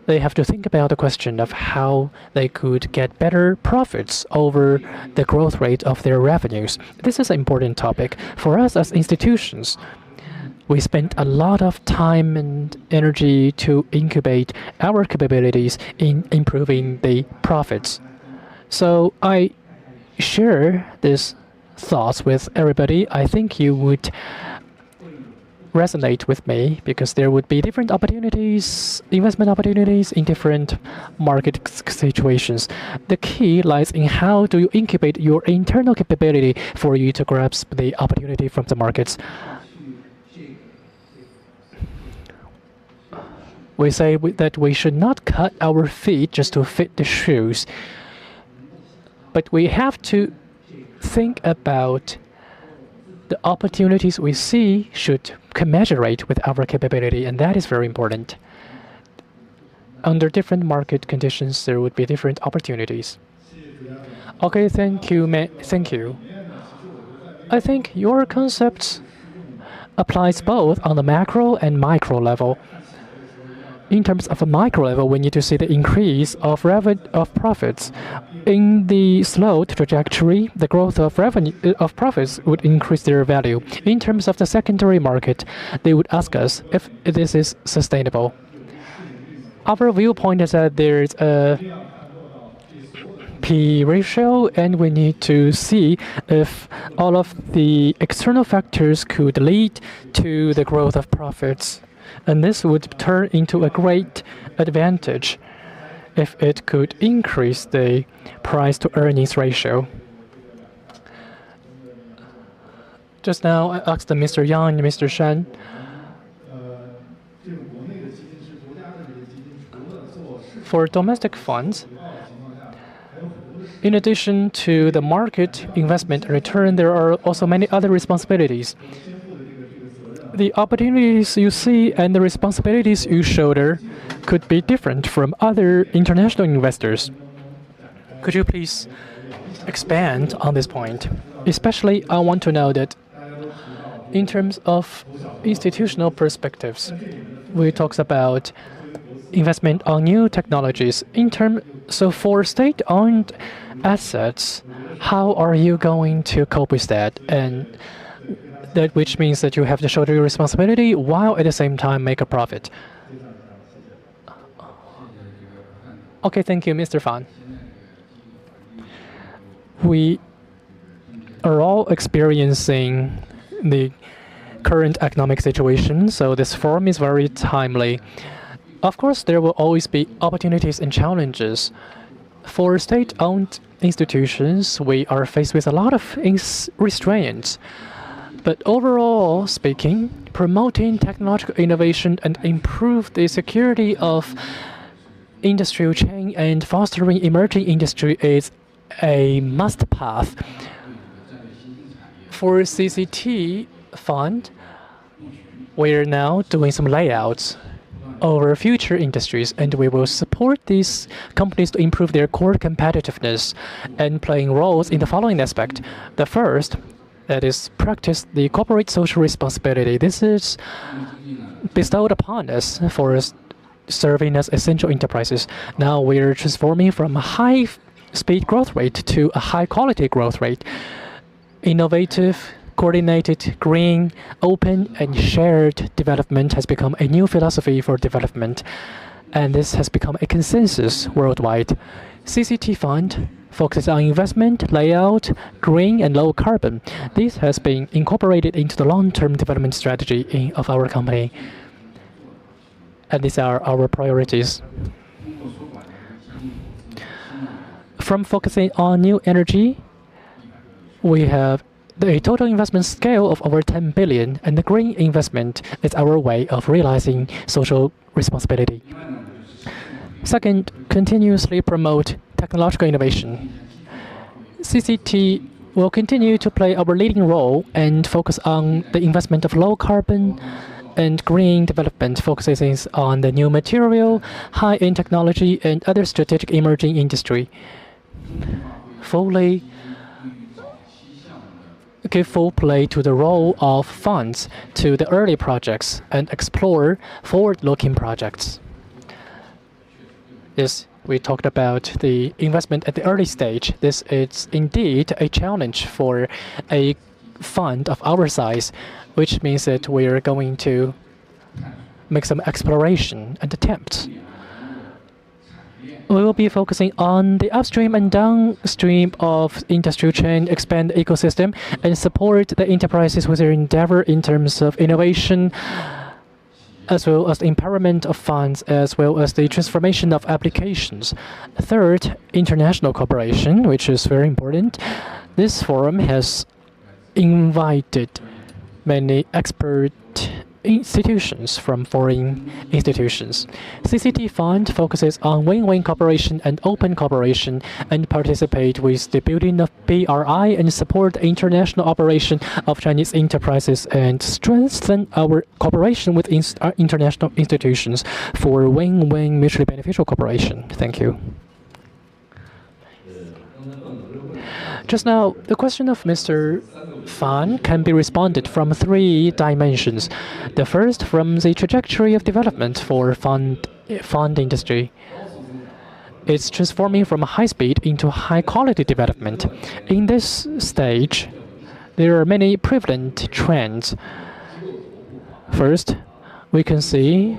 they have to think about the question of how they could get better profits over the growth rate of their revenues. This is an important topic for us as institutions. We spent a lot of time and energy to incubate our capabilities in improving the profits. So I share these thoughts with everybody. I think you would resonate with me because there would be different opportunities, investment opportunities in different market situations. The key lies in how do you incubate your internal capability for you to grasp the opportunity from the markets. We say that we should not cut our feet just to fit the shoes, but we have to think about the opportunities we see should commensurate with our capability, and that is very important. Under different market conditions, there would be different opportunities. Okay, thank you. Thank you. I think your concept applies both on the macro and micro level. In terms of a micro level, we need to see the increase of profits. In the slowed trajectory, the growth of profits would increase their value. In terms of the secondary market, they would ask us if this is sustainable. Our viewpoint is that there is a P ratio, and we need to see if all of the external factors could lead to the growth of profits. And this would turn into a great advantage if it could increase the price-to-earnings ratio. Just now, I asked Mr. Yang and Mr. Shan. For domestic funds, in addition to the market investment return, there are also many other responsibilities. The opportunities you see and the responsibilities you shoulder could be different from other international investors. Could you please expand on this point? Especially, I want to know that in terms of institutional perspectives, we talk about investment on new technologies. So for state-owned assets, how are you going to cope with that? And that which means that you have to shoulder your responsibility while at the same time make a profit. Okay, thank you, Mr. Fan. We are all experiencing the current economic situation, so this forum is very timely. Of course, there will always be opportunities and challenges. For state-owned institutions, we are faced with a lot of restraints. But overall speaking, promoting technological innovation and improve the security of industrial chain and fostering emerging industry is a must path. For CCT fund, we're now doing some layouts over future industries, and we will support these companies to improve their core competitiveness and playing roles in the following aspect. The first, that is, practice the corporate social responsibility. This is bestowed upon us for serving as essential enterprises. Now we're transforming from a high-speed growth rate to a high-quality growth rate. Innovative, coordinated, green, open, and shared development has become a new philosophy for development, and this has become a consensus worldwide. CCT Fund focuses on investment, layout, green, and low carbon. This has been incorporated into the long-term development strategy of our company. And these are our priorities. From focusing on new energy, we have the total investment scale of over 10 billion, and the green investment is our way of realizing social responsibility. Second, continuously promote technological innovation. CCT will continue to play our leading role and focus on the investment of low carbon and green development focuses on the new material, high-end technology, and other strategic emerging industry. Fully give full play to the role of funds to the early projects and explore forward-looking projects. Yes, we talked about the investment at the early stage. This is indeed a challenge for a fund of our size, which means that we are going to make some exploration and attempts. We will be focusing on the upstream and downstream of industrial chain, expand the ecosystem, and support the enterprises with their endeavor in terms of innovation, as well as the empowerment of funds, as well as the transformation of applications. Third, international cooperation, which is very important. This forum has invited many expert institutions from foreign institutions. CCT Fund focuses on win-win cooperation and open cooperation and participate with the building of BRI and support the international operation of Chinese enterprises and strengthen our cooperation with international institutions for win-win mutually beneficial cooperation. Thank you. Just now, the question of Mr. Fan can be responded from three dimensions. The first, from the trajectory of development for fund industry. It's transforming from high speed into high quality development. In this stage, there are many prevalent trends. First, we can see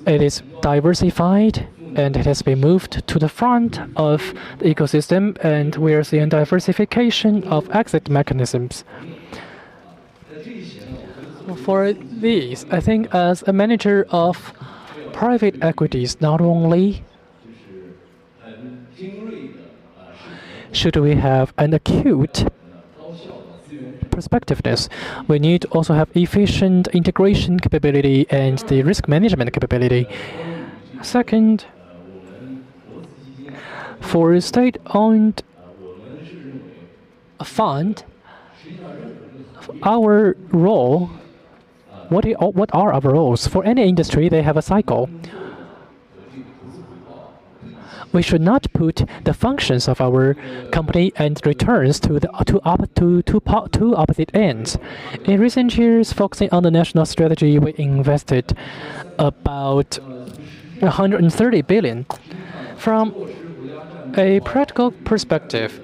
it is diversified and it has been moved to the front of the ecosystem, and we are seeing diversification of exit mechanisms. For these, I think as a manager of private equities, not only should we have an acute perspectiveness, we need to also have efficient integration capability and the risk management capability. Second, for a state-owned fund, our role, what are our roles? For any industry, they have a cycle. We should not put the functions of our company and returns to the two opposite ends. In recent years, focusing on the national strategy, we invested about 130 billion. From a practical perspective,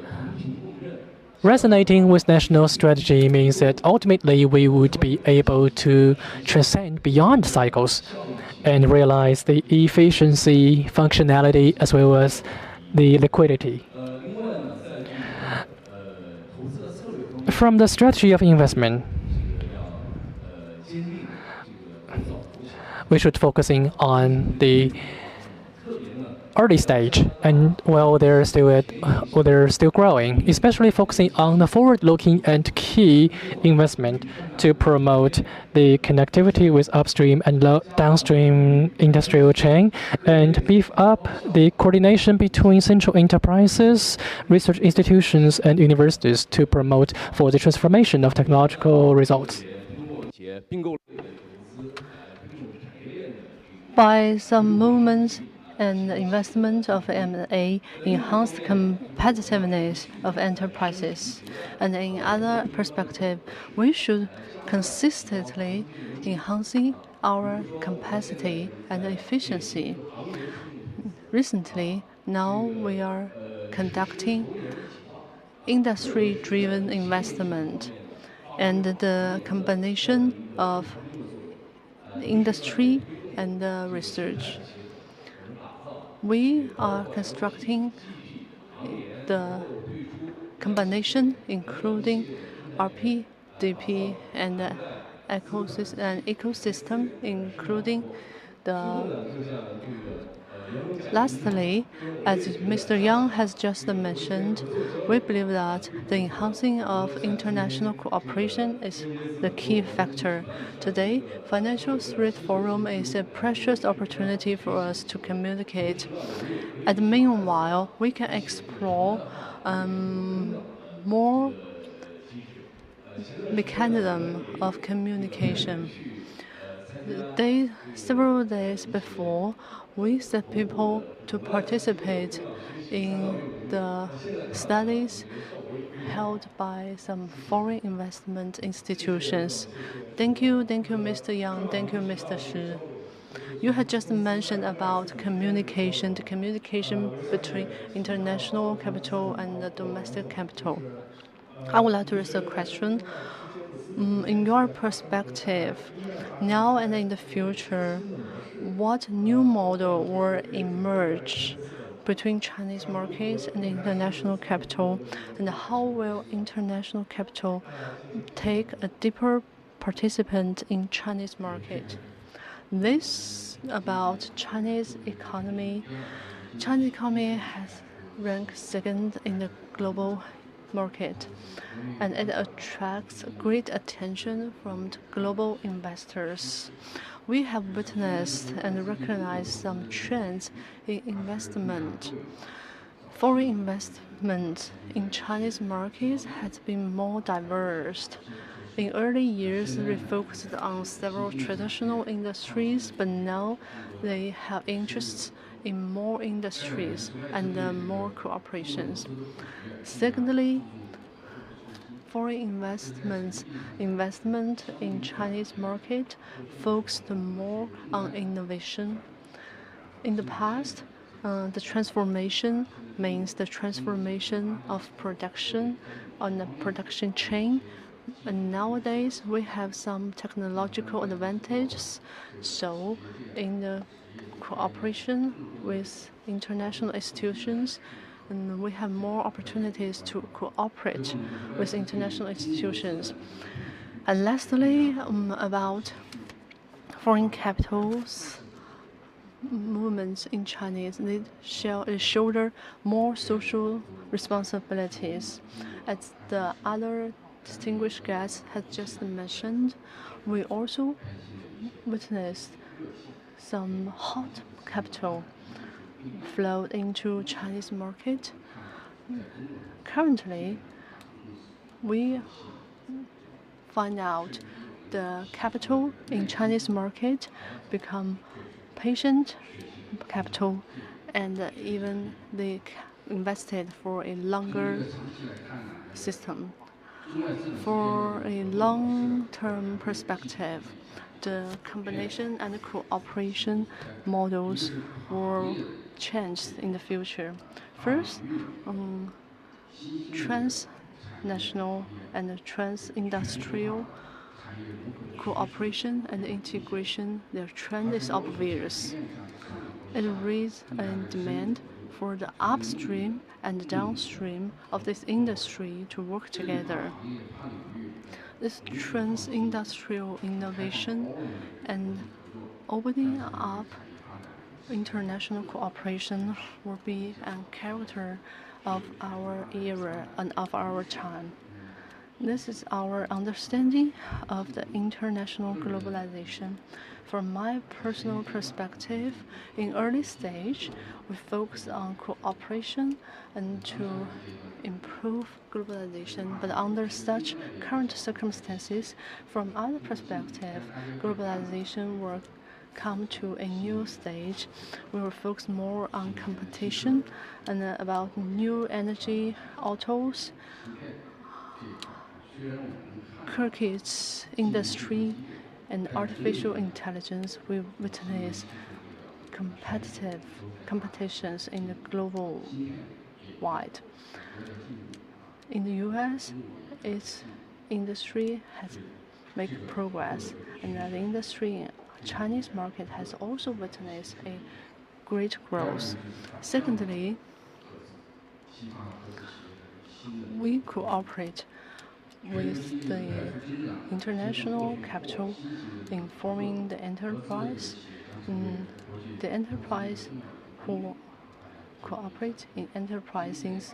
resonating with national strategy means that ultimately we would be able to transcend beyond cycles and realize the efficiency, functionality, as well as the liquidity. From the strategy of investment, we should focusing on the early stage, and while they're still growing, especially focusing on the forward-looking and key investment to promote the connectivity with upstream and downstream industrial chain, and beef up the coordination between central enterprises, research institutions, and universities to promote for the transformation of technological results. By some movements and investment of M&A enhanced competitiveness of enterprises. And in other perspective, we should consistently enhancing our capacity and efficiency. Recently, now we are conducting industry-driven investment, and the combination of industry and research. We are constructing the combination, including RP, DP, and ecosystem, including the. Lastly, as Mr. Yang has just mentioned, we believe that the enhancing of international cooperation is the key factor. Today, Financial Threat Forum is a precious opportunity for us to communicate. And meanwhile, we can explore more mechanism of communication. Several days before, we set people to participate in the studies held by some foreign investment institutions. Thank you, Mr. Yang. Thank you, Mr. Shi. You had just mentioned about communication, the communication between international capital and the domestic capital. I would like to raise a question. In your perspective, now and in the future, what new model will emerge between Chinese markets and international capital, and how will international capital take a deeper participant in Chinese market? This about Chinese economy. Chinese economy has ranked second in the global market, and it attracts great attention from the global investors. We have witnessed and recognized some trends in investment. Foreign investment in Chinese markets has been more diverse. In early years, they focused on several traditional industries, but now they have interests in more industries and more cooperations. Secondly, foreign investment in Chinese market focused more on innovation. In the past, the transformation means the transformation of production on the production chain. And nowadays, we have some technological advantages. So, in the cooperation with international institutions, and we have more opportunities to cooperate with international institutions. And lastly, about foreign capitals movements in Chinese, they shoulder more social responsibilities. As the other distinguished guests had just mentioned, we also witnessed some hot capital flowed into Chinese market. Currently, we find out the capital in Chinese market become patient capital, and even they invested for a longer system. For a long-term perspective, the combination and cooperation models will change in the future. First, transnational and trans-industrial cooperation and integration, their trend is obvious. It raises a demand for the upstream and downstream of this industry to work together. This trans-industrial innovation and opening up international cooperation will be a character of our era and of our time. This is our understanding of the international globalization. From my personal perspective, in early stage, we focus on cooperation and to improve globalization. But under such current circumstances, from other perspective, globalization will come to a new stage. We will focus more on competition and about new energy autos, cricket industry, and artificial intelligence. We witness competitions in the global wide. In the U.S., its industry has made progress, and the industry in Chinese market has also witnessed a great growth. Secondly, we cooperate with the international capital in forming the enterprise. The enterprise who cooperate in enterprises,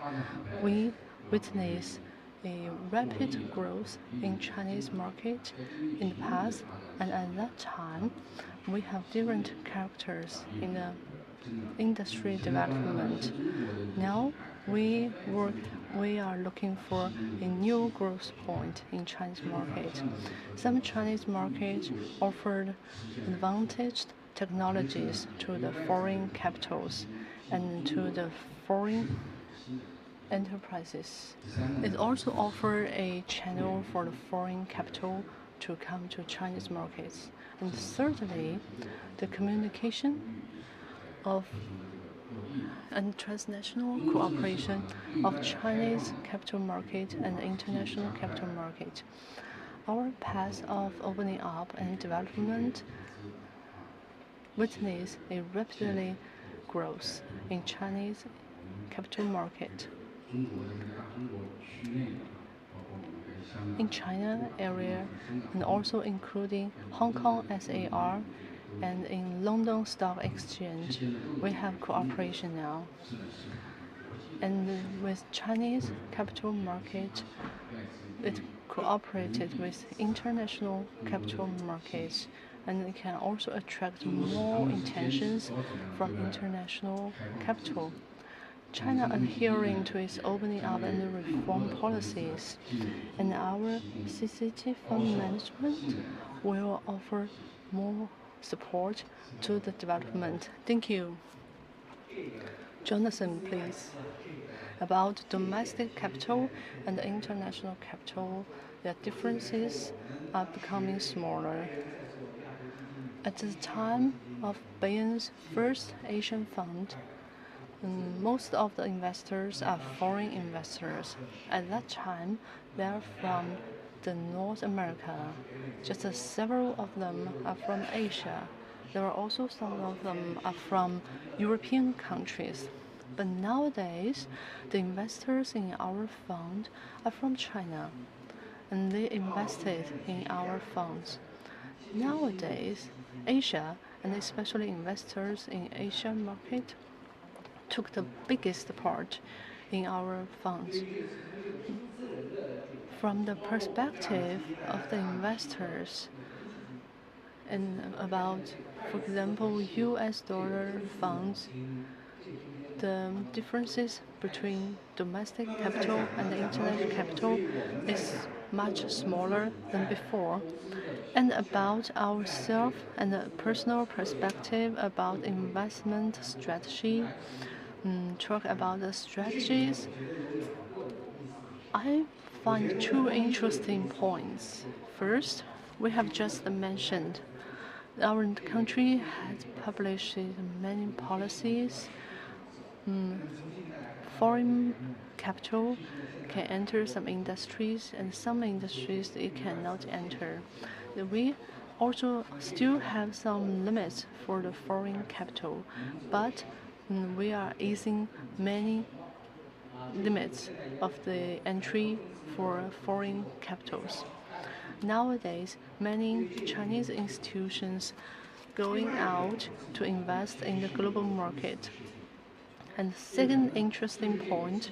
we witness a rapid growth in Chinese market in the past, and at that time, we have different characters in the industry development. Now, we are looking for a new growth point in Chinese market. Some Chinese markets offered advantaged technologies to the foreign capitals and to the foreign enterprises. It also offered a channel for the foreign capital to come to Chinese markets. And thirdly, the communication of and transnational cooperation of Chinese capital market and international capital market. Our path of opening up and development witnessed a rapidly growth in Chinese capital market. In China area and also including Hong Kong SAR and in London Stock Exchange, we have cooperation now. And with Chinese capital market, it cooperated with international capital markets, and it can also attract more intentions from international capital. China adhering to its opening up and reform policies, and our CCT fund management will offer more support to the development. Thank you. Jonathan, please. About domestic capital and international capital, their differences are becoming smaller. At the time of Beijing's first Asian fund, most of the investors are foreign investors. At that time, they are from the North America. Just several of them are from Asia. There are also some of them are from European countries. But nowadays, the investors in our fund are from China, and they invested in our funds. Nowadays, Asia, and especially investors in Asian market, took the biggest part in our funds. From the perspective of the investors, and about, for example, US dollar funds, the differences between domestic capital and the international capital is much smaller than before. And about ourselves and the personal perspective about investment strategy, talk about the strategies, I find two interesting points. First, we have just mentioned our country has published many policies. Foreign capital can enter some industries, and some industries it cannot enter. We also still have some limits for the foreign capital, but we are easing many limits of the entry for foreign capitals. Nowadays, many Chinese institutions going out to invest in the global market. And the second interesting point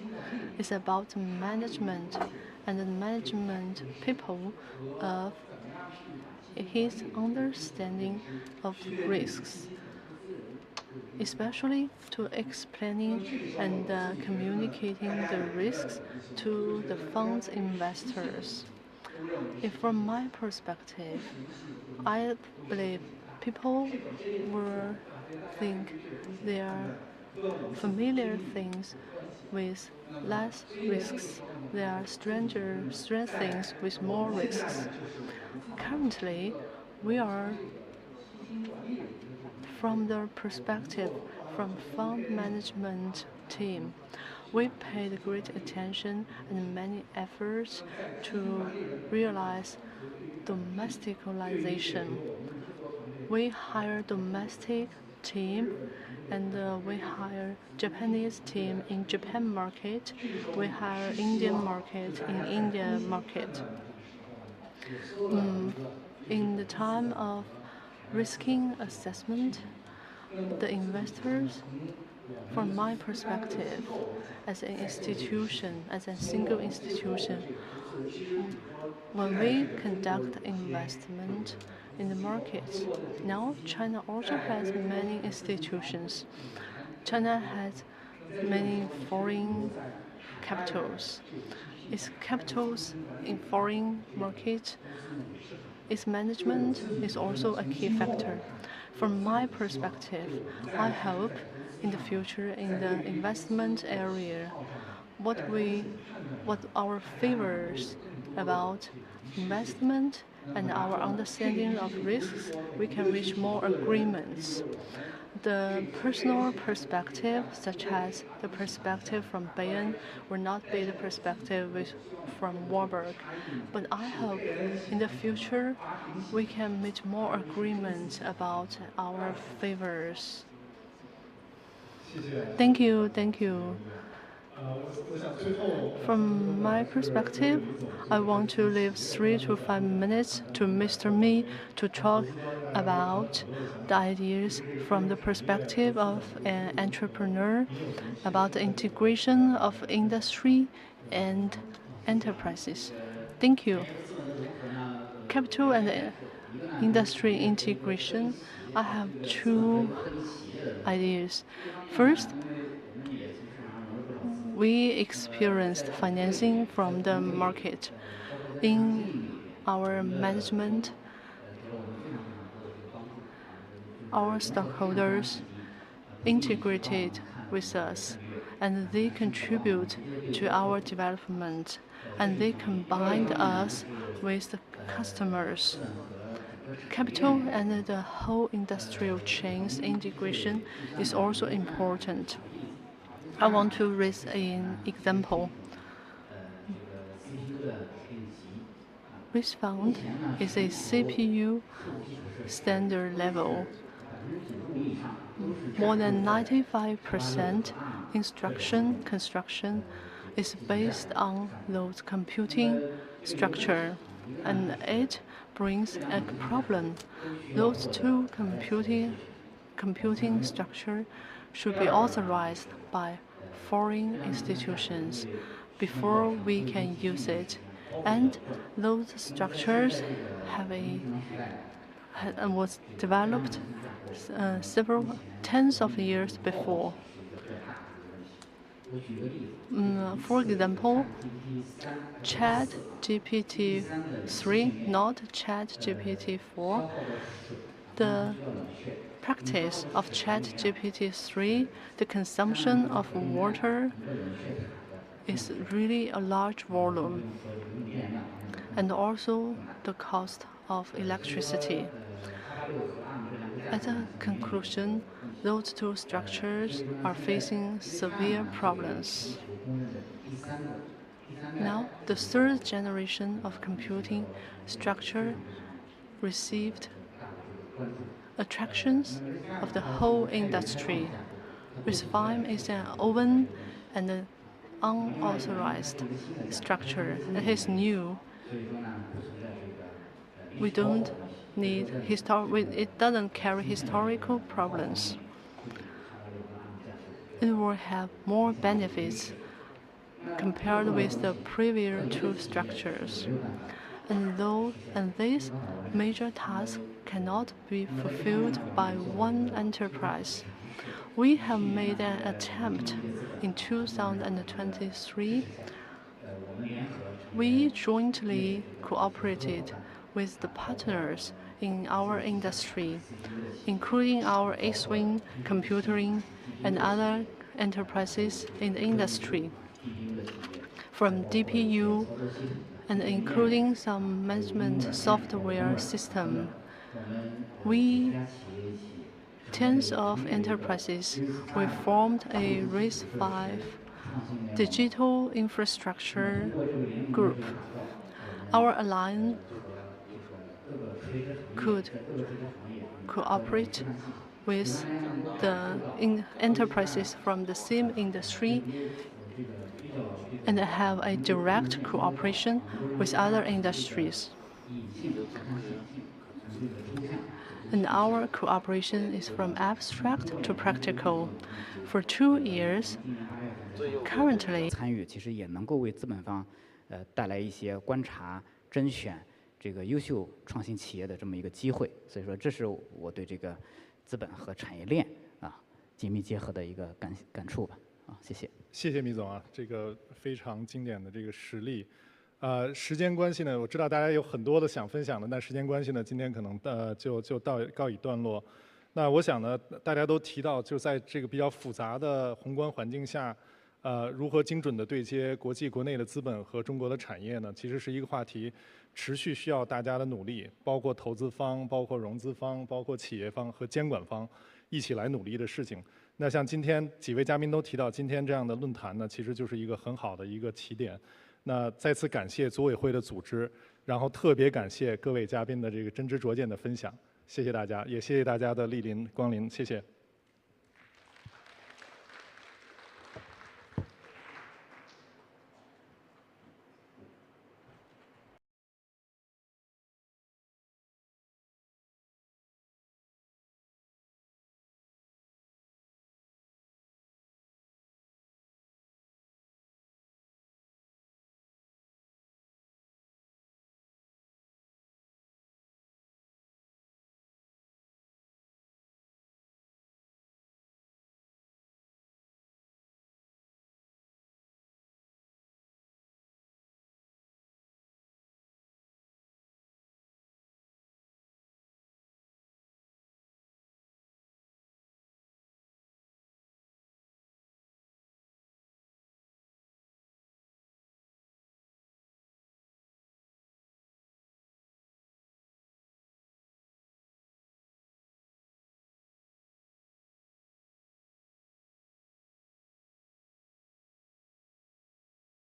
is about management and the management people of his understanding of risks, especially to explaining and communicating the risks to the fund's investors. From my perspective, I believe people will think they are familiar things with less risks. There are strange things with more risks. Currently, we are from the perspective from fund management team. We paid great attention and many efforts to realize domesticalization. We hire domestic team and we hire Japanese team in Japan market. We hire Indian market in India market. In the time of risking assessment, the investors, from my perspective, as an institution, as a single institution, when we conduct investment in the markets, now China also has many institutions. China has many foreign capitals. Its capitals in foreign markets, its management is also a key factor. From my perspective, I hope in the future in the investment area, what our favors about investment and our understanding of risks, we can reach more agreements. The personal perspective, such as the perspective from Bayern, will not be the perspective from Warburg. But I hope in the future we can meet more agreements about our favors. Thank you, thank you. From my perspective, I want to leave 3 to 5 minutes to Mr. Mi to talk about the ideas from the perspective of an entrepreneur about the integration of industry and enterprises. Thank you. Capital and industry integration, I have 2 ideas. First, we experienced financing from the market. In our management, our stockholders integrated with us and they contribute to our development and they combined us with the customers. Capital and the whole industrial chain's integration is also important. I want to raise an example. Risk fund is a CPU standard level. More than 95% construction is based on those computing structure, and it brings a problem. Those 2 computing structure should be authorized by foreign institutions before we can use it. And those structures was developed several tens of years before. For example, ChatGPT-3, not ChatGPT-4, the practice of ChatGPT-3, the consumption of water is really a large volume, and also the cost of electricity. At a conclusion, those 2 structures are facing severe problems. Now, the 3rd generation of computing structure received attractions of the whole industry. RISC-V is an open and unauthorized structure. It is new. We don't need it doesn't carry historical problems. It will have more benefits compared with the previous 2 structures. And these major tasks cannot be fulfilled by one enterprise. We have made an attempt in 2023. We jointly cooperated with the partners in our industry, including our X-Wing computing and other enterprises in the industry, from DPU and including some management software system. Tens of enterprises, we formed a RISC-V digital infrastructure group. Our alliance could cooperate with the enterprises from the same industry and have a direct cooperation with other industries. And our cooperation is from abstract to practical. For 2 years, currently, 参与其实也能够为资本方带来一些观察、甄选这个优秀创新企业的这么一个机会。所以说，这是我对这个资本和产业链紧密结合的一个感触吧。啊，谢谢。谢谢米总啊，这个非常经典的这个实例。时间关系呢，我知道大家有很多的想分享的，但时间关系呢，今天可能就告一段落。那我想呢，大家都提到，就在这个比较复杂的宏观环境下，如何精准的对接国际国内的资本和中国的产业呢？其实是一个话题，持续需要大家的努力，包括投资方、包括融资方、包括企业方和监管方一起来努力的事情。那像今天几位嘉宾都提到，今天这样的论坛呢，其实就是一个很好的一个起点。那再次感谢组委会的组织，然后特别感谢各位嘉宾的这个真知灼见的分享，谢谢大家，也谢谢大家的莅临光临，谢谢。